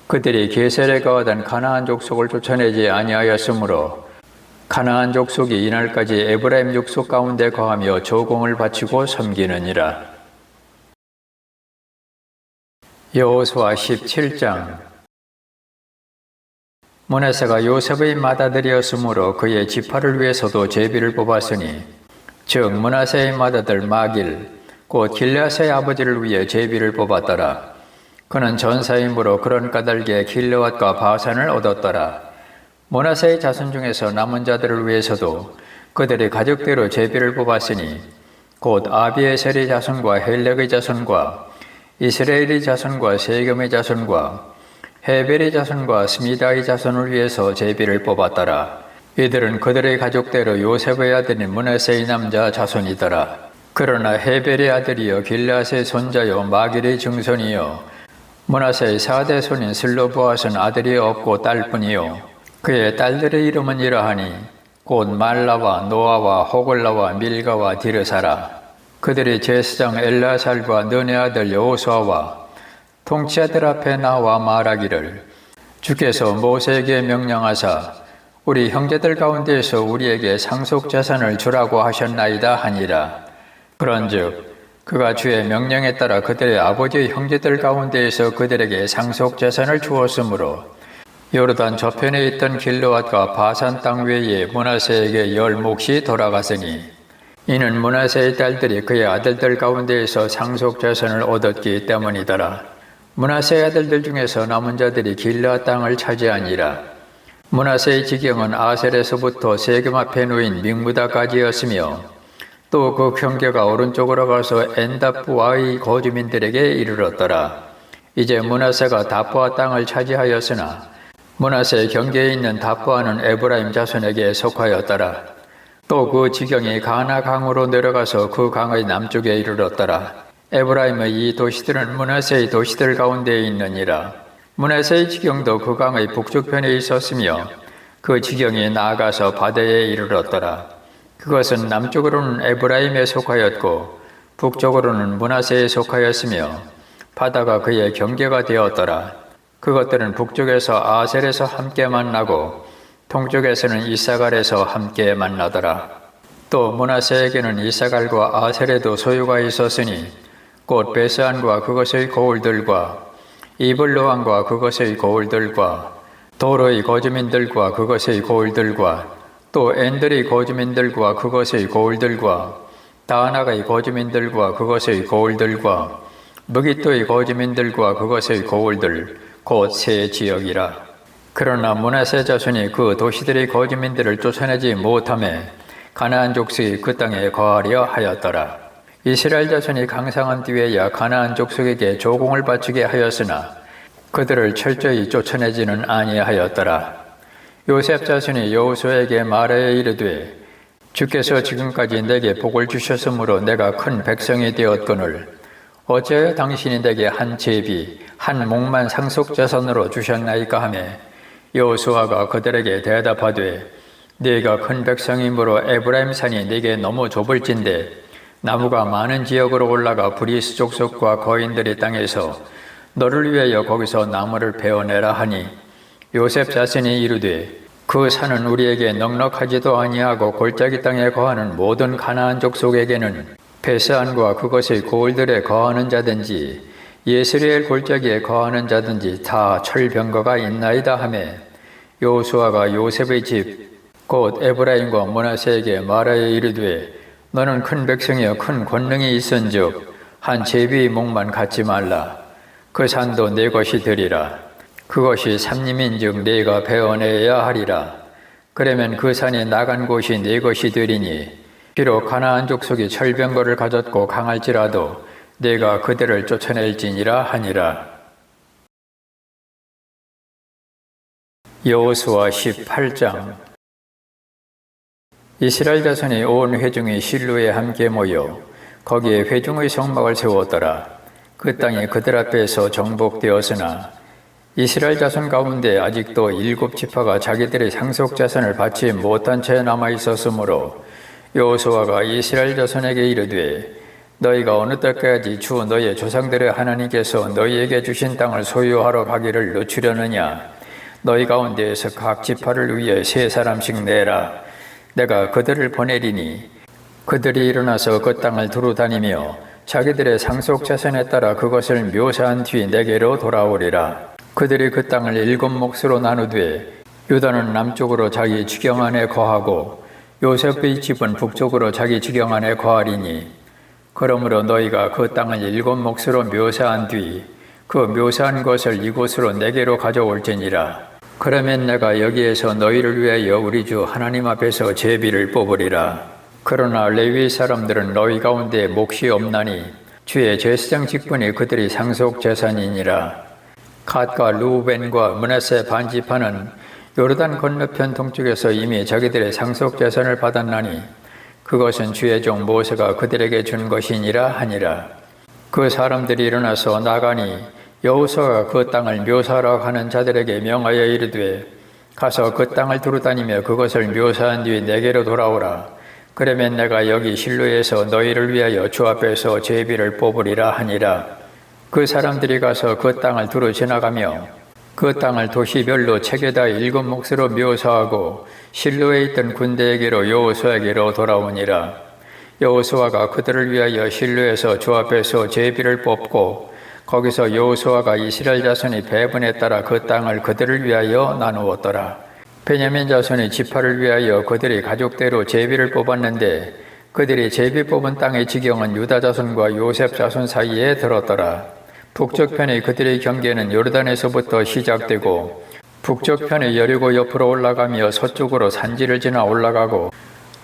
Speaker 1: 그들이 게셀에 거하던 가나안 족속을 쫓아내지 아니하였으므로 가나안 족속이 이날까지 에브라임 족속 가운데 거하며 조공을 바치고 섬기느니라. 여호수아 17장. 므낫세가 요셉의 맏아들이었으므로 그의 지파를 위해서도 제비를 뽑았으니 즉 므낫세의 맏아들 마길 곧 길르앗의 아버지를 위해 제비를 뽑았더라. 그는 전사이므로 그런 까닭에 길르앗과 바산을 얻었더라. 므낫세의 자손 중에서 남은 자들을 위해서도 그들의 가족대로 제비를 뽑았으니 곧 아비에셀의 자손과 헬렉의 자손과 이스라엘의 자손과 세겜의 자손과 헤벨의 자손과 스미다의 자손을 위해서 제비를 뽑았더라. 이들은 그들의 가족대로 요셉의 아들인 므낫세의 남자 자손이더라. 그러나 헤벨의 아들이여 길르앗의 손자여 마길의 증손이여 므낫세의 4대 손인 슬로보앗은 아들이 없고 딸뿐이요 그의 딸들의 이름은 이러하니 곧 말라와 노아와 호글라와 밀가와 디르사라. 그들이 제사장 엘라살과 너네 아들 여호수아와 통치자들 앞에 나와 말하기를 주께서 모세에게 명령하사 우리 형제들 가운데에서 우리에게 상속재산을 주라고 하셨나이다 하니라. 그런즉 그가 주의 명령에 따라 그들의 아버지의 형제들 가운데에서 그들에게 상속재산을 주었으므로 요르단 저편에 있던 길르앗과 바산 땅 외에 므낫세에게 10몫이 돌아갔으니 이는 므낫세의 딸들이 그의 아들들 가운데에서 상속재산을 얻었기 때문이더라. 므낫세의 아들들 중에서 남은 자들이 길르앗 땅을 차지하니라. 므낫세의 지경은 아셀에서부터 세겜 앞에 놓인 믹무다까지였으며 또 그 경계가 오른쪽으로 가서 엔다프와의 거주민들에게 이르렀더라. 이제 므낫세가 다프아 땅을 차지하였으나 므낫세의 경계에 있는 다프아는 에브라임 자손에게 속하였더라. 또 그 지경이 가나 강으로 내려가서 그 강의 남쪽에 이르렀더라. 에브라임의 이 도시들은 므낫세의 도시들 가운데에 있느니라. 므낫세의 지경도 그 강의 북쪽편에 있었으며 그 지경이 나아가서 바다에 이르렀더라. 그것은 남쪽으로는 에브라임에 속하였고 북쪽으로는 므낫세에 속하였으며 바다가 그의 경계가 되었더라. 그것들은 북쪽에서 아셀에서 함께 만나고 동쪽에서는 이사갈에서 함께 만나더라. 또 므낫세에게는 이사갈과 아셀에도 소유가 있었으니 곧 베스안과 그것의 고을들과 이블로안과 그것의 고을들과 도로의 거주민들과 그것의 고을들과 또 엔들의 거주민들과 그것의 고을들과 다나가의 거주민들과 그것의 고을들과 무기토의 거주민들과 그것의 고을들 곧 세 지역이라. 그러나 므낫세 자손이 그 도시들의 거주민들을 쫓아내지 못하매 가나안 족속이 그 땅에 거하려 하였더라. 이스라엘 자손이 강상한 뒤에야 가나안 족속에게 조공을 바치게 하였으나 그들을 철저히 쫓아내지는 아니하였더라. 요셉 자손이 여호수아에게 말하여 이르되 주께서 지금까지 내게 복을 주셨으므로 내가 큰 백성이 되었거늘 어찌하여 당신이 내게 한 제비 한 몫만 상속자산으로 주셨나이까 하며 여호수아가 그들에게 대답하되 네가 큰 백성이므로 에브라임 산이 네게 너무 좁을진데 나무가 많은 지역으로 올라가 브리스 족속과 거인들의 땅에서 너를 위하여 거기서 나무를 베어내라 하니 요셉 자손이 이르되 그 산은 우리에게 넉넉하지도 아니하고 골짜기 땅에 거하는 모든 가나안 족속에게는 베스안과 그것의 고을들에 거하는 자든지 예스리엘 골짜기에 거하는 자든지 다 철병거가 있나이다 하며 여호수아가 요셉의 집 곧 에브라임과 므낫세에게 말하여 이르되 너는 큰 백성이여 큰 권능이 있은즉 한 제비의 몫만 갖지 말라. 그 산도 내 것이 되리라. 그것이 삼림인즉 네가 베어내야 하리라. 그러면 그 산이 나간 곳이 네 것이 되리니 비록 가나안 족속이 철병거를 가졌고 강할지라도 네가 그들을 쫓아낼지니라 하니라. 여호수아 18장. 이스라엘 자손이 온 회중이 실로에 함께 모여 거기에 회중의 성막을 세웠더라. 그 땅이 그들 앞에서 정복되었으나 이스라엘 자손 가운데 아직도 7지파가 자기들의 상속자산을 받지 못한 채 남아있었으므로 여호수아가 이스라엘 자손에게 이르되 너희가 어느 때까지 주 너희의 조상들의 하나님께서 너희에게 주신 땅을 소유하러 가기를 늦추려느냐. 너희 가운데에서 각 지파를 위해 3사람씩 내라. 내가 그들을 보내리니 그들이 일어나서 그 땅을 두루 다니며 자기들의 상속 재산에 따라 그것을 묘사한 뒤 내게로 돌아오리라. 그들이 그 땅을 7 몫으로 나누되 유다는 남쪽으로 자기 지경 안에 거하고 요셉의 집은 북쪽으로 자기 지경 안에 거하리니 그러므로 너희가 그 땅을 7 몫으로 묘사한 뒤 그 묘사한 것을 이곳으로 내게로 가져올지니라. 그러면 내가 여기에서 너희를 위하여 우리 주 하나님 앞에서 제비를 뽑으리라. 그러나 레위 사람들은 너희 가운데 몫이 없나니 주의 제사장 직분이 그들이 상속 재산이니라. 갓과 루벤과 므낫세 반지파는 요르단 건너편 동쪽에서 이미 자기들의 상속 재산을 받았나니 그것은 주의 종 모세가 그들에게 준 것이니라 하니라. 그 사람들이 일어나서 나가니 여호수아가 그 땅을 묘사하라 하는 자들에게 명하여 이르되 가서 그 땅을 두루다니며 그것을 묘사한 뒤 내게로 돌아오라. 그러면 내가 여기 실로에서 너희를 위하여 주 앞에서 제비를 뽑으리라 하니라. 그 사람들이 가서 그 땅을 두루 지나가며 그 땅을 도시별로 책에다 7 몫으로 묘사하고 실로에 있던 군대에게로 여호수아에게로 돌아오니라. 여호수아가 그들을 위하여 실로에서 주 앞에서 제비를 뽑고 거기서 여호수아가 이스라엘 자손이 배분에 따라 그 땅을 그들을 위하여 나누었더라. 베냐민 자손의 지파를 위하여 그들이 가족대로 제비를 뽑았는데 그들이 제비 뽑은 땅의 지경은 유다 자손과 요셉 자손 사이에 들었더라. 북쪽편의 그들의 경계는 요르단에서부터 시작되고 북쪽편의 여리고 옆으로 올라가며 서쪽으로 산지를 지나 올라가고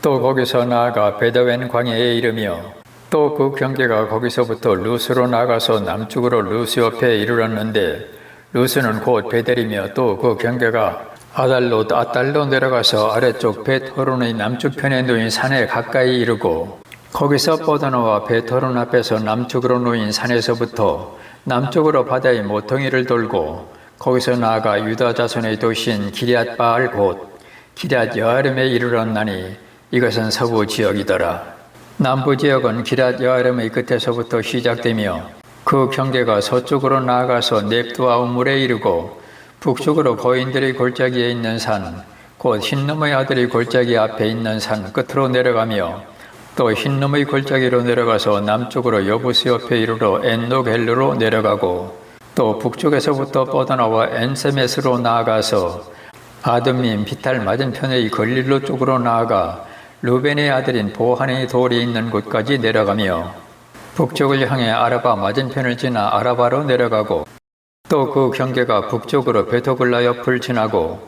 Speaker 1: 또 거기서 나아가 베다웬 광야에 이르며 또 그 경계가 거기서부터 루스로 나가서 남쪽으로 루스 옆에 이르렀는데 루스는 곧 베델이며 또 그 경계가 아달롯 아달로 내려가서 아래쪽 벳호론의 남쪽편에 놓인 산에 가까이 이르고 거기서 뻗어나와 벳호론 앞에서 남쪽으로 놓인 산에서부터 남쪽으로 바다의 모퉁이를 돌고 거기서 나아가 유다 자손의 도시인 기럇 바알 곧 기럇 여아림에 이르렀나니 이것은 서부 지역이더라. 남부 지역은 기럇 여아림의 끝에서부터 시작되며 그 경계가 서쪽으로 나아가서 넵두아 우물에 이르고 북쪽으로 거인들의 골짜기에 있는 산, 곧 흰놈의 아들의 골짜기 앞에 있는 산 끝으로 내려가며 또 흰놈의 골짜기로 내려가서 남쪽으로 여부스 옆에 이르러 엔노겔루로 내려가고 또 북쪽에서부터 뻗어나와 엔세메스로 나아가서 아드밈 비탈 맞은편의 걸릴로 쪽으로 나아가 루벤의 아들인 보한의 돌이 있는 곳까지 내려가며 북쪽을 향해 아라바 맞은편을 지나 아라바로 내려가고 또 그 경계가 북쪽으로 베토글라 옆을 지나고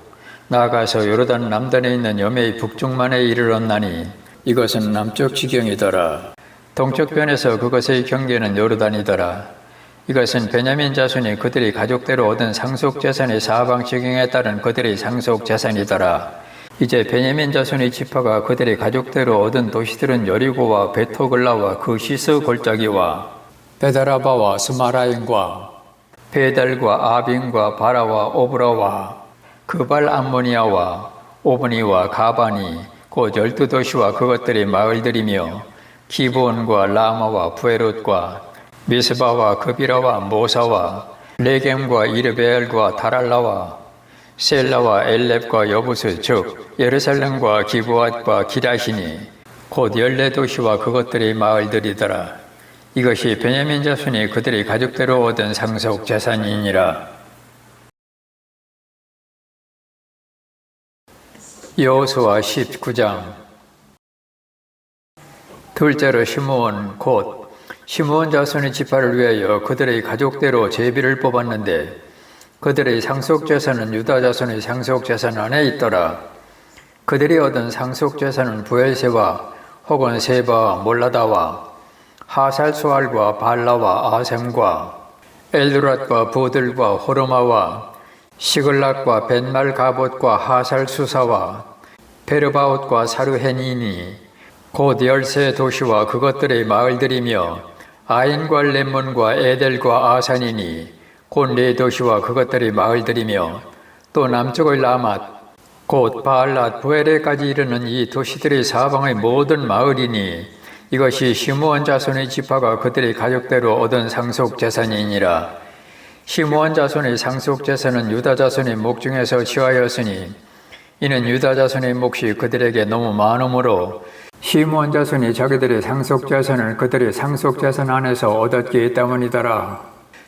Speaker 1: 나아가서 요르단 남단에 있는 염해의 북쪽만에 이르렀나니 이것은 남쪽 지경이더라. 동쪽편에서 그것의 경계는 요르단이더라. 이것은 베냐민 자손이 그들이 가족대로 얻은 상속 재산의 사방 지경에 따른 그들의 상속 재산이더라. 이제 베냐민 자손의 지파가 그들의 가족대로 얻은 도시들은 여리고와 베토글라와 그 시스 골짜기와 베다라바와 스마라임과 베달과 아빈과 바라와 오브라와 그발 암모니아와 오브니와 가바니 곧 12도시와 그것들의 마을들이며 기브온과 라마와 부에롯과 미스바와 그비라와 모사와 레겜과 이르베엘과 다랄라와 셀라와 엘렙과 여부스 즉 예루살렘과 기브앗과 기라시니 곧 14도시와 그것들의 마을들이더라. 이것이 베냐민 자손이 그들의 가족대로 얻은 상속 재산이니라. 여호수아 19장. 둘째로 시므온 곧 시므온 자손의 지파를 위하여 그들의 가족대로 제비를 뽑았는데 그들의 상속 재산은 유다 자손의 상속 재산 안에 있더라. 그들이 얻은 상속 재산은 부엘세바 혹은 세바와 몰라다와 하살수알과 발라와 아셈과 엘두랏과 부들과 호르마와 시글락과 벤말가봇과 하살수사와 베르바옷과 사르헤니니 곧 13도시와 그것들의 마을들이며 아인과 렘몬과 에델과 아산이니 곧 4도시와 그것들의 마을들이며 또 남쪽의 라맛 곧 바알랏 부에레까지 이르는 이 도시들의 사방의 모든 마을이니 이것이 시므온 자손의 지파가 그들의 가족대로 얻은 상속 재산이니라. 시므온 자손의 상속 재산은 유다 자손의 목 중에서 취하였으니 이는 유다 자손의 몫이 그들에게 너무 많으므로 시므온 자손이 자기들의 상속자손을 그들의 상속자손 안에서 얻었기에 때문이더라.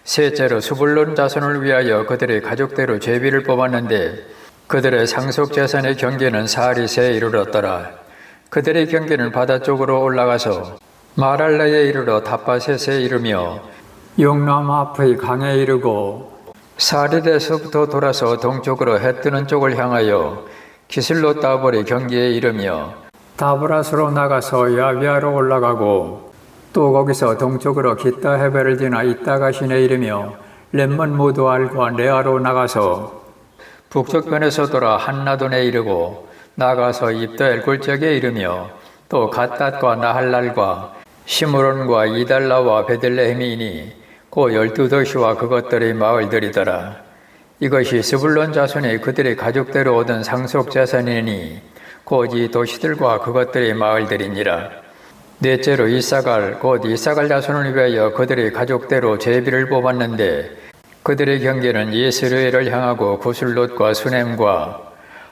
Speaker 1: 셋째로 스불론 자손을 위하여 그들의 가족대로 제비를 뽑았는데 그들의 상속자손의 경계는 사리새에 이르렀더라. 그들의 경계는 바다 쪽으로 올라가서 마랄라에 이르러 닷바셋에 이르며 용남 앞의 강에 이르고 사리에서부터 돌아서 동쪽으로 해 뜨는 쪽을 향하여 기슬롯 다볼의 경계에 이르며 다브라스로 나가서 야비아로 올라가고 또 거기서 동쪽으로 기타 헤벨을 지나 이따가신에 이르며 렘몬 무드알과 레아로 나가서 북쪽편에서 돌아 한나돈에 이르고 나가서 입다엘 골짜기에 이르며 또 갓닷과 나할랄과 시므론과 이달라와 베들레헴이니 곧 12도시와 그것들의 마을들이더라. 이것이 스불론 자손이 그들의 가족대로 얻은 상속자산이니 곧 이 도시들과 그것들의 마을들이니라. 넷째로 이사갈 곧 이사갈 자손을 위하여 그들의 가족대로 제비를 뽑았는데 그들의 경계는 예스르엘을 향하고 구슬롯과 수넴과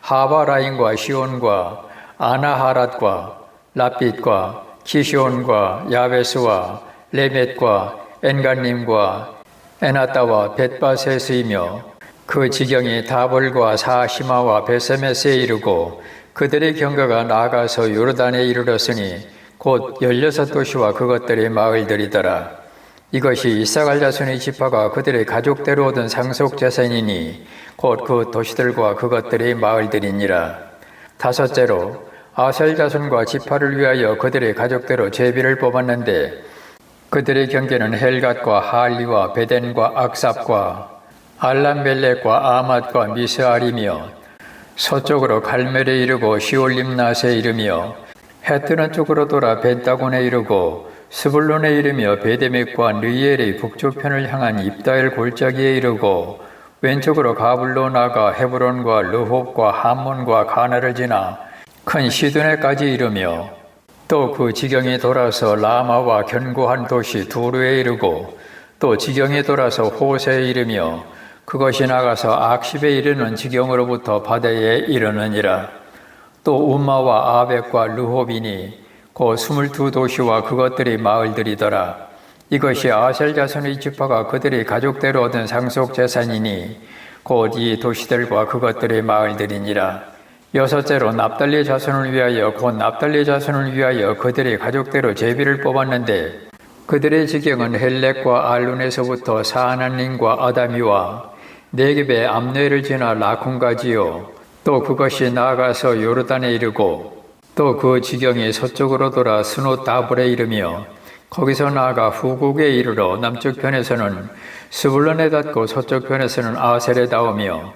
Speaker 1: 하바라인과 시온과 아나하랏과 라빛과 키시온과 야베스와 레벳과 엔간님과 에나따와 벳바세스이며 그 지경이 다볼과 사시마와 베세메스에 이르고 그들의 경계가 나아가서 요르단에 이르렀으니 곧 16도시와 그것들의 마을들이더라. 이것이 이사갈 자손의 지파가 그들의 가족대로 얻은 상속자산이니 곧 그 도시들과 그것들의 마을들이니라. 다섯째로 아셀 자손과 지파를 위하여 그들의 가족대로 제비를 뽑았는데 그들의 경계는 헬갓과 할리와 베덴과 악삽과 알람벨렉과 아맛과 미스알이며 서쪽으로 갈멜에 이르고 시올림낫에 이르며 해 뜨는 쪽으로 돌아 벤다곤에 이르고 스불론에 이르며 베데멕과 느엘의 북쪽편을 향한 입다엘 골짜기에 이르고 왼쪽으로 가불로 나가 헤브론과 르홉과 함몬과 가나를 지나 큰 시드네까지 이르며 또 그 지경이 돌아서 라마와 견고한 도시 두루에 이르고 또 지경이 돌아서 호세에 이르며 그것이 나가서 악십에 이르는 지경으로부터 바다에 이르느니라. 또 움마와 아벡과 르홉이니 곧 22도시와 그것들의 마을들이더라. 이것이 아셀 자손의 지파가 그들의 가족대로 얻은 상속재산이니 곧 이 도시들과 그것들의 마을들이니라. 여섯째로 납달리 자손을 위하여 곧 납달리 자손을 위하여 그들의 가족대로 제비를 뽑았는데 그들의 지경은 헬렉과 알룬에서부터 사하난림과 아다미와 네겝의 암네를 지나 라쿤까지요. 또 그것이 나아가서 요르단에 이르고 또 그 지경이 서쪽으로 돌아 스노 다볼에 이르며 거기서 나아가 후국에 이르러 남쪽편에서는 스불론에 닿고 서쪽편에서는 아셀에 닿으며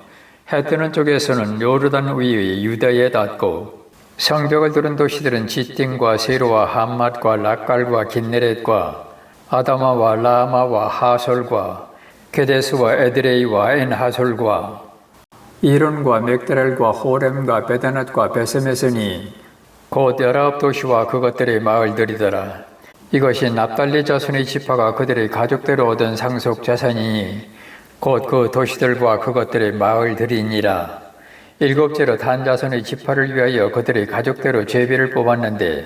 Speaker 1: 해 뜨는 쪽에서는 요르단 위의 유다에 닿고 성벽을 두른 도시들은 지띵과 세로와 함맛과 락갈과 긴네렛과 아다마와 라마와 하솔과 게데스와 에드레이와 엔하솔과 이론과 맥데렐과 호렘과 베다낫과 베세메스니 곧 19도시와 그것들의 마을들이더라. 이것이 납달리 자손의 지파가 그들의 가족대로 얻은 상속자산이니 곧 그 도시들과 그것들의 마을들이니라. 일곱째로 단 자손의 지파를 위하여 그들의 가족대로 제비를 뽑았는데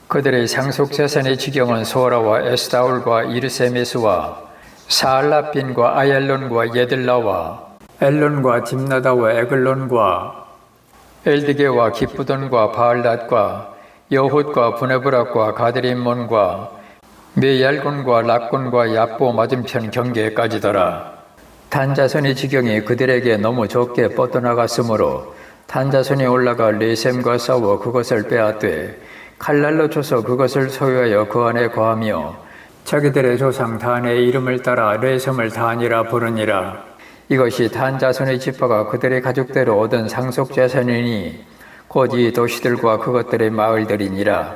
Speaker 1: 그들의 상속자산의 지경은 소라와 에스다울과 이르세메스와 사알라빈과 아얄론과 예들라와 엘론과 딥나다와 에글론과 엘드게와 기프돈과 바알닷과 여훗과 부네브락과 가드림몬과 메얄곤과 락곤과 야보 맞은편 경계까지더라. 단자손의 지경이 그들에게 너무 좁게 뻗어나갔으므로 단자손이 올라가 레셈과 싸워 그것을 빼앗되 칼날로 쳐서 그것을 소유하여 그 안에 거하며 자기들의 조상 단의 이름을 따라 레셈을 단이라 부르니라. 이것이 단 자손의 지파가 그들의 가족대로 얻은 상속자산이니 곧 이 도시들과 그것들의 마을들이니라.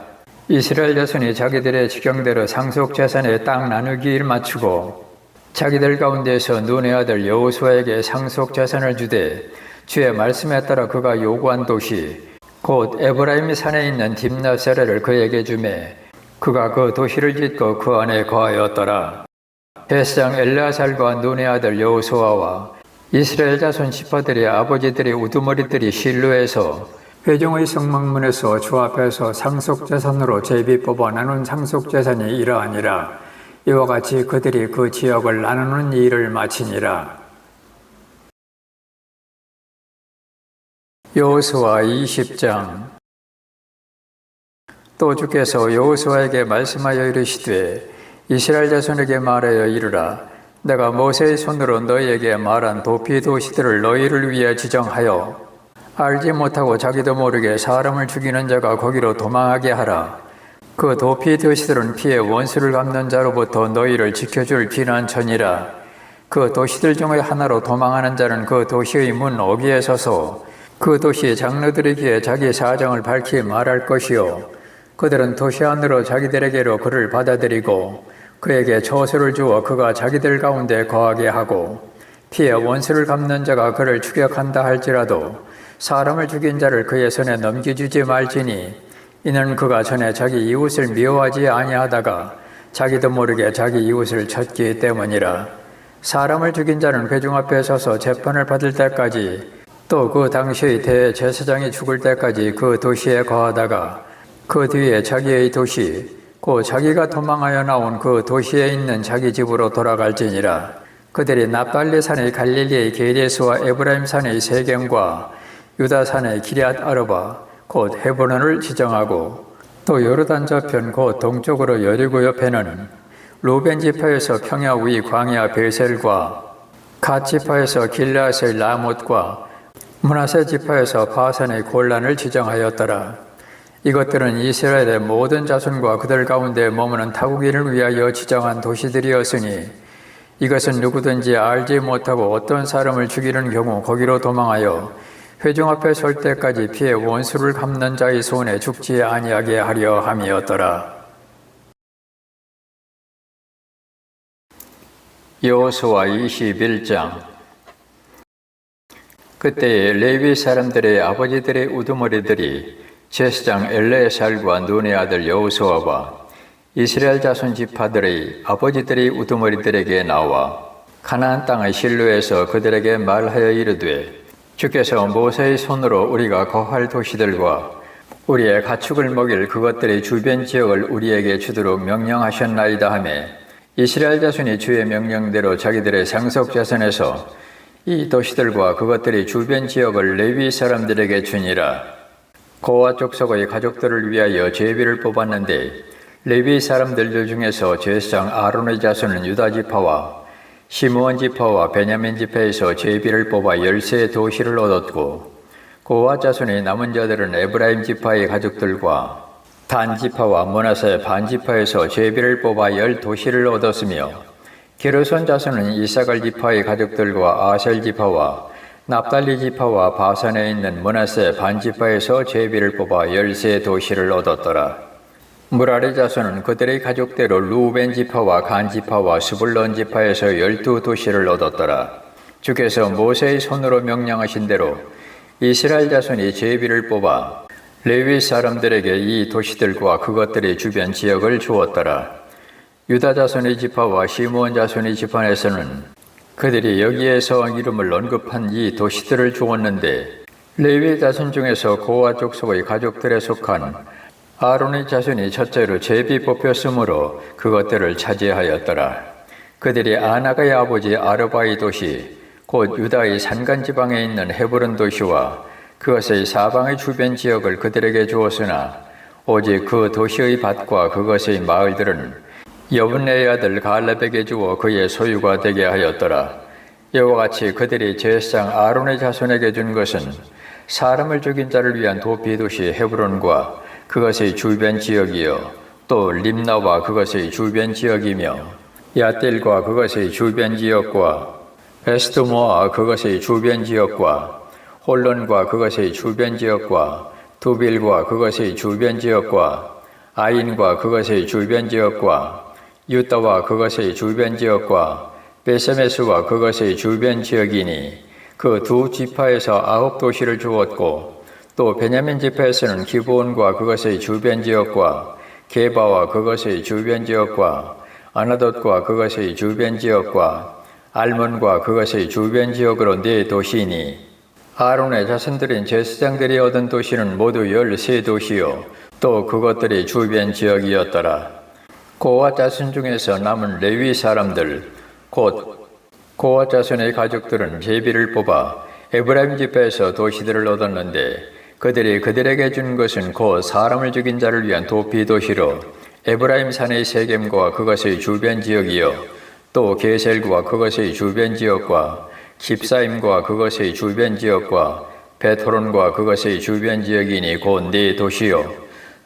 Speaker 1: 이스라엘 자손이 자기들의 지경대로 상속자산의 땅 나누기를 마치고 자기들 가운데서 눈의 아들 여호수아에게 상속자산을 주되 주의 말씀에 따라 그가 요구한 도시 곧 에브라임 산에 있는 딥나세레를 그에게 주매 그가 그 도시를 짓고 그 안에 거하였더라. 대사장 엘르아살과 눈의 아들 여호수아와 이스라엘 자손 지파들의 아버지들의 우두머리들이 실로에서 회중의 성막문에서 주 앞에서 상속재산으로 제비 뽑아 나눈 상속재산이 이러하니라. 이와 같이 그들이 그 지역을 나누는 일을 마치니라. 여호수아 20장. 또 주께서 여호수아에게 말씀하여 이르시되 이스라엘 자손에게 말하여 이르라. 내가 모세의 손으로 너희에게 말한 도피 도시들을 너희를 위해 지정하여 알지 못하고 자기도 모르게 사람을 죽이는 자가 거기로 도망하게 하라. 그 도피 도시들은 피해 원수를 갚는 자로부터 너희를 지켜줄 피난처니라. 그 도시들 중에 하나로 도망하는 자는 그 도시의 문 어귀에 서서 그 도시의 장로들에게 자기 사정을 밝히 말할 것이요. 그들은 도시 안으로 자기들에게로 그를 받아들이고 그에게 처소를 주어 그가 자기들 가운데 거하게 하고 피해 원수를 갚는 자가 그를 추격한다 할지라도 사람을 죽인 자를 그의 손에 넘겨주지 말지니 이는 그가 전에 자기 이웃을 미워하지 아니하다가 자기도 모르게 자기 이웃을 쳤기 때문이라. 사람을 죽인 자는 회중 앞에 서서 재판을 받을 때까지 또 그 당시의 대제사장이 죽을 때까지 그 도시에 거하다가 그 뒤에 자기의 도시 곧 자기가 도망하여 나온 그 도시에 있는 자기 집으로 돌아갈지니라. 그들이 납달리 산의 갈릴리의 게데스와 에브라임 산의 세겜과 유다 산의 기럇 아르바 곧 헤브론을 지정하고 또 요르단 저편 곧 동쪽으로 여리고 옆에는 루벤 지파에서 평야 위 광야 베셀과 갓 지파에서 길르앗의 라못과 므낫세 지파에서 바산의 골란을 지정하였더라. 이것들은 이스라엘의 모든 자손과 그들 가운데 머무는 타국인을 위하여 지정한 도시들이었으니 이것은 누구든지 알지 못하고 어떤 사람을 죽이는 경우 거기로 도망하여 회중 앞에 설 때까지 피해 원수를 갚는 자의 손에 죽지 아니하게 하려 함이었더라. 여호수아 21장. 그때에 레위 사람들의 아버지들의 우두머리들이 제사장 엘레살과 눈의 아들 여호수아와 이스라엘 자손 지파들의 아버지들의 우두머리들에게 나와 가나안 땅의 실로에서 그들에게 말하여 이르되 주께서 모세의 손으로 우리가 거할 도시들과 우리의 가축을 먹일 그것들의 주변 지역을 우리에게 주도록 명령하셨나이다 하매 이스라엘 자손이 주의 명령대로 자기들의 상속자손에서 이 도시들과 그것들의 주변 지역을 레위 사람들에게 주니라. 고아 족속의 가족들을 위하여 제비를 뽑았는데 레위 사람들 중에서 제사장 아론의 자손은 유다 지파와 시므온 지파와 베냐민 지파에서 제비를 뽑아 13도시를 얻었고 고아 자손의 남은 자들은 에브라임 지파의 가족들과 단 지파와 므낫세 반 지파에서 제비를 뽑아 10도시를 얻었으며 게르손 자손은 이사갈 지파의 가족들과 아셀 지파와 납달리 지파와 바산에 있는 므낫세 반 지파에서 제비를 뽑아 13도시를 얻었더라. 무라리 자손은 그들의 가족대로 루벤 지파와 간 지파와 스불론 지파에서 12도시를 얻었더라. 주께서 모세의 손으로 명령하신 대로 이스라엘 자손이 제비를 뽑아 레위 사람들에게 이 도시들과 그것들의 주변 지역을 주었더라. 유다 자손의 지파와 시므온 자손의 지파에서는 그들이 여기에서 이름을 언급한 이 도시들을 주었는데 레위 자손 중에서 고아 족속의 가족들에 속한 아론의 자손이 첫째로 제비 뽑혔으므로 그것들을 차지하였더라. 그들이 아낙의 아버지 아르바의 도시 곧 유다의 산간지방에 있는 헤브론 도시와 그것의 사방의 주변 지역을 그들에게 주었으나 오직 그 도시의 밭과 그것의 마을들은 여분네의 아들 갈렙에게 주어 그의 소유가 되게 하였더라. 이와 같이 그들이 제사장 아론의 자손에게 준 것은 사람을 죽인 자를 위한 도피도시 헤브론과 그것의 주변 지역이요 또 림나와 그것의 주변 지역이며 야딜과 그것의 주변 지역과 에스드모와 그것의 주변 지역과 홀론과 그것의 주변 지역과 두빌과 그것의 주변 지역과 아인과 그것의 주변 지역과 유다와 그것의 주변 지역과 베세메스와 그것의 주변 지역이니 그 두 지파에서 9도시를 주었고 또 베냐민 지파에서는 기브온과 그것의 주변 지역과 게바와 그것의 주변 지역과 아나돗과 그것의 주변 지역과 알몬과 그것의 주변 지역으로 4도시이니 아론의 자손들인 제사장들이 얻은 도시는 모두 13도시요 또 그것들이 주변 지역이었더라. 고앗 자손 중에서 남은 레위 사람들 곧 고앗 자손의 가족들은 제비를 뽑아 에브라임 지파에서 도시들을 얻었는데 그들이 그들에게 준 것은 곧 사람을 죽인 자를 위한 도피 도시로 에브라임 산의 세겜과 그것의 주변 지역이요 또 게셀과 그것의 주변 지역과 깁사임과 그것의 주변 지역과 베토론과 그것의 주변 지역이니 곧 4도시요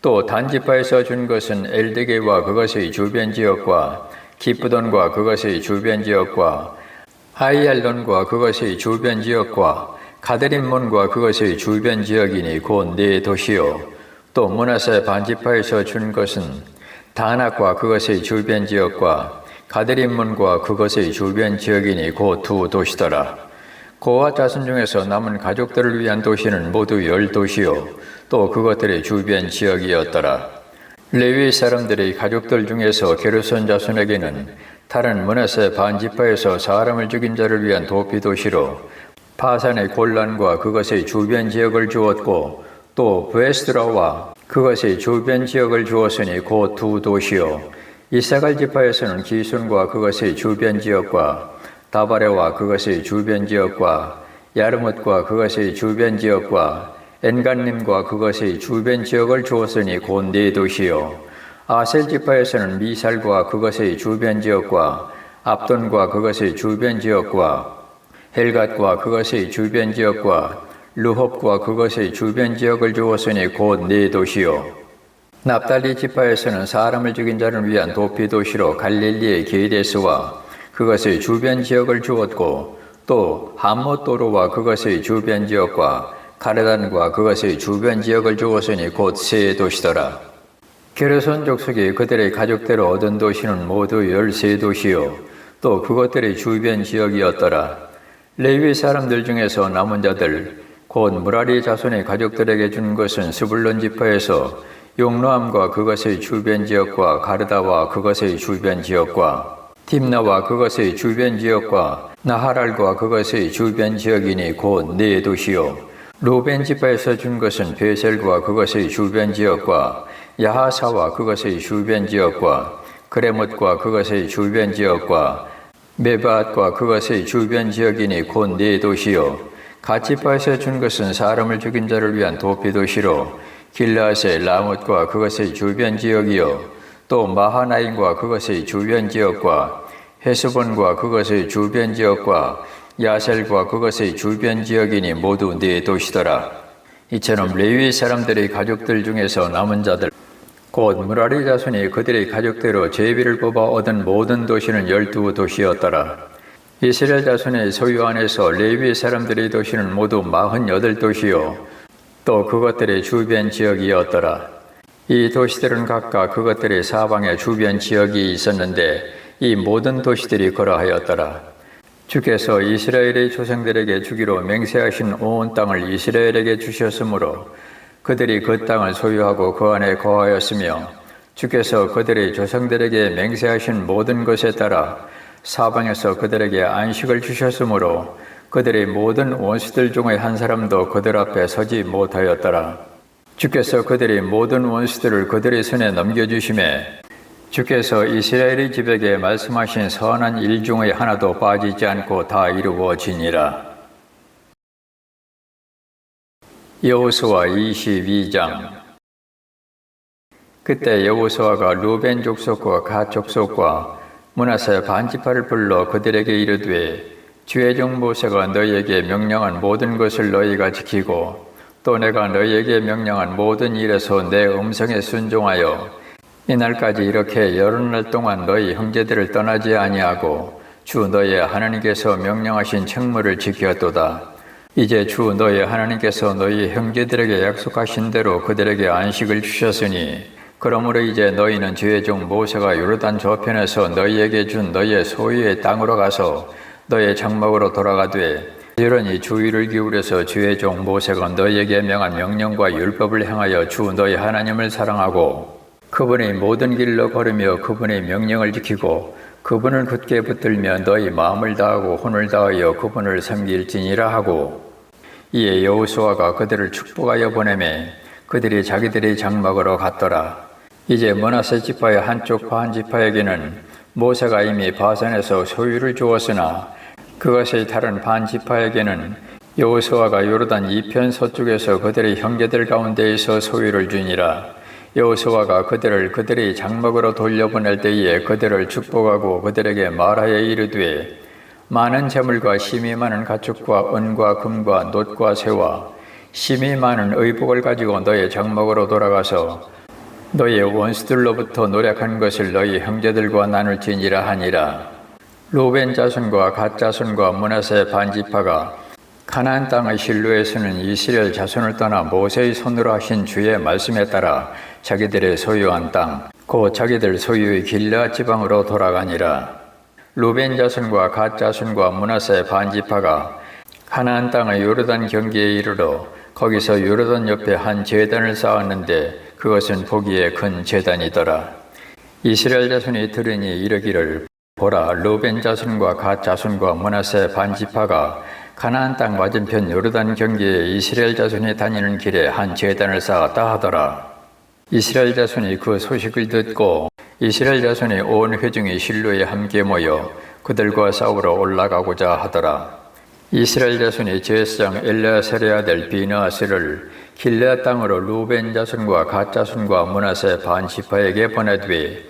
Speaker 1: 또 단지파에서 준 것은 엘드게와 그것의 주변 지역과 기프돈과 그것의 주변 지역과 아이알론과 그것의 주변 지역과 가드림몬과 그것의 주변 지역이니 곧 4도시요 또 므낫세 반지파에서 준 것은 다낙과 그것의 주변 지역과 가드림몬과 그것의 주변 지역이니 곧 2도시더라. 고앗 자손 중에서 남은 가족들을 위한 도시는 모두 10도시요 또 그것들의 주변 지역이었더라. 레위 사람들의 가족들 중에서 게르손 자손에게는 다른 므낫세 반지파에서 사람을 죽인 자를 위한 도피 도시로 바산의 골란과 그것의 주변 지역을 주었고 또 브에스드라와 그것의 주변 지역을 주었으니 곧 2도시요 이사갈 지파에서는 기순과 그것의 주변 지역과 다바레와 그것의 주변 지역과 야르뭇과 그것의 주변 지역과 엔간림과 그것의 주변 지역을 주었으니 곧 4도시요 아셀 지파에서는 미살과 그것의 주변 지역과 압돈과 그것의 주변 지역과 헬갓과 그것의 주변 지역과 르홉과 그것의 주변 지역을 주었으니 곧 4도시요 납달리 지파에서는 사람을 죽인 자를 위한 도피 도시로 갈릴리의 게데스와 그것의 주변 지역을 주었고 또 함못도로와 그것의 주변 지역과 가르단과 그것의 주변 지역을 주었으니 곧 3도시더라. 게르손 족속이 그들의 가족대로 얻은 도시는 모두 13도시요 또 그것들의 주변 지역이었더라. 레위 사람들 중에서 남은 자들 곧 무라리 자손의 가족들에게 준 것은 스불론 지파에서 용노함과 그것의 주변 지역과 가르다와 그것의 주변 지역과 딥나와 그것의 주변 지역과 나하랄과 그것의 주변 지역이니 곧 4도시요 루벤 지파에서 준 것은 베셀과 그것의 주변 지역과 야하사와 그것의 주변 지역과 그레못과 그것의 주변 지역과 메바앗과 그것의 주변 지역이니 곧 4도시요 갓지파에서 준 것은 사람을 죽인 자를 위한 도피 도시로 길라앗의 라못과 그것의 주변 지역이요 또 마하나임과 그것의 주변 지역과 헤스본과 그것의 주변 지역과 야셀과 그것의 주변 지역이니 모두 4도시더라. 이처럼 레위 사람들의 가족들 중에서 남은 자들 곧 무라리 자손이 그들의 가족대로 제비를 뽑아 얻은 모든 도시는 12도시였더라. 이스라엘 자손의 소유 안에서 레위 사람들의 도시는 모두 48도시요 또 그것들의 주변 지역이었더라. 이 도시들은 각각 그것들의 사방에 주변 지역이 있었는데 이 모든 도시들이 그러하였더라. 주께서 이스라엘의 조상들에게 주기로 맹세하신 온 땅을 이스라엘에게 주셨으므로 그들이 그 땅을 소유하고 그 안에 거하였으며 주께서 그들의 조상들에게 맹세하신 모든 것에 따라 사방에서 그들에게 안식을 주셨으므로 그들의 모든 원수들 중에 한 사람도 그들 앞에 서지 못하였더라. 주께서 그들의 모든 원수들을 그들의 손에 넘겨주시매 주께서 이스라엘의 집에게 말씀하신 선한 일 중에 하나도 빠지지 않고 다 이루어지니라. 여호수아 22장. 그때 여호수아가 루벤 족속과 갓 족속과 므낫세 반지파를 불러 그들에게 이르되 주의 종 모세가 너희에게 명령한 모든 것을 너희가 지키고 또 내가 너희에게 명령한 모든 일에서 내 음성에 순종하여 이날까지 이렇게 여러 날 동안 너희 형제들을 떠나지 아니하고 주 너희 하나님께서 명령하신 책무를 지켰도다. 이제 주 너희 하나님께서 너희 형제들에게 약속하신 대로 그들에게 안식을 주셨으니 그러므로 이제 너희는 주의 종 모세가 요르단 저편에서 너희에게 준 너희의 소유의 땅으로 가서 너희의 장막으로 돌아가되 여러분이 주의를 기울여서 주의 종 모세가 너희에게 명한 명령과 율법을 행하여 주 너희 하나님을 사랑하고 그분의 모든 길로 걸으며 그분의 명령을 지키고 그분을 굳게 붙들며 너희 마음을 다하고 혼을 다하여 그분을 섬길지니라 하고, 이에 여호수아가 그들을 축복하여 보내매 그들이 자기들의 장막으로 갔더라. 이제 므낫세 지파의 한쪽 반 지파에게는 모세가 이미 바산에서 소유를 주었으나 그것의 다른 반 지파에게는 여호수아가 요르단 이편 서쪽에서 그들의 형제들 가운데에서 소유를 주니라. 여호수아가 그들을 그들의 장막으로 돌려보낼 때에 그들을 축복하고 그들에게 말하여 이르되, 많은 재물과 심이 많은 가축과 은과 금과 놋과 새와 심이 많은 의복을 가지고 너의 장막으로 돌아가서 너의 원수들로부터 노력한 것을 너희 형제들과 나눌지니라 하니라. 루벤 자손과 갓 자손과 므낫세 반지파가 가나안 땅의 실로에서는 이스라엘 자손을 떠나 모세의 손으로 하신 주의 말씀에 따라 자기들의 소유한 땅, 곧 자기들 소유의 길르앗 지방으로 돌아가니라. 루벤 자손과 갓 자손과 므낫세 반지파가 가나안 땅의 요르단 경계에 이르러 거기서 요르단 옆에 한 제단을 쌓았는데 그것은 보기에 큰 제단이더라. 이스라엘 자손이 들으니 이르기를, 보라, 루벤 자손과 갓 자손과 므낫세 반지파가 가나안 땅 맞은편 요르단 경계에 이스라엘 자손이 다니는 길에 한 제단을 쌓았다 하더라. 이스라엘 자손이 그 소식을 듣고 이스라엘 자손이 온 회중이 실로에 함께 모여 그들과 싸우러 올라가고자 하더라. 이스라엘 자손이 제사장 엘르아살의 아들 비느하스를 길르앗 땅으로 루벤 자손과 갓 자손과 므낫세 반 지파에게 보내되,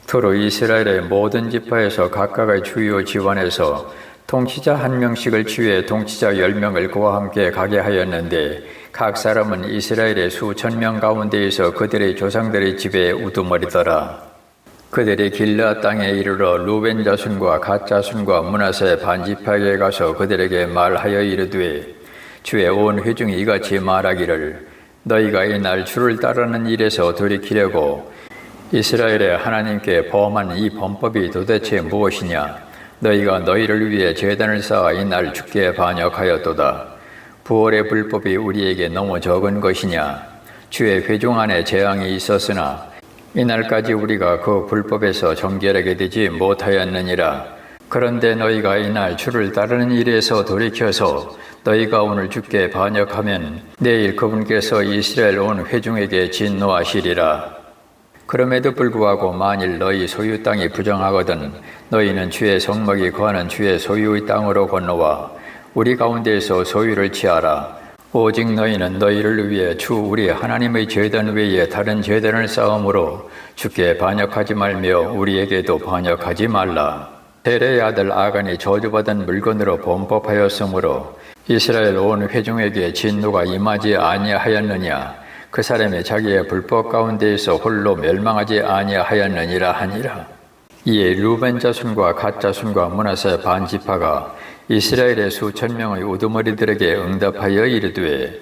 Speaker 1: 두루 이스라엘의 모든 지파에서 각각의 주요 지원에서 통치자 1명씩을 취해 통치자 10명을 그와 함께 가게 하였는데, 각 사람은 이스라엘의 수천 명 가운데에서 그들의 조상들의 집에 우두머리더라. 그들이 길르앗 땅에 이르러 루벤 자손과 갓 자손과 므낫세 반지파에게 가서 그들에게 말하여 이르되, 주의 온 회중이 이같이 말하기를, 너희가 이날 주를 따르는 일에서 돌이키려고 이스라엘의 하나님께 범한 이 범법이 도대체 무엇이냐? 너희가 너희를 위해 제단을 쌓아 이날 주께 반역하였도다. 부활의 불법이 우리에게 너무 적은 것이냐? 주의 회중 안에 재앙이 있었으나 이날까지 우리가 그 불법에서 정결하게 되지 못하였느니라. 그런데 너희가 이날 주를 따르는 일에서 돌이켜서 너희가 오늘 주께 반역하면 내일 그분께서 이스라엘 온 회중에게 진노하시리라. 그럼에도 불구하고 만일 너희 소유 땅이 부정하거든 너희는 주의 성막이 거하는 주의 소유의 땅으로 건너와 우리 가운데에서 소유를 취하라. 오직 너희는 너희를 위해 주 우리 하나님의 제단 외에 다른 제단을 쌓음으로 주께 반역하지 말며 우리에게도 반역하지 말라. 델의 아들 아간이 저주받은 물건으로 범법하였으므로 이스라엘 온 회중에게 진노가 임하지 아니하였느냐? 그 사람이 자기의 불법 가운데에서 홀로 멸망하지 아니하였느니라 하니라. 이에 루벤 자손과 갓 자손과 므낫세 반지파가 이스라엘의 수천 명의 우두머리들에게 응답하여 이르되,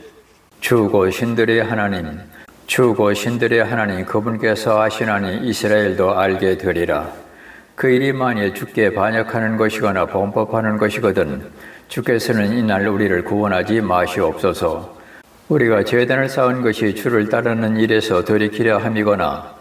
Speaker 1: 주고 신들의 하나님, 주고 신들의 하나님 그분께서 아시나니 이스라엘도 알게 되리라. 그 일이 만일 주께 반역하는 것이거나 범법하는 것이거든 주께서는 이날 우리를 구원하지 마시옵소서. 우리가 제단을 쌓은 것이 주를 따르는 일에서 돌이키려 함이거나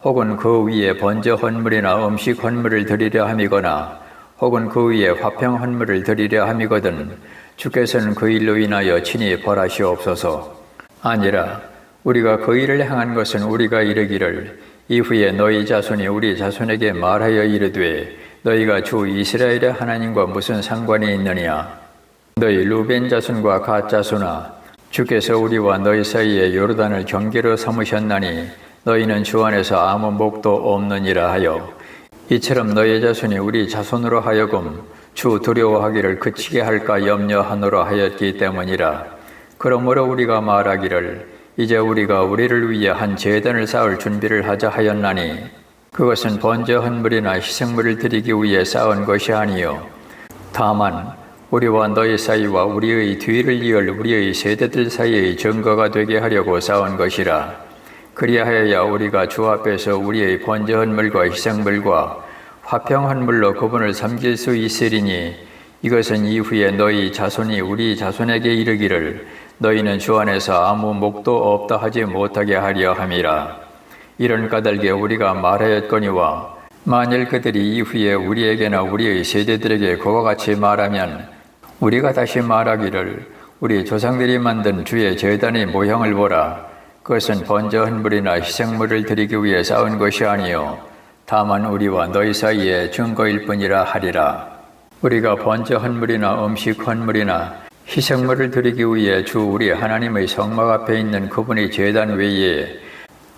Speaker 1: 혹은 그 위에 번제 헌물이나 음식 헌물을 드리려 함이거나 혹은 그 위에 화평 헌물을 드리려 함이거든 주께서는 그 일로 인하여 친히 벌하시옵소서. 아니라 우리가 그 일을 행한 것은 우리가 이르기를, 이후에 너희 자손이 우리 자손에게 말하여 이르되, 너희가 주 이스라엘의 하나님과 무슨 상관이 있느냐? 너희 루벤 자손과 갓 자손아, 주께서 우리와 너희 사이에 요르단을 경계로 삼으셨나니 너희는 주 안에서 아무 목도 없느니라 하여, 이처럼 너희 자손이 우리 자손으로 하여금 주 두려워하기를 그치게 할까 염려하노라 하였기 때문이라. 그러므로 우리가 말하기를, 이제 우리가 우리를 위해 한 제단을 쌓을 준비를 하자 하였나니 그것은 번제 헌물이나 희생물을 드리기 위해 쌓은 것이 아니요 다만 우리와 너희 사이와 우리의 뒤를 이을 우리의 세대들 사이의 증거가 되게 하려고 쌓은 것이라. 그리하여야 우리가 주 앞에서 우리의 번제 헌물과 희생물과 화평 헌물로 그분을 섬길 수 있으리니, 이것은 이후에 너희 자손이 우리 자손에게 이르기를 너희는 주 안에서 아무 목도 없다 하지 못하게 하려 함이라. 이런 까닭에 우리가 말하였거니와 만일 그들이 이후에 우리에게나 우리의 세대들에게 그와 같이 말하면 우리가 다시 말하기를 우리 조상들이 만든 주의 제단의 모형을 보라. 그것은 번제 헌물이나 희생물을 드리기 위해 쌓은 것이 아니요 다만 우리와 너희 사이의 증거일 뿐이라 하리라. 우리가 번제 헌물이나 음식 헌물이나 희생물을 드리기 위해 주 우리 하나님의 성막 앞에 있는 그분의 제단 외에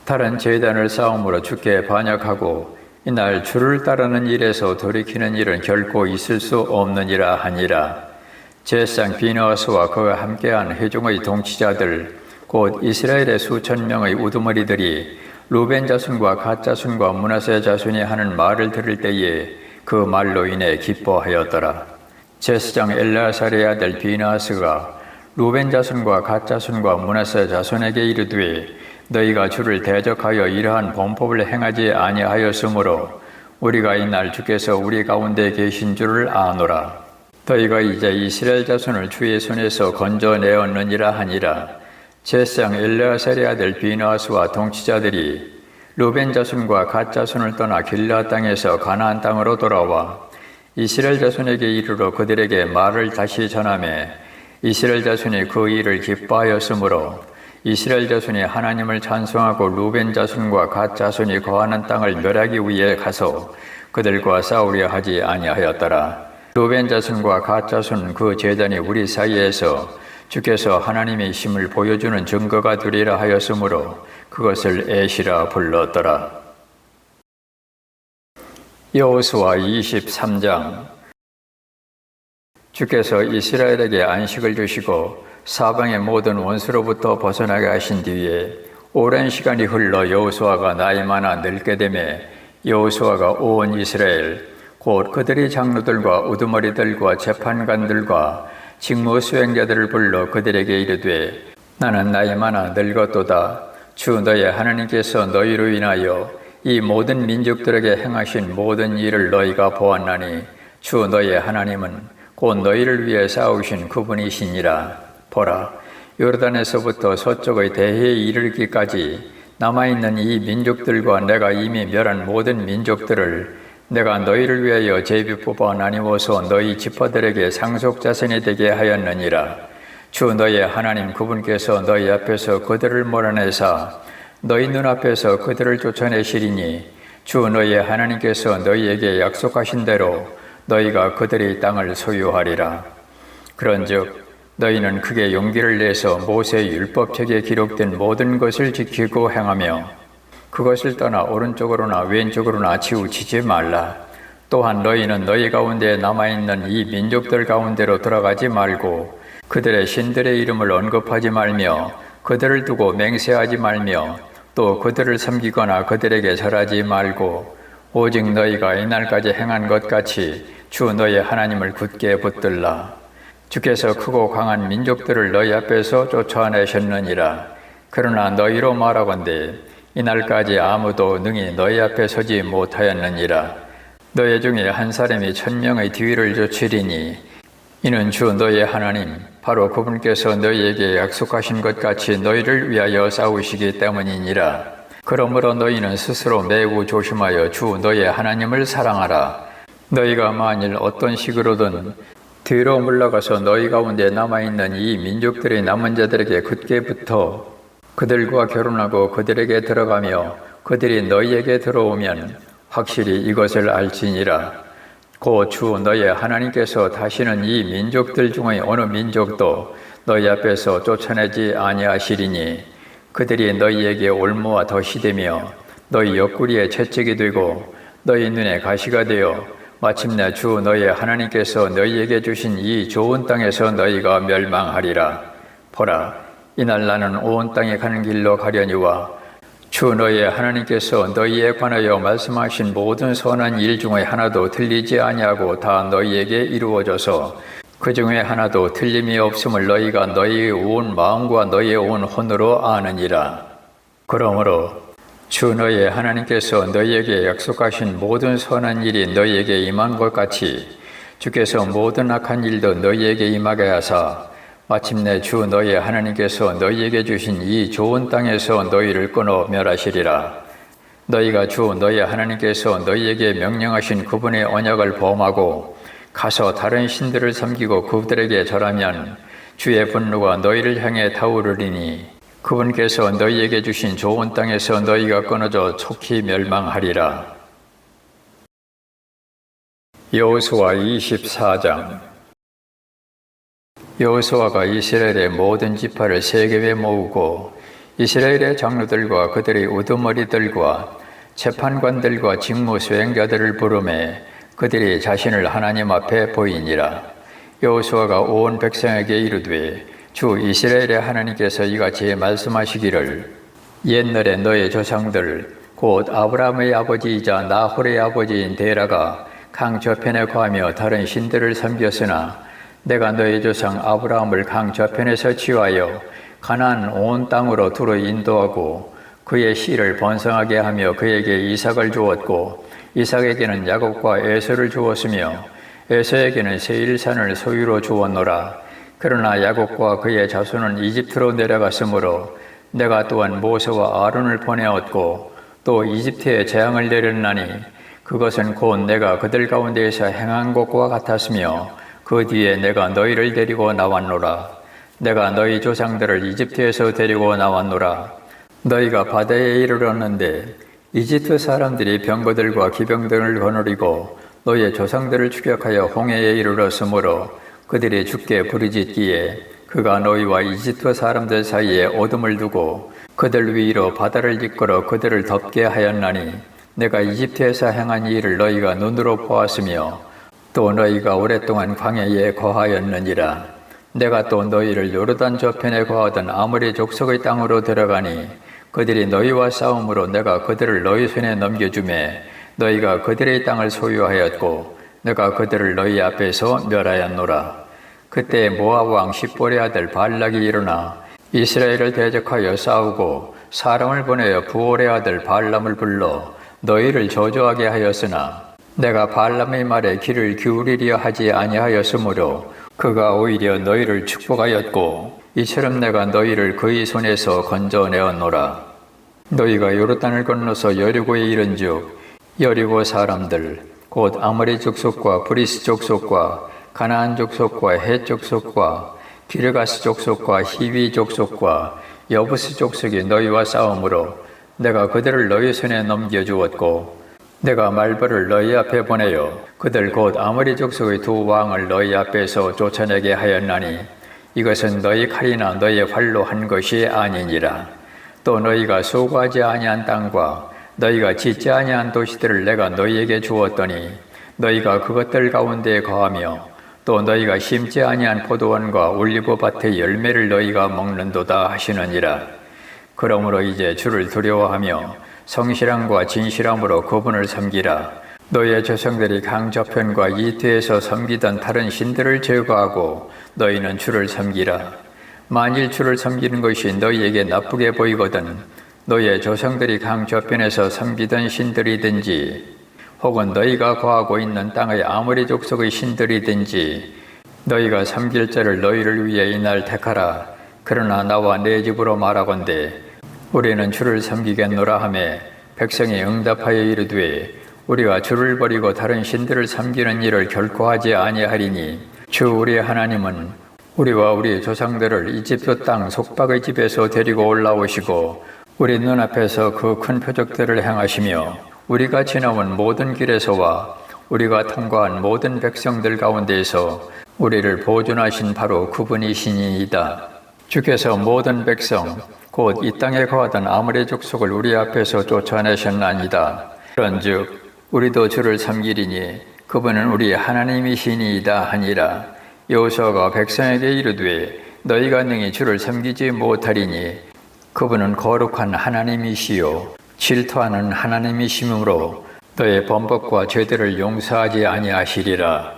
Speaker 1: 다른 제단을 쌓음으로 주께 반역하고 이날 주를 따르는 일에서 돌이키는 일은 결코 있을 수 없느니라 하니라. 제사장 비느하스와 그와 함께한 회중의 동치자들 곧 이스라엘의 수천 명의 우두머리들이 루벤 자손과 갓 자손과 므낫세 자손이 하는 말을 들을 때에 그 말로 인해 기뻐하였더라. 제사장 엘르아살의 아들 비느하스가 루벤 자손과 갓 자손과 므낫세 자손에게 이르되 너희가 주를 대적하여 이러한 범법을 행하지 아니하였으므로 우리가 이날 주께서 우리 가운데 계신 줄을 아노라. 너희가 이제 이스라엘 자손을 주의 손에서 건져내었느니라 하니라. 제사장 엘르아살의 아들 비느하스와 동치자들이 루벤 자손과 갓 자손을 떠나 길르앗 땅에서 가나안 땅으로 돌아와 이스라엘 자손에게 이르러 그들에게 말을 다시 전하매 이스라엘 자손이 그 일을 기뻐하였으므로 이스라엘 자손이 하나님을 찬송하고 루벤 자손과 갓 자손이 거하는 땅을 멸하기 위해 가서 그들과 싸우려 하지 아니하였더라. 루벤 자손과 갓 자손 그 제단이 우리 사이에서 주께서 하나님의 힘을 보여주는 증거가 되리라 하였으므로 그것을 에시라 불렀더라. 여호수아 23장. 주께서 이스라엘에게 안식을 주시고 사방의 모든 원수로부터 벗어나게 하신 뒤에 오랜 시간이 흘러 여호수아가 나이 많아 늙게 되매 여호수아가 온 이스라엘 곧 그들의 장로들과 우두머리들과 재판관들과 직무 수행자들을 불러 그들에게 이르되 나는 나이 많아 늙었도다. 주 너의 하나님께서 너희로 인하여 이 모든 민족들에게 행하신 모든 일을 너희가 보았나니 주 너의 하나님은 곧 너희를 위해 싸우신 그분이시니라. 보라, 요르단에서부터 서쪽의 대해에 이르기까지 남아있는 이 민족들과 내가 이미 멸한 모든 민족들을 내가 너희를 위하여 제비 뽑아 나뉘어서 너희 지파들에게 상속자손이 되게 하였느니라. 주 너희 하나님 그분께서 너희 앞에서 그들을 몰아내사 너희 눈앞에서 그들을 쫓아내시리니 주 너희 하나님께서 너희에게 약속하신 대로 너희가 그들의 땅을 소유하리라. 그런즉 너희는 크게 용기를 내서 모세의 율법책에 기록된 모든 것을 지키고 행하며 그것을 떠나 오른쪽으로나 왼쪽으로나 치우치지 말라. 또한 너희는 너희 가운데 남아있는 이 민족들 가운데로 돌아가지 말고 그들의 신들의 이름을 언급하지 말며 그들을 두고 맹세하지 말며 또 그들을 섬기거나 그들에게 절하지 말고 오직 너희가 이날까지 행한 것 같이 주 너희 하나님을 굳게 붙들라. 주께서 크고 강한 민족들을 너희 앞에서 쫓아내셨느니라. 그러나 너희로 말하건대 이날까지 아무도 능히 너희 앞에 서지 못하였느니라. 너희 중에 한 사람이 1000명의 뒤를 쫓으리니 이는 주 너희 하나님 바로 그분께서 너희에게 약속하신 것 같이 너희를 위하여 싸우시기 때문이니라. 그러므로 너희는 스스로 매우 조심하여 주 너희 하나님을 사랑하라. 너희가 만일 어떤 식으로든 뒤로 물러가서 너희 가운데 남아있는 이 민족들의 남은 자들에게 굳게 붙어 그들과 결혼하고 그들에게 들어가며 그들이 너희에게 들어오면 확실히 이것을 알지니라. 곧 주 너희 하나님께서 다시는 이 민족들 중의 어느 민족도 너희 앞에서 쫓아내지 아니하시리니 그들이 너희에게 올무와 덫이 되며 너희 옆구리에 채찍이 되고 너희 눈에 가시가 되어 마침내 주 너희 하나님께서 너희에게 주신 이 좋은 땅에서 너희가 멸망하리라. 보라, 이날 나는 온 땅에 가는 길로 가려니와 주 너희 하나님께서 너희에 관하여 말씀하신 모든 선한 일 중에 하나도 틀리지 아니하고 다 너희에게 이루어져서 그 중에 하나도 틀림이 없음을 너희가 너희의 온 마음과 너희의 온 혼으로 아느니라. 그러므로 주 너희 하나님께서 너희에게 약속하신 모든 선한 일이 너희에게 임한 것 같이 주께서 모든 악한 일도 너희에게 임하게 하사 마침내 주 너희 하나님께서 너희에게 주신 이 좋은 땅에서 너희를 끊어 멸하시리라. 너희가 주 너희 하나님께서 너희에게 명령하신 그분의 언약을 범하고 가서 다른 신들을 섬기고 그들에게 절하면 주의 분노가 너희를 향해 타오르리니 그분께서 너희에게 주신 좋은 땅에서 너희가 끊어져 촉히 멸망하리라. 여호수아 24장. 여호수아가 이스라엘의 모든 지파를 세겜에 모으고 이스라엘의 장로들과 그들의 우두머리들과 재판관들과 직무 수행자들을 부르매 그들이 자신을 하나님 앞에 보이니라. 여호수아가 온 백성에게 이르되 주 이스라엘의 하나님께서 이같이 말씀하시기를 옛날에 너의 조상들 곧 아브라함의 아버지이자 나홀의 아버지인 데라가 강 저편에 거하며 다른 신들을 섬겼으나 내가 너의 조상 아브라함을 강 저편에서 치유하여 가나안 온 땅으로 두루 인도하고 그의 씨를 번성하게 하며 그에게 이삭을 주었고 이삭에게는 야곱과 에서를 주었으며 에서에게는 세일산을 소유로 주었노라. 그러나 야곱과 그의 자손은 이집트로 내려갔으므로 내가 또한 모세와 아론을 보내었고 또 이집트에 재앙을 내렸나니 그것은 곧 내가 그들 가운데에서 행한 것과 같았으며 그 뒤에 내가 너희를 데리고 나왔노라. 내가 너희 조상들을 이집트에서 데리고 나왔노라. 너희가 바다에 이르렀는데 이집트 사람들이 병거들과 기병들을 거느리고 너희의 조상들을 추격하여 홍해에 이르렀으므로 그들이 죽게 부르짖기에 그가 너희와 이집트 사람들 사이에 어둠을 두고 그들 위로 바다를 이끌어 그들을 덮게 하였나니 내가 이집트에서 행한 일을 너희가 눈으로 보았으며 또 너희가 오랫동안 광야에 거하였느니라. 내가 또 너희를 요르단 저편에 거하던 아모리 족속의 땅으로 데려가니 그들이 너희와 싸움으로 내가 그들을 너희 손에 넘겨주매 너희가 그들의 땅을 소유하였고 내가 그들을 너희 앞에서 멸하였노라. 그때 모압 왕 십볼의 아들 발락이 일어나 이스라엘을 대적하여 싸우고 사람을 보내어 부올의 아들 발람을 불러 너희를 저주하게 하였으나 내가 발람의 말에 귀를 기울이려 하지 아니하였으므로 그가 오히려 너희를 축복하였고 이처럼 내가 너희를 그의 손에서 건져내었노라. 너희가 요르단을 건너서 여리고에 이른즉 여리고 사람들 곧 아모리 족속과 브리스 족속과 가나안 족속과 헷 족속과 기르가스 족속과 히위 족속과 여부스 족속이 너희와 싸움으로 내가 그들을 너희 손에 넘겨주었고 내가 말벌을 너희 앞에 보내어 그들 곧 아모리 족속의 두 왕을 너희 앞에서 쫓아내게 하였나니 이것은 너희 칼이나 너희 활로 한 것이 아니니라. 또 너희가 수고하지 아니한 땅과 너희가 짓지 아니한 도시들을 내가 너희에게 주었더니 너희가 그것들 가운데에 거하며 또 너희가 심지 아니한 포도원과 올리브 밭의 열매를 너희가 먹는도다 하시느니라. 그러므로 이제 주를 두려워하며 성실함과 진실함으로 그분을 섬기라. 너희의 조상들이 강 저편과 이태에서 섬기던 다른 신들을 제거하고 너희는 주를 섬기라. 만일 주를 섬기는 것이 너희에게 나쁘게 보이거든 너희의 조상들이 강 저편에서 섬기던 신들이든지 혹은 너희가 거하고 있는 땅의 아모리 족속의 신들이든지 너희가 섬길 자를 너희를 위해 이날 택하라. 그러나 나와 내 집으로 말하건대 우리는 주를 섬기겠노라 하매 백성이 응답하여 이르되 우리가 주를 버리고 다른 신들을 섬기는 일을 결코 하지 아니하리니 주 우리 하나님은 우리와 우리 조상들을 이집트 땅 속박의 집에서 데리고 올라오시고 우리 눈앞에서 그 큰 표적들을 행하시며 우리가 지나온 모든 길에서와 우리가 통과한 모든 백성들 가운데에서 우리를 보존하신 바로 그분이시니이다. 주께서 모든 백성 곧 이 땅에 거하던 아모리 족속을 우리 앞에서 쫓아내셨나이다. 그런즉 우리도 주를 섬기리니 그분은 우리 하나님이시니이다 하니라. 여호수아가 백성에게 이르되 너희가 능히 주를 섬기지 못하리니 그분은 거룩한 하나님이시요 질투하는 하나님이시므로 너의 범법과 죄들을 용서하지 아니하시리라.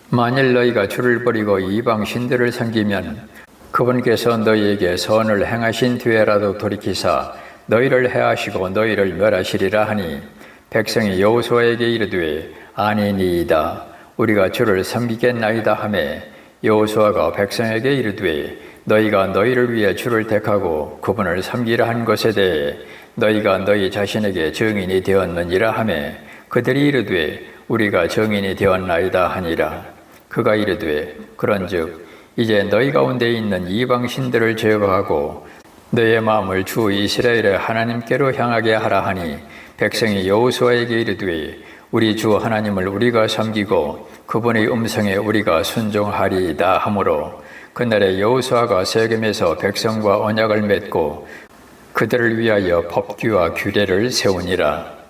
Speaker 1: 만일 너희가 주를 버리고 이방 신들을 섬기면 그분께서 너희에게 선을 행하신 뒤에라도 돌이키사 너희를 해하시고 너희를 멸하시리라 하니 백성이 여호수아에게 이르되 아니니이다. 우리가 주를 섬기겠나이다 하매 여호수아가 백성에게 이르되 너희가 너희를 위해 주를 택하고 그분을 섬기라 한 것에 대해 너희가 너희 자신에게 증인이 되었느니라 하매 그들이 이르되 우리가 증인이 되었나이다 하니라. 그가 이르되 그런즉 이제 너희 가운데 있는 이방 신들을 제거하고 너의 마음을 주 이스라엘의 하나님께로 향하게 하라 하니 백성이 여호수아에게 이르되 우리 주 하나님을 우리가 섬기고 그분의 음성에 우리가 순종하리이다 하므로 그날에 여호수아가 세겜에서 백성과 언약을 맺고 그들을 위하여 법규와 규례를 세우니라.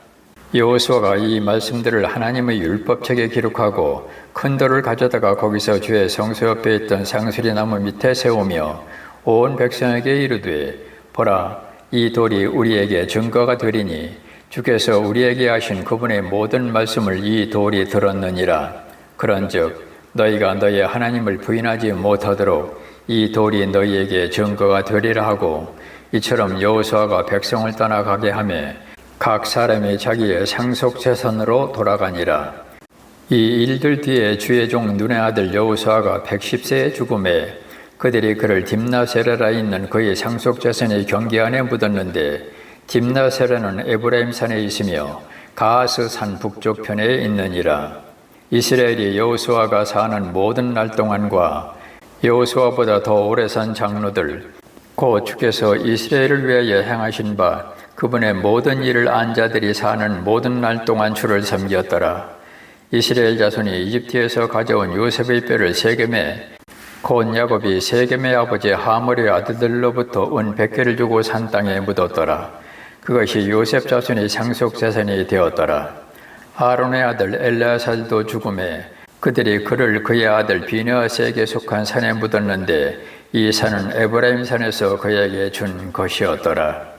Speaker 1: 여호수아가 이 말씀들을 하나님의 율법책에 기록하고 큰 돌을 가져다가 거기서 주의 성소 옆에 있던 상수리 나무 밑에 세우며 온 백성에게 이르되 보라 이 돌이 우리에게 증거가 되리니 주께서 우리에게 하신 그분의 모든 말씀을 이 돌이 들었느니라. 그런즉 너희가 너희 하나님을 부인하지 못하도록 이 돌이 너희에게 증거가 되리라 하고 이처럼 여호수아가 백성을 떠나가게 하매 각 사람이 자기의 상속 재산으로 돌아가니라. 이 일들 뒤에 주의 종 눈의 아들 여호수아가 110세에 죽음에 그들이 그를 딥나세라라 있는 그의 상속 재산이 경계 안에 묻었는데 딥나세라는 에브라임 산에 있으며 가하스 산 북쪽 편에 있느니라. 이스라엘이 여호수아가 사는 모든 날 동안과 여호수아보다 더 오래 산 장로들 곧 주께서 이스라엘을 위하여 행하신 바 그분의 모든 일을 안 자들이 사는 모든 날 동안 주를 섬겼더라. 이스라엘 자손이 이집트에서 가져온 요셉의 뼈를 세겜에 곧 야곱이 세겜의 아버지 하몰의 아들들로부터 은 100개를 주고 산 땅에 묻었더라. 그것이 요셉 자손의 상속 재산이 되었더라. 아론의 아들 엘르아살도 죽음에 그들이 그를 그의 아들 비느하스에게 속한 산에 묻었는데 이 산은 에브라임 산에서 그에게 준 것이었더라.